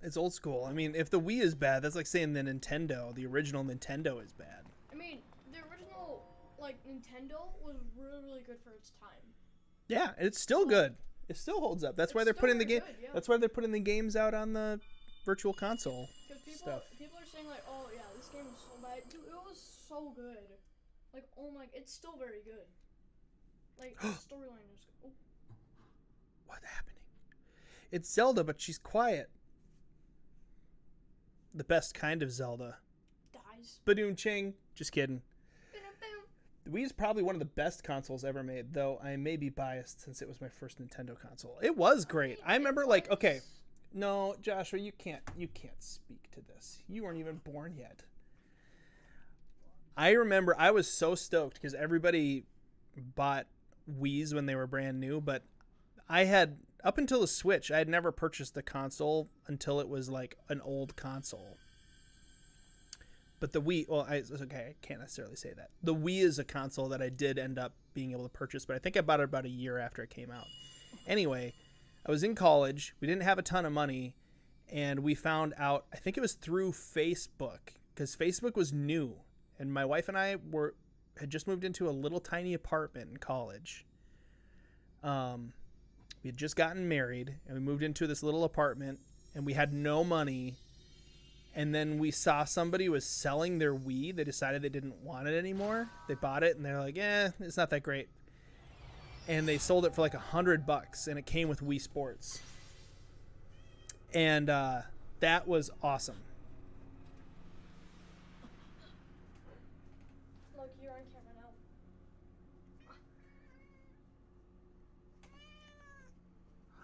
it's old school. I mean, if the Wii is bad, that's like saying the original Nintendo is bad. I mean, the original, like, Nintendo was really, really good for its time. Yeah, it's still good. It still holds up. That's why they're putting the game. Good, yeah. That's why they're putting the games out on the virtual console stuff. People are saying like, oh yeah, this game is so bad. Dude, it was so good. Like, oh my, it's still very good. Like, the storyline is good. Oh. What's happening? It's Zelda, but she's quiet. The best kind of Zelda. Dies. Badoom ching. Just kidding. The Wii is probably one of the best consoles ever made, though I may be biased since it was my first Nintendo console. It was great. I remember, like, okay, no, Joshua, you can't speak to this. You weren't even born yet. I remember I was so stoked because everybody bought Wiis when they were brand new, but I had, up until the Switch, I had never purchased the console until it was like an old console. But the Wii, well, I can't necessarily say that. The Wii is a console that I did end up being able to purchase, but I think I bought it about a year after it came out. Anyway, I was in college. We didn't have a ton of money, and we found out, I think it was through Facebook, because Facebook was new, and my wife and I had just moved into a little tiny apartment in college. We had just gotten married, and we moved into this little apartment, and we had no money. And then we saw somebody was selling their Wii. They decided they didn't want it anymore. They bought it, and they're like, it's not that great. And they sold it for like $100, and it came with Wii Sports. And that was awesome. Look, you're on camera now.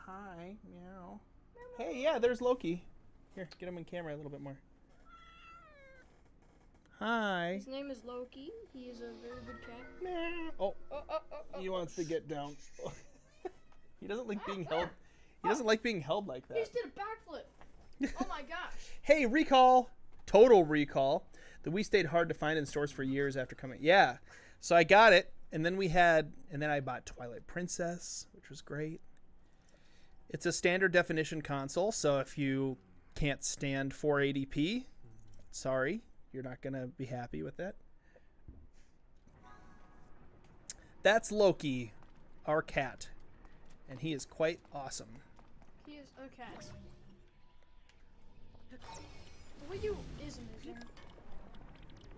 Hi, meow. Hey, yeah, there's Loki. Here, get him in camera a little bit more. Hi. His name is Loki. He is a very good cat. Oh, he wants to get down. He doesn't like being held. He doesn't like being held like He that. just did a backflip. Oh my gosh. Hey, recall. Total recall. The Wii stayed hard to find in stores for years after coming. Yeah. So I got it, and then I bought Twilight Princess, which was great. It's a standard definition console, so if you can't stand 480p, sorry, you're not gonna be happy with that. That's Loki, our cat, and he is quite awesome. He is a cat. The Wii U is amazing.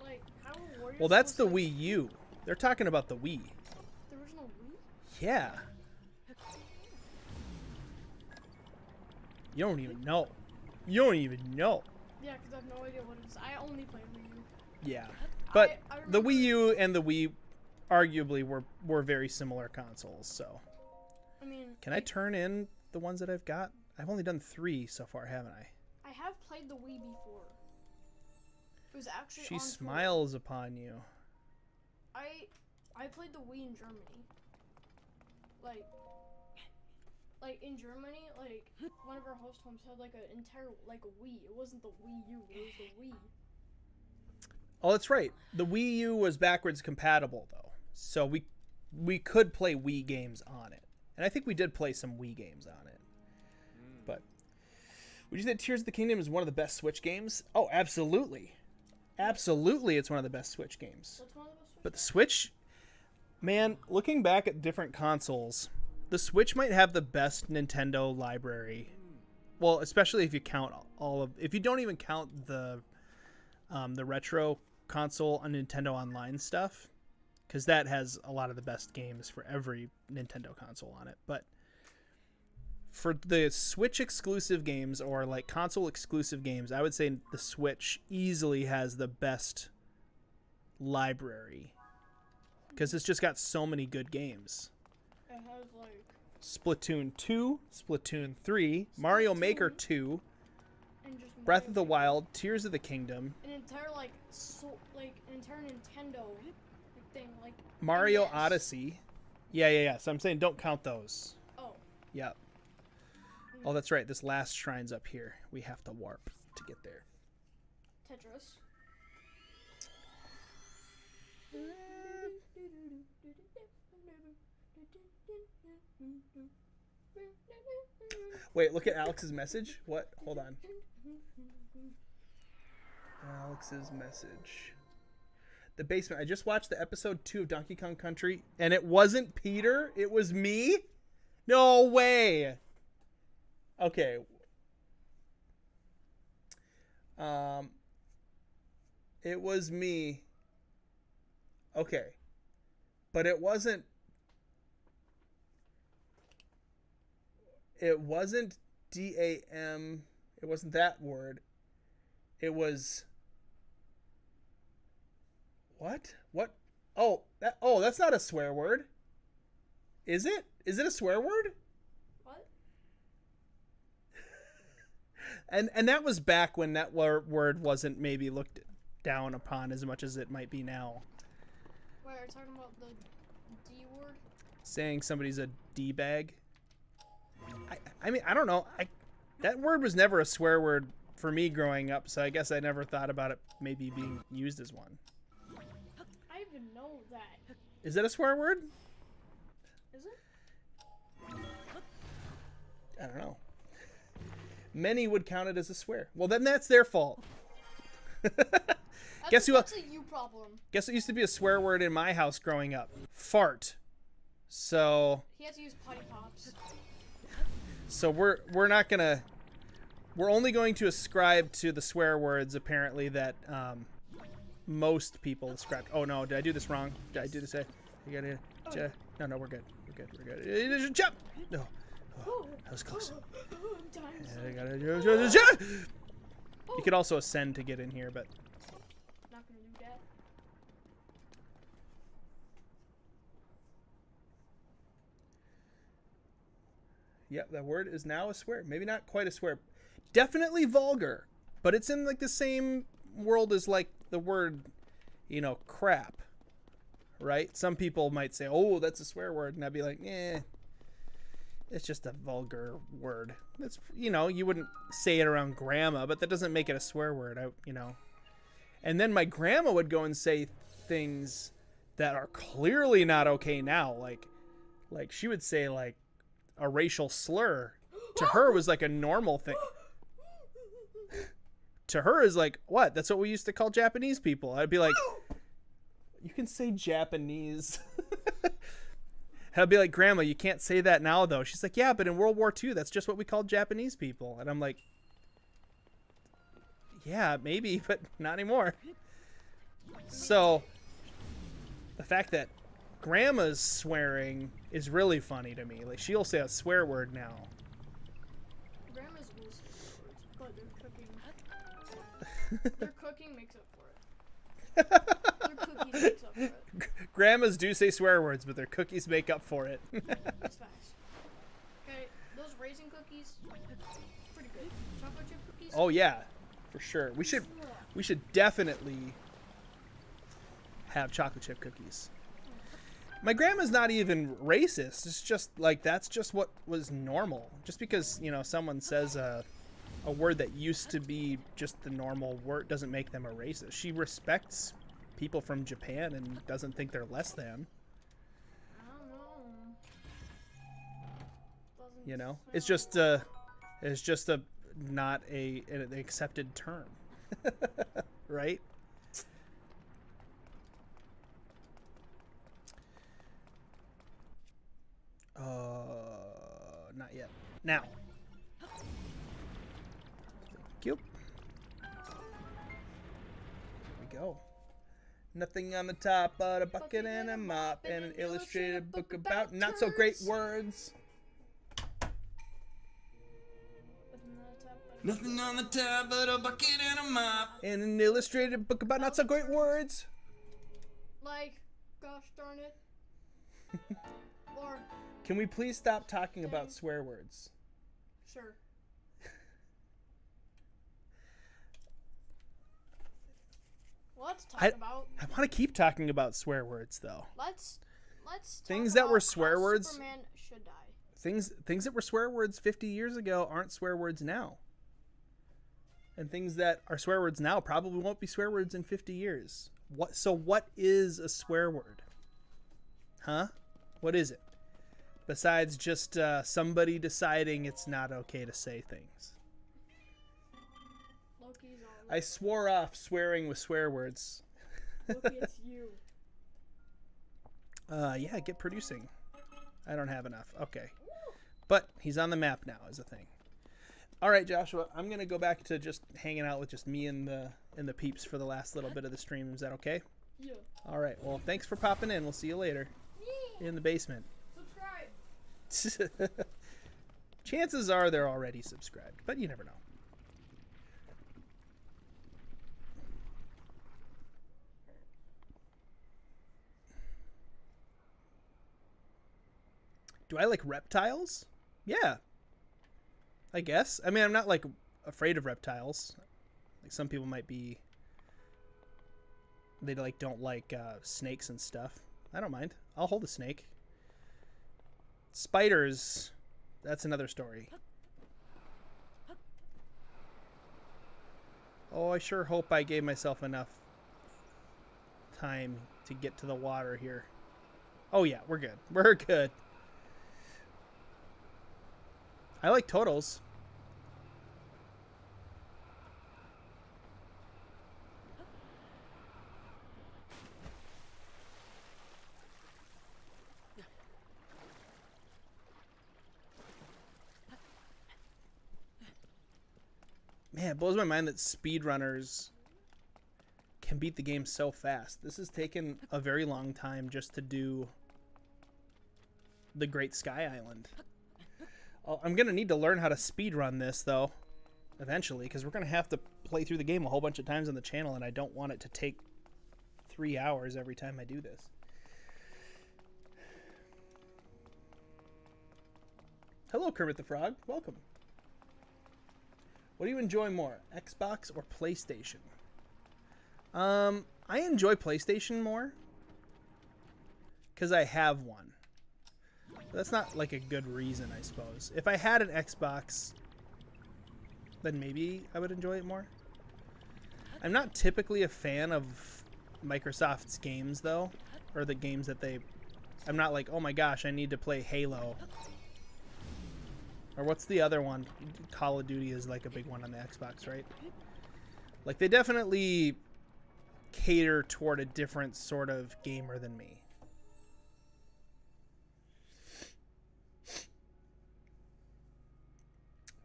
Like, how are Warriors Well, that's the supposed to, Wii U. They're talking about the Wii. The original Wii? Yeah. You don't even know. You don't even know. Yeah, because I have no idea what it is. I only play Wii U. Yeah. But I the remember- Wii U and the Wii arguably were very similar consoles, so. I mean, Can I turn in the ones that I've got? I've only done 3 so far, haven't I? I have played the Wii before. It was actually She on tour. smiles upon you. I played the Wii in Germany. Like in Germany, like one of our host homes had like an entire like a Wii. It wasn't the Wii U, it was the Wii. Oh, that's right. The Wii U was backwards compatible though, so we could play Wii games on it, and I think we did play some Wii games on it. But would you say Tears of the Kingdom is one of the best Switch games? Oh, absolutely, absolutely, it's one of the best Switch games. What's one of those? But the Switch, man, looking back at different consoles, the Switch might have the best Nintendo library. Well, especially if you count if you don't even count the retro console on Nintendo Online stuff, because that has a lot of the best games for every Nintendo console on it. But for the Switch exclusive games or like console exclusive games, I would say the Switch easily has the best library because it's just got so many good games. It has like Splatoon 2, Splatoon 3, Mario Maker 2, and just Breath Mario of the Maker. Wild, Tears of the Kingdom, An entire like an entire Nintendo thing like Mario NES. Odyssey. Yeah. So I'm saying don't count those. Oh, Yep. Oh, that's right. This last shrine's up here. We have to warp to get there. Tetris. Wait, look at Alex's message. What? Hold on. Alex's message. The basement. I just watched the episode 2 of Donkey Kong Country, and it wasn't Peter. It was me. No way. Okay. It was me. Okay. But it wasn't DAM. It wasn't that word. It was what? Oh, that's not a swear word. Is it? Is it a swear word? What? And that was back when that word wasn't maybe looked down upon as much as it might be now. Wait, are you talking about the D word? Saying somebody's a D-bag. I mean, I don't know. That word was never a swear word for me growing up, so I guess I never thought about it maybe being used as one. I even know that. Is that a swear word? Is it? I don't know. Many would count it as a swear. Well, then that's their fault. Guess That's a you problem. Guess what used to be a swear word in my house growing up? Fart. So He had to use potty pops. So we're only going to ascribe to the swear words apparently that most people ascribe. Oh no, did I do this wrong? Did I do this? You gotta. No, we're good. We're good. Jump. No. Oh, that was close. I'm dying. You could also ascend to get in here, but Not gonna do that. yep, that word is now a swear. Maybe not quite a swear. Definitely vulgar, but it's in like the same world as like the word, crap. Right? Some people might say, "Oh, that's a swear word," and I'd be like, it's just a vulgar word. That's you wouldn't say it around grandma, but that doesn't make it a swear word. And then my grandma would go and say things that are clearly not okay now. Like she would say like a racial slur. To her was like a normal thing. To her is like, what? That's what we used to call Japanese people. I'd be like, you can say Japanese. I'll be like, Grandma, you can't say that now, though. She's like, yeah, but in World War II, that's just what we called Japanese people. And I'm like, yeah, maybe, but not anymore. So the fact that Grandma's swearing is really funny to me. Like, she'll say a swear word now. Grandma's will say swear words, but their cooking makes up for it. Their cookies makes up for it. Grandmas do say swear words, but their cookies make up for it. That's facts. Okay, those raisin cookies, pretty good. Chocolate chip cookies. Oh yeah, for sure. We should definitely have chocolate chip cookies. My grandma's not even racist. It's just like that's just what was normal. Just because, you know, someone says a word that used to be just the normal word doesn't make them a racist. She respects people from Japan and doesn't think they're less than. I don't know. You know, it's just a not an accepted term, right? Not yet. Now. Thank you. There we go. Nothing on the top but a bucket and a mop and an illustrated book about not so great words. Nothing on the tab but a bucket and a mop. And an illustrated book about not so great words. Like, gosh darn it. Or, Can we please stop talking about swear words? sure. Let's talk about. I want to keep talking about swear words though. Let's talk Things that about were swear how words- Superman should die. Things that were swear words 50 years ago aren't swear words now. And things that are swear words now probably won't be swear words in 50 years. What is a swear word? Huh? What is it? Besides just somebody deciding it's not okay to say things. Loki's all I swore off swearing with swear words. Loki, it's you. Yeah, get producing. I don't have enough. Okay. But he's on the map now is a thing. All right, Joshua, I'm going to go back to just hanging out with just me and the peeps for the last little bit of the stream. Is that okay? Yeah. All right. Well, thanks for popping in. We'll see you later in the basement. Subscribe. Chances are they're already subscribed, but you never know. Do I like reptiles? Yeah. I guess. I mean, I'm not like afraid of reptiles. Like some people might be. They like don't like snakes and stuff. I don't mind. I'll hold a snake. Spiders, that's another story. Oh, I sure hope I gave myself enough time to get to the water here. Oh yeah, we're good. We're good. I like totals. Man, it blows my mind that speedrunners can beat the game so fast. This has taken a very long time just to do the Great Sky Island. I'm going to need to learn how to speedrun this, though, eventually, because we're going to have to play through the game a whole bunch of times on the channel, and I don't want it to take 3 hours every time I do this. Hello, Kermit the Frog. Welcome. What do you enjoy more, Xbox or PlayStation? I enjoy PlayStation more because I have one. That's not like a good reason, I suppose. If I had an Xbox, then maybe I would enjoy it more. I'm not typically a fan of Microsoft's games, though, or the games that they... I'm not like, oh my gosh, I need to play Halo. Or what's the other one? Call of Duty is like a big one on the Xbox, right? Like, they definitely cater toward a different sort of gamer than me.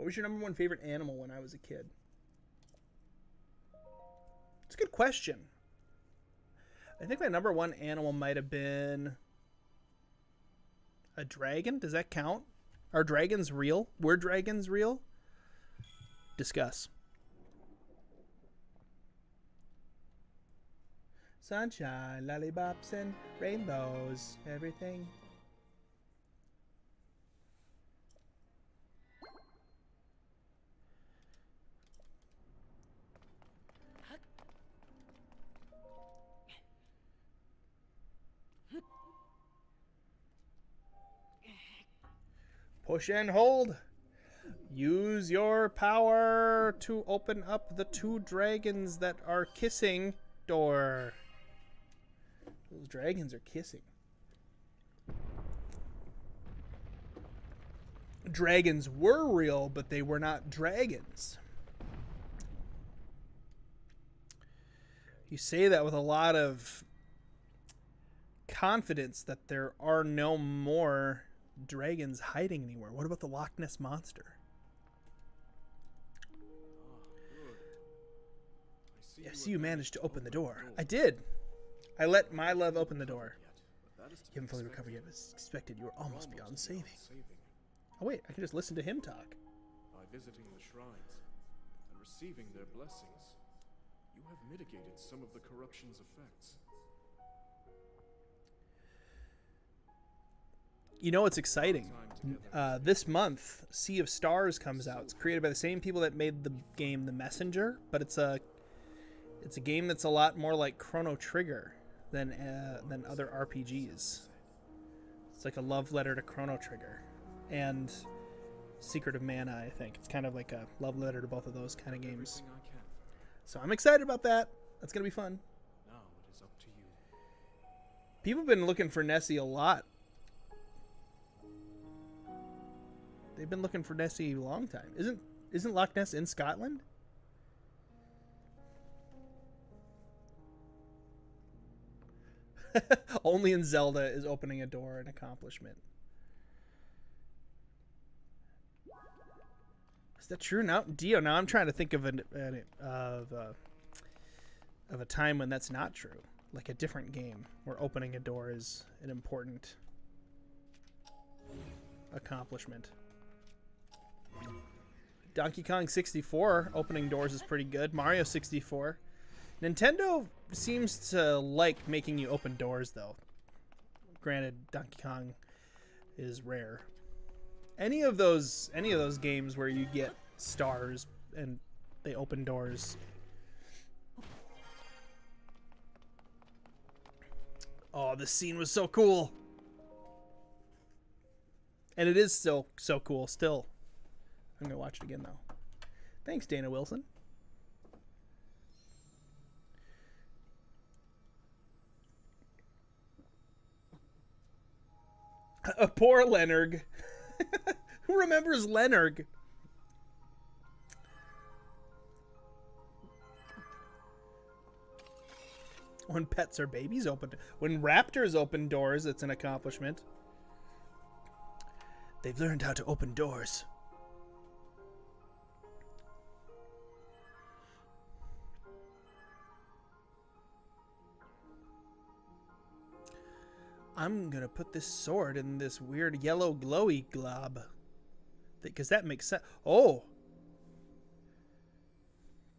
What was your number one favorite animal when I was a kid? It's a good question. I think my number one animal might have been a dragon. Does that count? Are dragons real? Were dragons real? Discuss. Sunshine, lollipops, and rainbows. Everything. Push and hold. Use your power to open up the two dragons that are kissing door. Those dragons are kissing. Dragons were real, but they were not dragons. You say that with a lot of confidence that there are no more dragons hiding anywhere. What about the Loch Ness Monster? I see you managed to open the door. I did. I let my love open the door. You haven't fully recovered yet, as expected. You were almost beyond saving. Oh wait, I can just listen to him talk. By visiting the shrines and receiving their blessings, you have mitigated some of the corruption's effects. You know what's exciting? This month, Sea of Stars comes out. It's created by the same people that made the game The Messenger, but it's a game that's a lot more like Chrono Trigger than other RPGs. It's like a love letter to Chrono Trigger and Secret of Mana. I think it's kind of like a love letter to both of those kind of games. So I'm excited about that. That's gonna be fun. Now it is up to you. People have been looking for Nessie a lot. They've been looking for Nessie a long time. Isn't Loch Ness in Scotland? Only in Zelda is opening a door an accomplishment. Is that true? Now, Dio. Now I'm trying to think of a time when that's not true, like a different game where opening a door is an important accomplishment. Donkey Kong 64 opening doors is pretty good. Mario 64. Nintendo seems to like making you open doors, though. Granted, Donkey Kong is rare. Any of those games where you get stars and they open doors. Oh, this scene was so cool. And it is so cool still. I'm going to watch it again, though. Thanks, Dana Wilson. A poor Leonard. Who remembers Leonard? When pets or babies open... When raptors open doors, it's an accomplishment. They've learned how to open doors. I'm gonna put this sword in this weird yellow glowy glob. Because that makes sense. Oh!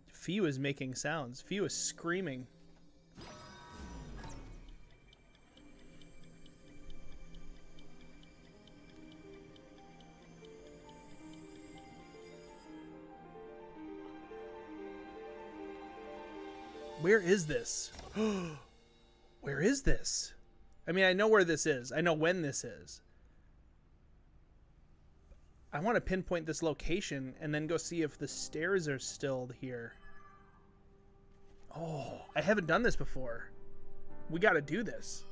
Fiu is making sounds. Fiu is screaming. Where is this? Where is this? I mean, I know where this is. I know when this is. I want to pinpoint this location and then go see if the stairs are still here. Oh, I haven't done this before. We got to do this.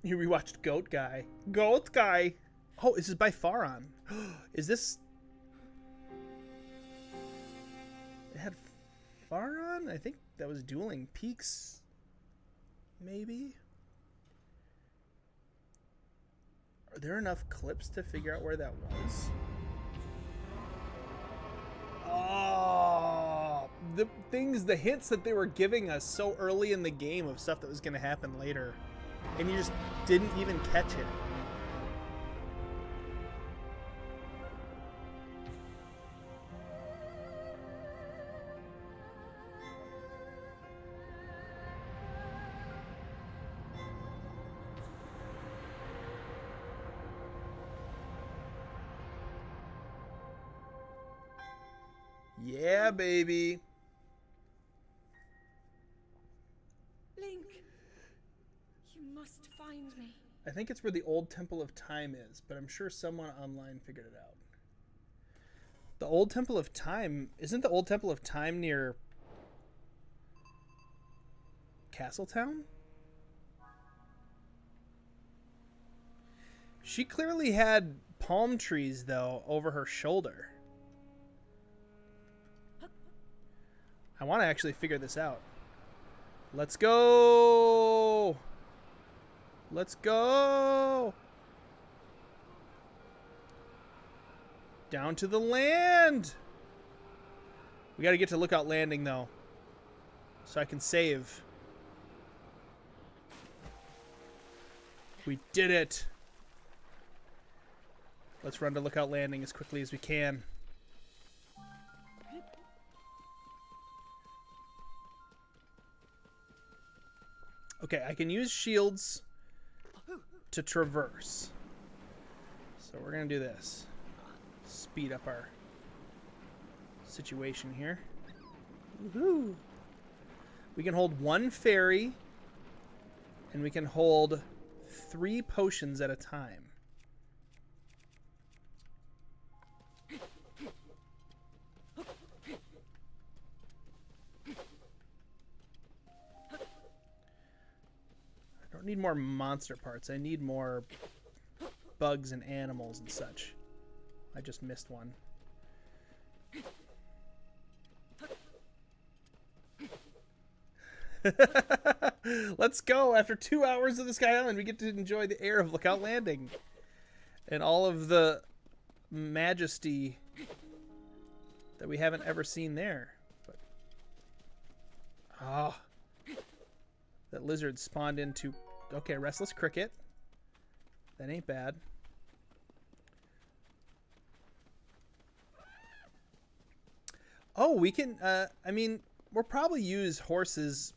You rewatched Goat Guy. Goat Guy! Oh, this is by Faron. Is this... It had Faron? I think that was Dueling Peaks. Maybe? there enough clips to figure out where that was? Oh, the hints that they were giving us so early in the game of stuff that was going to happen later, and you just didn't even catch it. Yeah, baby. Link, you must find me. I think it's where the old Temple of Time is, but I'm sure someone online figured it out. The old Temple of Time, isn't the old Temple of Time near Castletown? She clearly had palm trees, though, over her shoulder. I want to actually figure this out. Let's go! Let's go! Down to the land! We got to get to Lookout Landing, though, so I can save. We did it! Let's run to Lookout Landing as quickly as we can. Okay, I can use shields to traverse. So we're going to do this. Speed up our situation here. Woohoo! We can hold 1 fairy, and we can hold 3 potions at a time. I don't need more monster parts. I need more bugs and animals and such. I just missed one. Let's go. After 2 hours of the Sky Island, we get to enjoy the air of Lookout Landing and all of the majesty that we haven't ever seen there. But that lizard spawned into... Okay, Restless Cricket. That ain't bad. Oh, we can... I mean, we'll probably use horses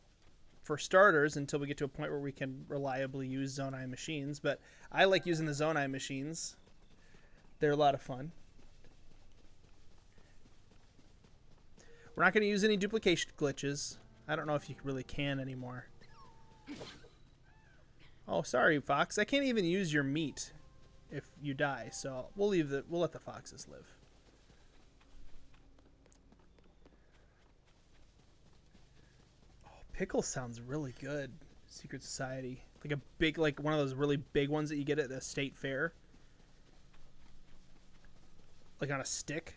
for starters until we get to a point where we can reliably use Zonai machines. But I like using the Zonai machines. They're a lot of fun. We're not going to use any duplication glitches. I don't know if you really can anymore. Oh, sorry, Fox. I can't even use your meat if you die, so we'll let the foxes live. Oh, pickle sounds really good. Secret Society. Like a big, like one of those really big ones that you get at the state fair. Like on a stick.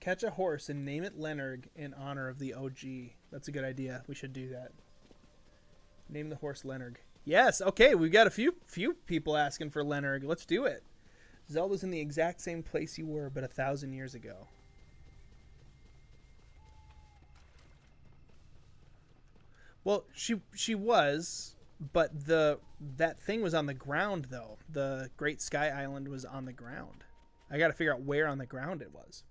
Catch a horse and name it Leonard in honor of the OG. That's a good idea. We should do that. Name the horse Leonard. Yes, okay, we've got a few people asking for Leonard. Let's do it. Zelda's in the exact same place you were, but 1,000 years ago. Well, she was, but that thing was on the ground, though. The Great Sky Island was on the ground. I got to figure out where on the ground it was.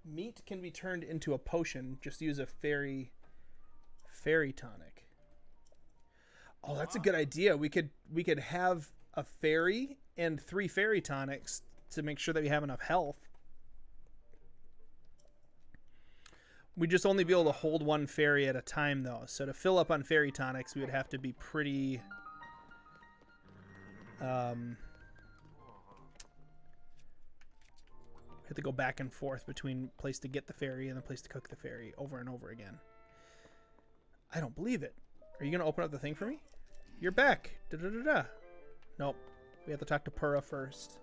Meat can be turned into a potion. Just use a fairy tonic. Oh, that's a good idea. We could have a fairy and 3 fairy tonics to make sure that we have enough health. We'd just only be able to hold 1 fairy at a time, though. So to fill up on fairy tonics, we would have to be pretty... We have to go back and forth between place to get the fairy and the place to cook the fairy over and over again. I don't believe it. Are you going to open up the thing for me? You're back. Da-da-da-da. Nope. We have to talk to Purah first.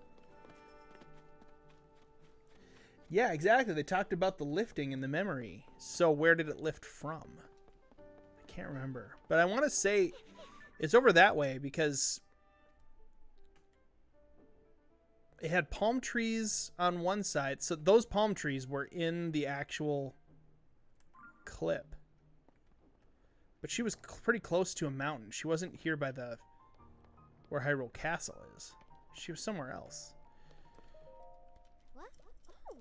Yeah, exactly. They talked about the lifting and the memory. So where did it lift from? I can't remember. But I want to say it's over that way because it had palm trees on one side. So those palm trees were in the actual clip. But she was pretty close to a mountain. She wasn't here by the where Hyrule Castle is. She was somewhere else. What? Oh.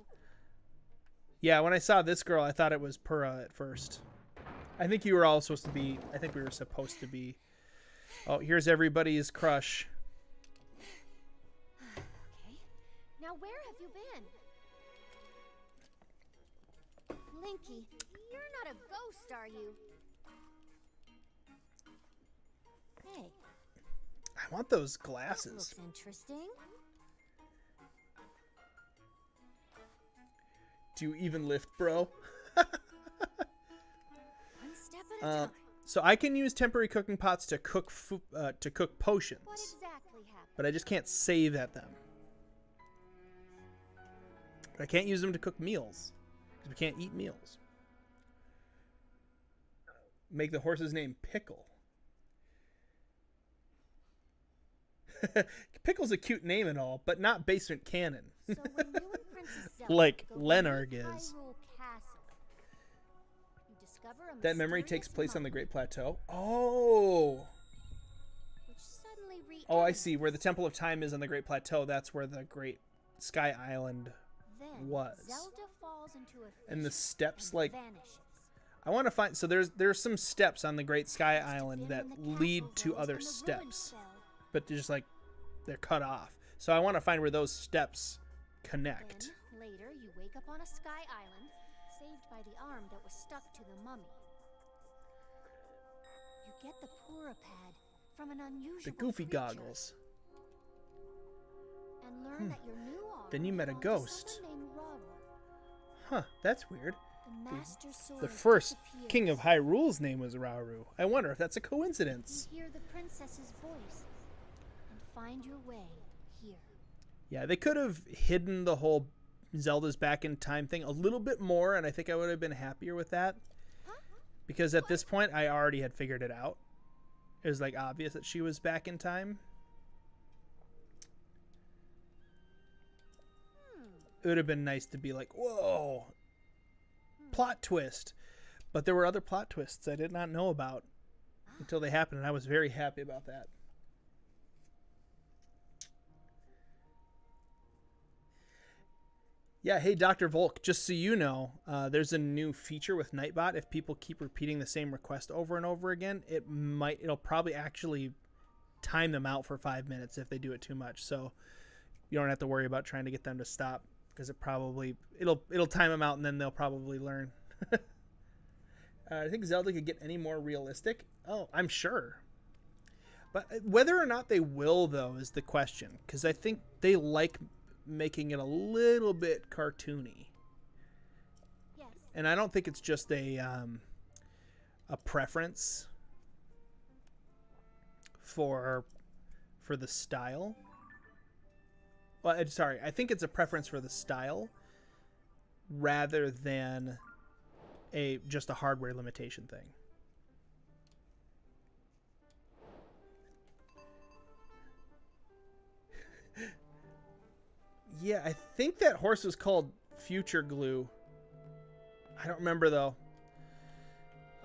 Yeah, when I saw this girl, I thought it was Purah at first. I think you were all supposed to be... I think we were supposed to be... Oh, here's everybody's crush. Okay. Now where have you been? Linky, you're not a ghost, are you? Hey. I want those That glasses. looks interesting. Do you even lift, bro? One step at a time. So I can use temporary cooking pots to cook potions, What exactly happened? but I just can't save at them. I can't use them to cook meals because we can't eat meals. Make the horse's name Pickle. Pickle's a cute name and all, but not basement canon. So when you and Princess Zelda Like go to Lenarg Hyrule is. Castle, you discover a That memory mysterious takes place on the mummy Great Plateau. Oh! which suddenly Oh, I see. Where the Temple of Time is on the Great Plateau, that's where the Great Sky Island Then was. Zelda falls into a And the fish steps, and like... vanishes. I want to find... So there's some steps on the Great Sky Must have Island been that when the lead castle to rose other and the ruins steps. fell. But they're just like... They're cut off. So I want to find where those steps connect. Then, later, you wake up on a sky island, saved by the arm that was stuck to the mummy. You get the Pura pad from an unusual The goofy creature, goggles. and learn that your new arm Then you met a belonged to ghost. someone named Rauru. Huh, that's weird. The master sword The first disappears. king of Hyrule's name was Rauru. I wonder if that's a coincidence. You hear the princess's voice and find your way here. Yeah, they could have hidden the whole Zelda's back in time thing a little bit more, and I think I would have been happier with that. Because at this point, I already had figured it out. It was like obvious that she was back in time. It would have been nice to be like, whoa, plot twist. But there were other plot twists I did not know about until they happened, and I was very happy about that. Yeah, hey, Dr. Volk, just so you know, there's a new feature with Nightbot. If people keep repeating the same request over and over again, it'll probably actually time them out for 5 minutes if they do it too much. So you don't have to worry about trying to get them to stop, because it'll time them out, and then they'll probably learn. I think Zelda could get any more realistic. Oh, I'm sure. But whether or not they will, though, is the question, because I think they like making it a little bit cartoony. Yes. And I don't think it's just a preference for the style. Well, sorry, I think it's a preference for the style rather than just a hardware limitation thing. Yeah, I think that horse was called Future Glue. I don't remember though.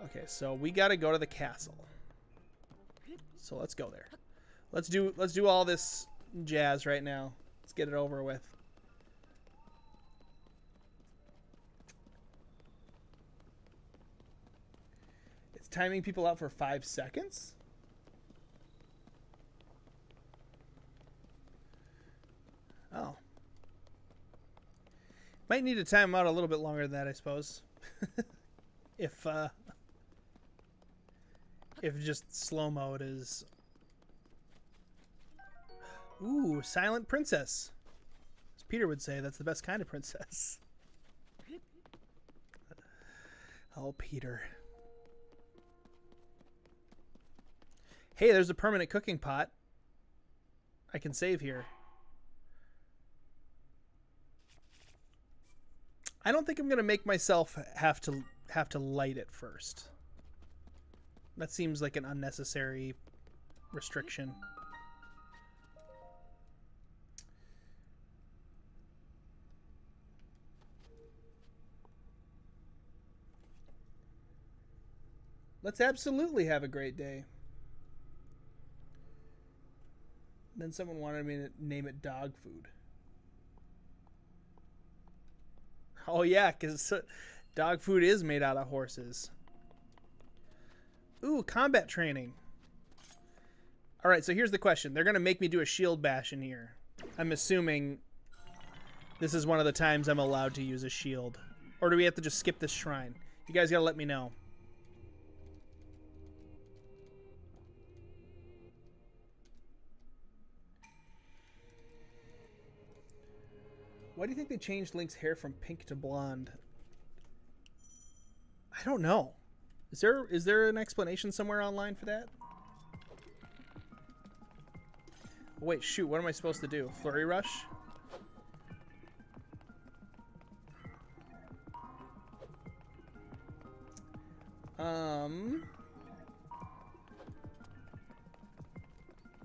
Okay, so we got to go to the castle. So let's go there. Let's do all this jazz right now. Let's get it over with. It's timing people out for 5 seconds? Oh. Might need to time them out a little bit longer than that, I suppose. if just slow mode is... Ooh, silent princess. As Peter would say, that's the best kind of princess. Oh, Peter. Hey, there's a permanent cooking pot. I can save here. I don't think I'm gonna make myself have to light it first. That seems like an unnecessary restriction. Let's absolutely have a great day. Then someone wanted me to name it dog food. Oh yeah, because dog food is made out of horses. Ooh, combat training. Alright, so here's the question. They're going to make me do a shield bash in here. I'm assuming this is one of the times I'm allowed to use a shield. Or do we have to just skip this shrine? You guys got to let me know. Why do you think they changed Link's hair from pink to blonde? I don't know. Is there an explanation somewhere online for that? Oh, wait, shoot, what am I supposed to do? Flurry rush?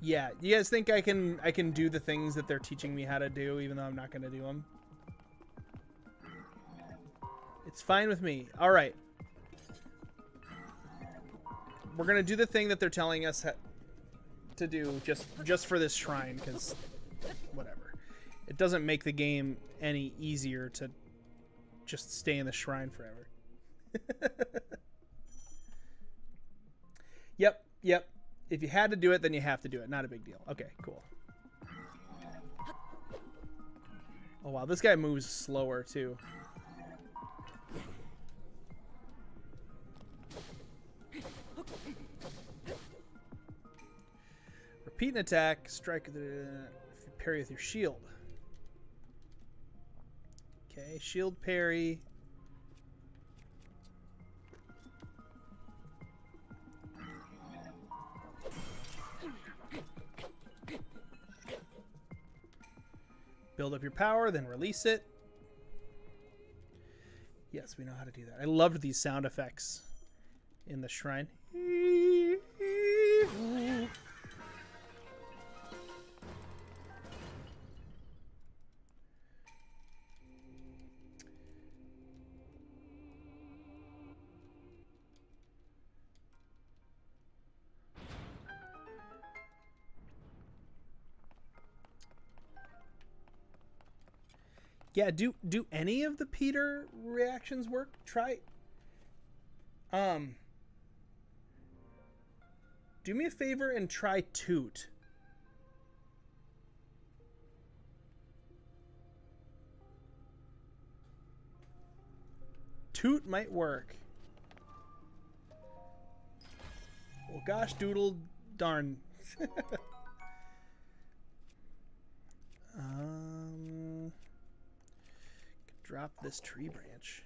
Yeah, you guys think I can do the things that they're teaching me how to do even though I'm not going to do them? It's fine with me. All right. We're going to do the thing that they're telling us to do just for this shrine, because whatever. It doesn't make the game any easier to just stay in the shrine forever. Yep. If you had to do it, then you have to do it. Not a big deal. Okay, cool. Oh, wow. This guy moves slower, too. Repeat an attack. Strike the parry with your shield. Okay, shield parry. Build up your power, then release it. Yes, we know how to do that. I loved these sound effects in the shrine. Yeah, do any of the Peter reactions work? Try. Do me a favor and try Toot. Toot might work. Well, gosh doodle darn. Drop this tree branch.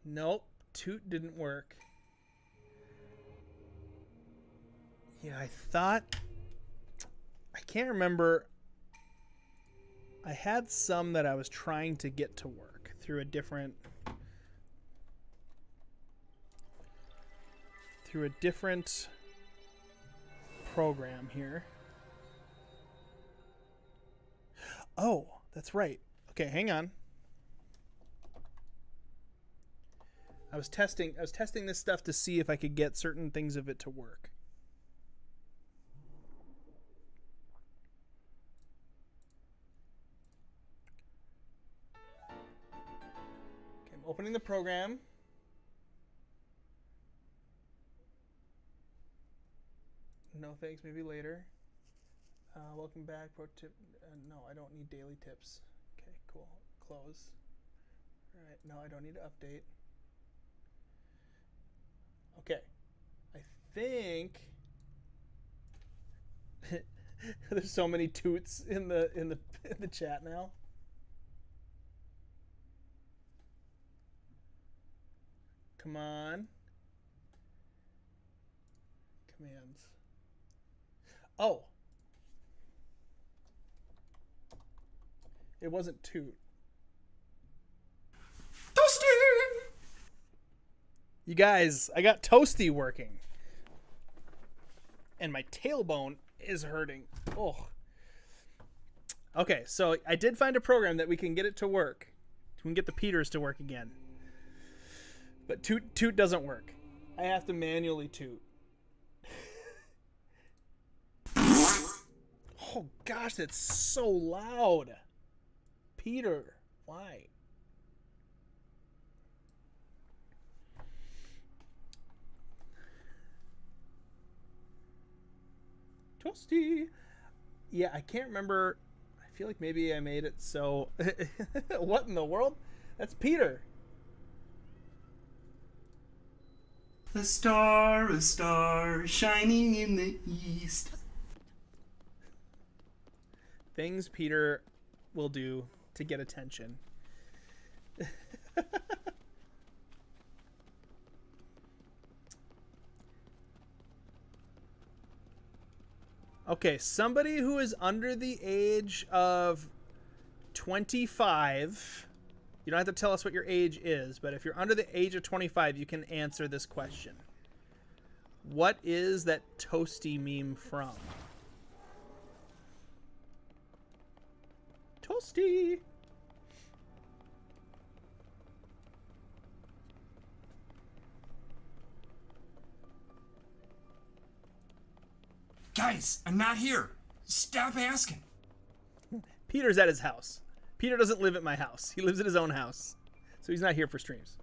Nope, Toot didn't work. Yeah, I thought... I can't remember... I had some that I was trying to get to work through a different program here. Oh, that's right. Okay, hang on. I was testing this stuff to see if I could get certain things of it to work. Opening the program. No thanks, maybe later. Welcome back. Pro tip. No, I don't need daily tips. Okay, cool. Close. All right. No, I don't need to update. Okay. I think there's so many toots in the chat now. Come on. Commands. Oh. It wasn't toot. Toasty! You guys, I got Toasty working. And my tailbone is hurting. Oh. Okay, so I did find a program that we can get it to work. We can get the Peters to work again. But toot doesn't work. I have to manually toot. Oh gosh, that's so loud. Peter, why? Toasty. Yeah, I can't remember. I feel like maybe I made it so... What in the world? That's Peter. A star, shining in the east. Things Peter will do to get attention. Okay, somebody who is under the age of 25. You don't have to tell us what your age is, but if you're under the age of 25, you can answer this question. What is that Toasty meme from? Toasty! Guys, I'm not here. Stop asking. Peter's at his house. Peter doesn't live at my house. He lives at his own house. So he's not here for streams.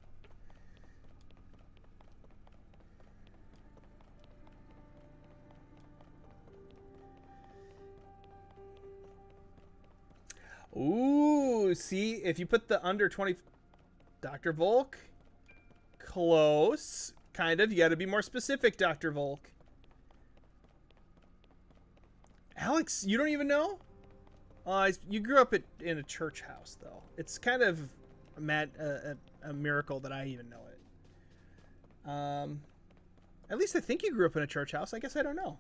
Ooh, see, if you put the under 20... Dr. Volk? Close. Kind of. You got to be more specific, Dr. Volk. Alex, you don't even know? You grew up in a church house, though. It's kind of a miracle that I even know it. At least I think you grew up in a church house. I guess I don't know.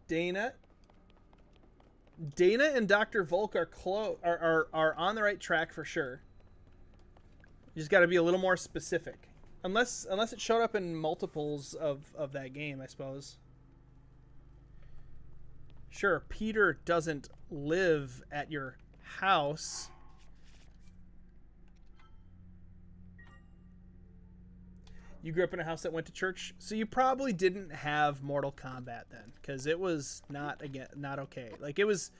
Dana and Dr. Volk are on the right track for sure. You just got to be a little more specific. Unless it showed up in multiples of that game, I suppose. Sure, Peter doesn't live at your house. You grew up in a house that went to church, so you probably didn't have Mortal Kombat then, because it was not okay. Like, it was...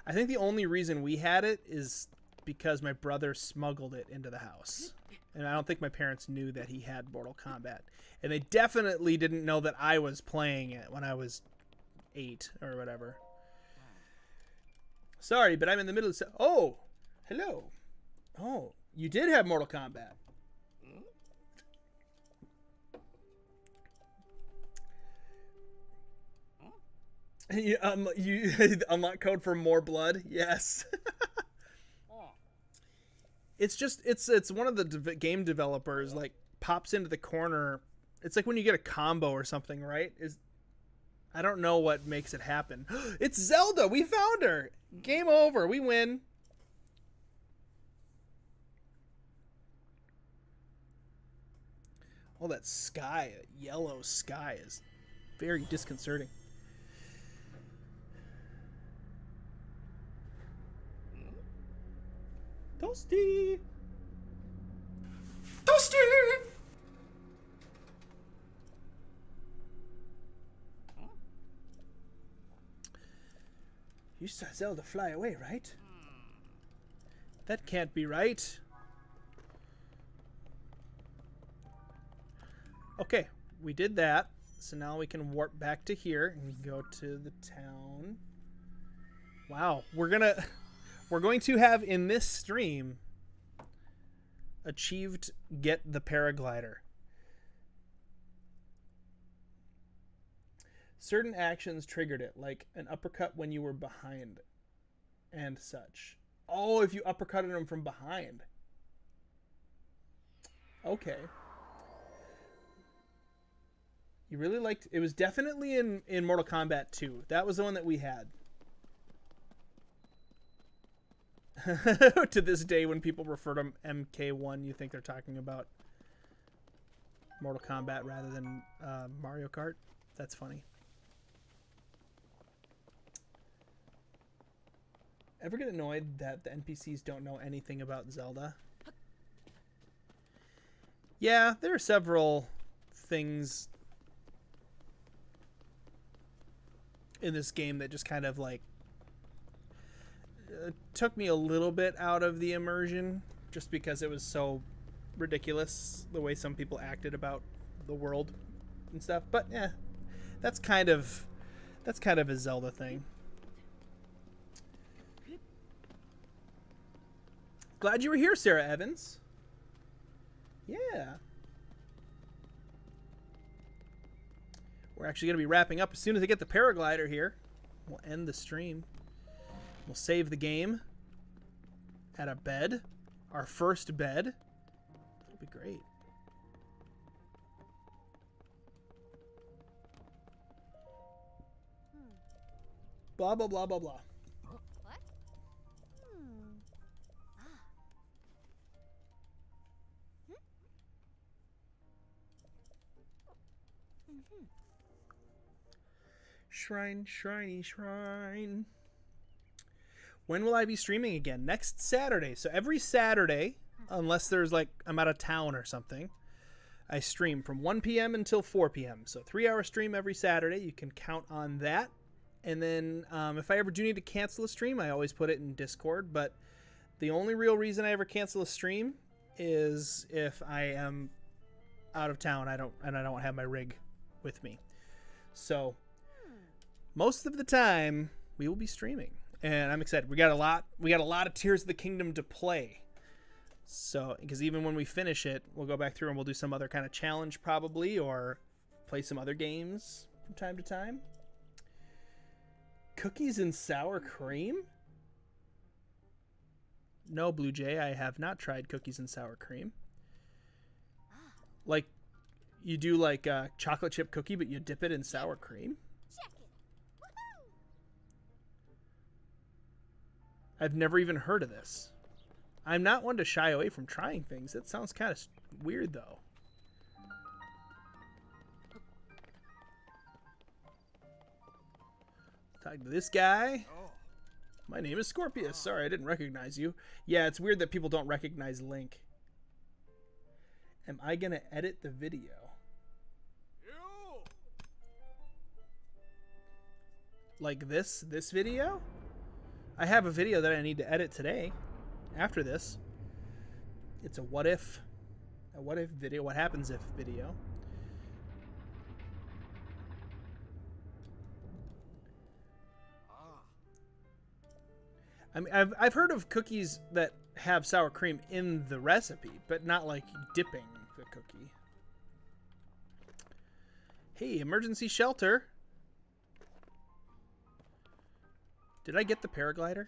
I think the only reason we had it is because my brother smuggled it into the house. And I don't think my parents knew that he had Mortal Kombat. And they definitely didn't know that I was playing it when I was 8 or whatever. Sorry, but I'm in the middle of... Oh! Hello. Oh, you did have Mortal Kombat. You unlock code for more blood? Yes. It's just it's one of the game developers like pops into the corner. It's like when you get a combo or something, right? I don't know what makes it happen. It's Zelda. We found her. Game over. We win. Oh, that sky, yellow sky is very disconcerting. Toasty! Toasty! You saw Zelda fly away, right? That can't be right. Okay, we did that. So now we can warp back to here and go to the town. Wow, we're going to have in this stream achieved get the paraglider. Certain actions triggered it, like an uppercut when you were behind and such. Oh, if you uppercutted him from behind. Okay. You really liked... It was definitely in Mortal Kombat 2. That was the one that we had. To this day, when people refer to MK1, you think they're talking about Mortal Kombat rather than Mario Kart. That's funny. Ever get annoyed that the NPCs don't know anything about Zelda? Yeah, there are several things in this game that just kind of like took me a little bit out of the immersion, just because it was so ridiculous the way some people acted about the world and stuff. But yeah, that's kind of a Zelda thing. Glad you were here, Sarah Evans. Yeah. We're actually going to be wrapping up as soon as I get the paraglider here. We'll end the stream. We'll save the game at a bed. Our first bed. It'll be great. Blah, blah, blah, blah, blah. What? Shrine, shriney, shrine. When will I be streaming again? Next Saturday. So every Saturday, unless there's like I'm out of town or something, I stream from 1 p.m. until 4 p.m. So 3-hour stream every Saturday. You can count on that. And then if I ever do need to cancel a stream, I always put it in Discord. But the only real reason I ever cancel a stream is if I am out of town. I don't have my rig with me. So most of the time we will be streaming, and I'm excited. We got a lot of Tears of the Kingdom to play. So, because even when we finish it, we'll go back through and we'll do some other kind of challenge probably, or play some other games from time to time. Cookies and sour cream? No, Blue Jay, I have not tried cookies and sour cream. Like, you do like a chocolate chip cookie, but you dip it in sour cream? I've never even heard of this. I'm not one to shy away from trying things. That sounds kind of weird, though. Talk to this guy. My name is Scorpius. Sorry, I didn't recognize you. Yeah, it's weird that people don't recognize Link. Am I going to edit the video? Like this video? I have a video that I need to edit today after this. It's a what if video. What happens if video. I mean, I've heard of cookies that have sour cream in the recipe, but not like dipping the cookie. Hey, emergency shelter. Did I get the paraglider?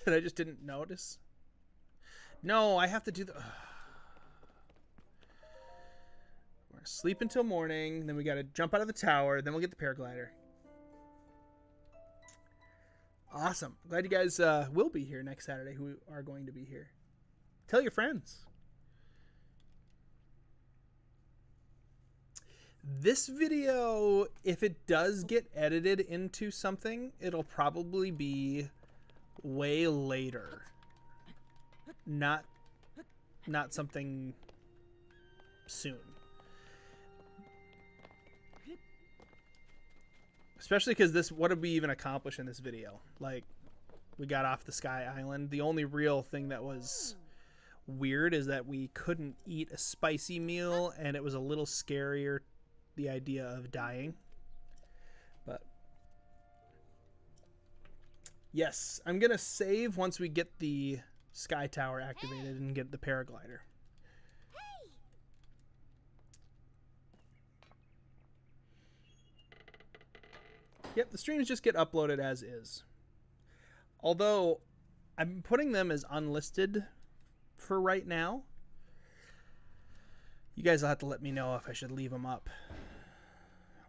That I just didn't notice? No, I have to do the... We're gonna sleep until morning, then we gotta jump out of the tower, then we'll get the paraglider. Awesome. Glad you guys will be here next Saturday, who are going to be here. Tell your friends. This video, if it does get edited into something, it'll probably be way later. Not something soon. Especially because this, what did we even accomplish in this video? Like, we got off the Sky Island. The only real thing that was weird is that we couldn't eat a spicy meal, and it was a little scarier, the idea of dying. But yes, I'm gonna save once we get the Sky Tower activated and get the paraglider. Yep, the streams just get uploaded as is. Although I'm putting them as unlisted for right now. You guys will have to let me know if I should leave them up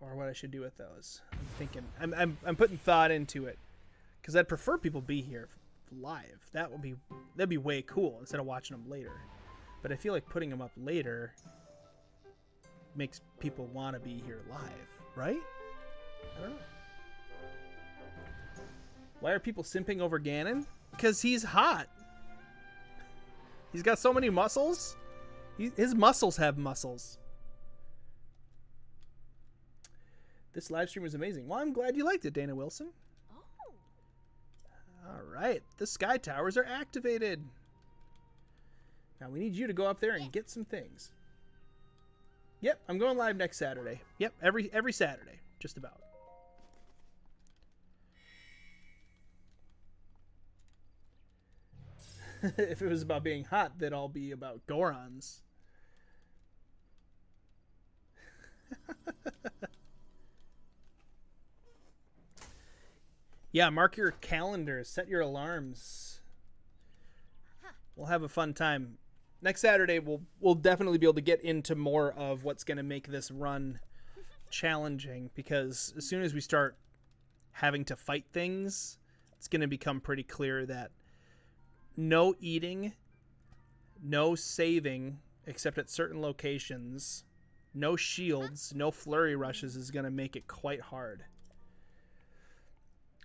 or what I should do with those. I'm thinking, I'm putting thought into it because I'd prefer people be here live. That'd be way cool instead of watching them later. But I feel like putting them up later makes people want to be here live, right? I don't know. Why are people simping over Ganon? Because he's hot. He's got so many muscles. His muscles have muscles. This live stream was amazing. Well, I'm glad you liked it, Dana Wilson. Oh. All right. The sky towers are activated. Now we need you to go up there and get some things. Yep, I'm going live next Saturday. Yep, every Saturday, just about. If it was about being hot, then I'll be about Gorons. Yeah, mark your calendars, set your alarms. We'll have a fun time. Next Saturday, we'll definitely be able to get into more of what's going to make this run challenging, because as soon as we start having to fight things, it's going to become pretty clear that no eating, no saving, except at certain locations, no shields, no flurry rushes is going to make it quite hard.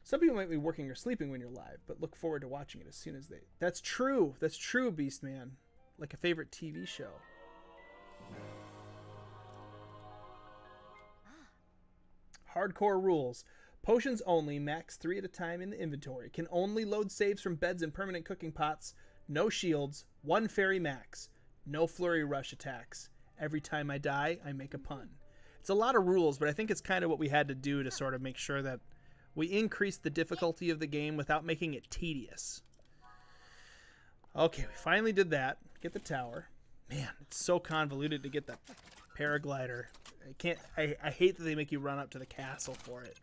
Some people might be working or sleeping when you're live, but look forward to watching it as soon as they... That's true, Beastman. Like a favorite TV show. Hardcore rules. Potions only, max 3 at a time in the inventory. Can only load saves from beds and permanent cooking pots. No shields. 1 fairy max. No flurry rush attacks. Every time I die, I make a pun. It's a lot of rules, but I think it's kind of what we had to do to sort of make sure that we increase the difficulty of the game without making it tedious. Okay, we finally did that. Get the tower. Man, it's so convoluted to get the paraglider. I hate that they make you run up to the castle for it.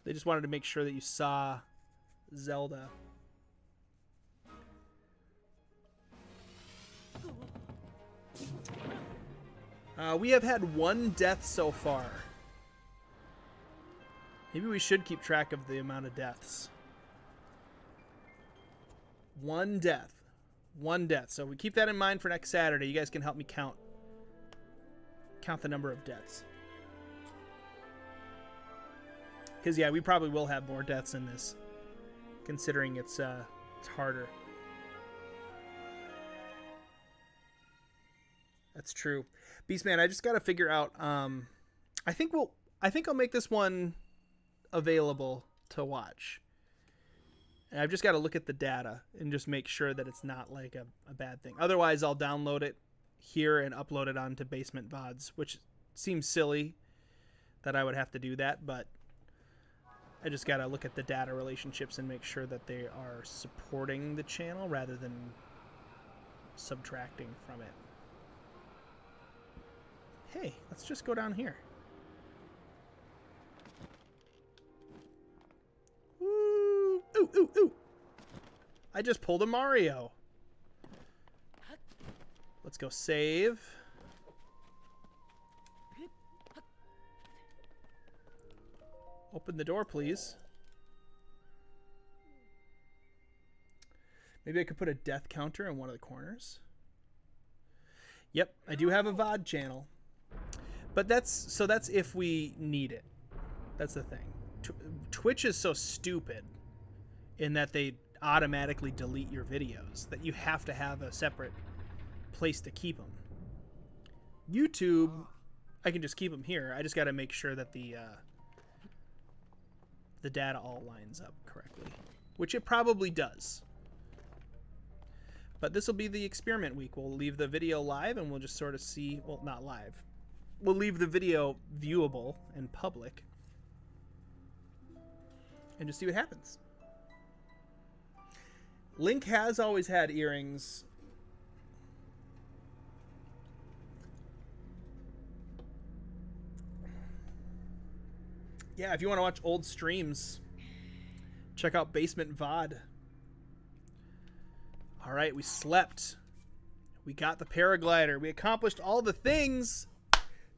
They just wanted to make sure that you saw Zelda. We have had 1 death so far. Maybe we should keep track of the amount of deaths. 1 death. 1 death. So we keep that in mind for next Saturday. You guys can help me count the number of deaths. Because, yeah, we probably will have more deaths in this, considering it's harder. That's true. Beastman, I just got to figure out... I think I'll make this one available to watch. And I've just got to look at the data and just make sure that it's not like a bad thing. Otherwise, I'll download it here and upload it onto Basement VODs, which seems silly that I would have to do that, but I just got to look at the data relationships and make sure that they are supporting the channel rather than subtracting from it. Hey, let's just go down here. Ooh, ooh, ooh, ooh. I just pulled a Mario. Let's go save. Open the door, please. Maybe I could put a death counter in one of the corners. Yep, I do have a VOD channel. But that's if we need it. That's the thing. Twitch is so stupid in that they automatically delete your videos that you have to have a separate place to keep them. YouTube, I can just keep them here. I just got to make sure that the data all lines up correctly, which it probably does. But this will be the experiment week. We'll leave the video live and we'll just sort of see, well, not live. We'll leave the video viewable and public and just see what happens. Link has always had earrings. Yeah, if you want to watch old streams, Check out Basement VOD. All right, we slept. We got the paraglider. We accomplished all the things.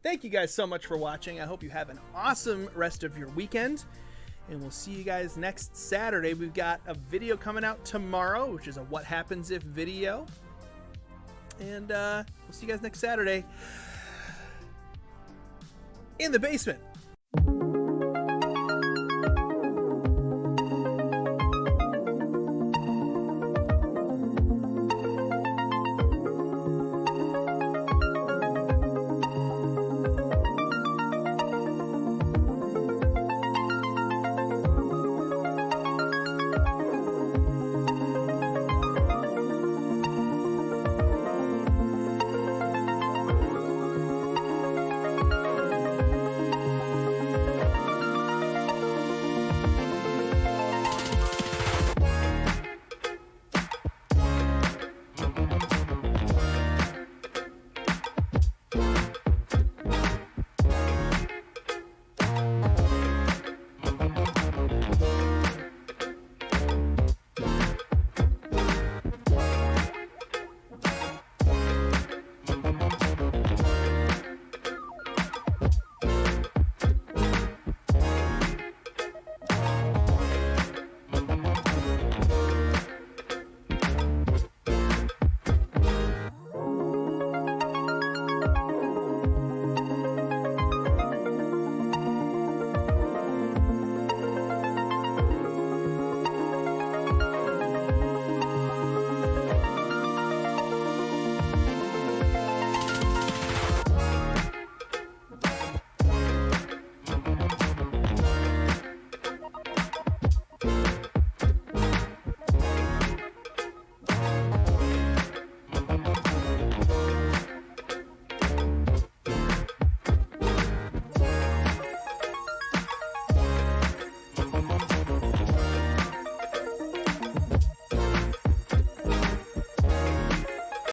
Thank you guys so much for watching. I hope you have an awesome rest of your weekend. And we'll see you guys next Saturday. We've got a video coming out tomorrow, which is a What Happens If video. And we'll see you guys next Saturday in the basement.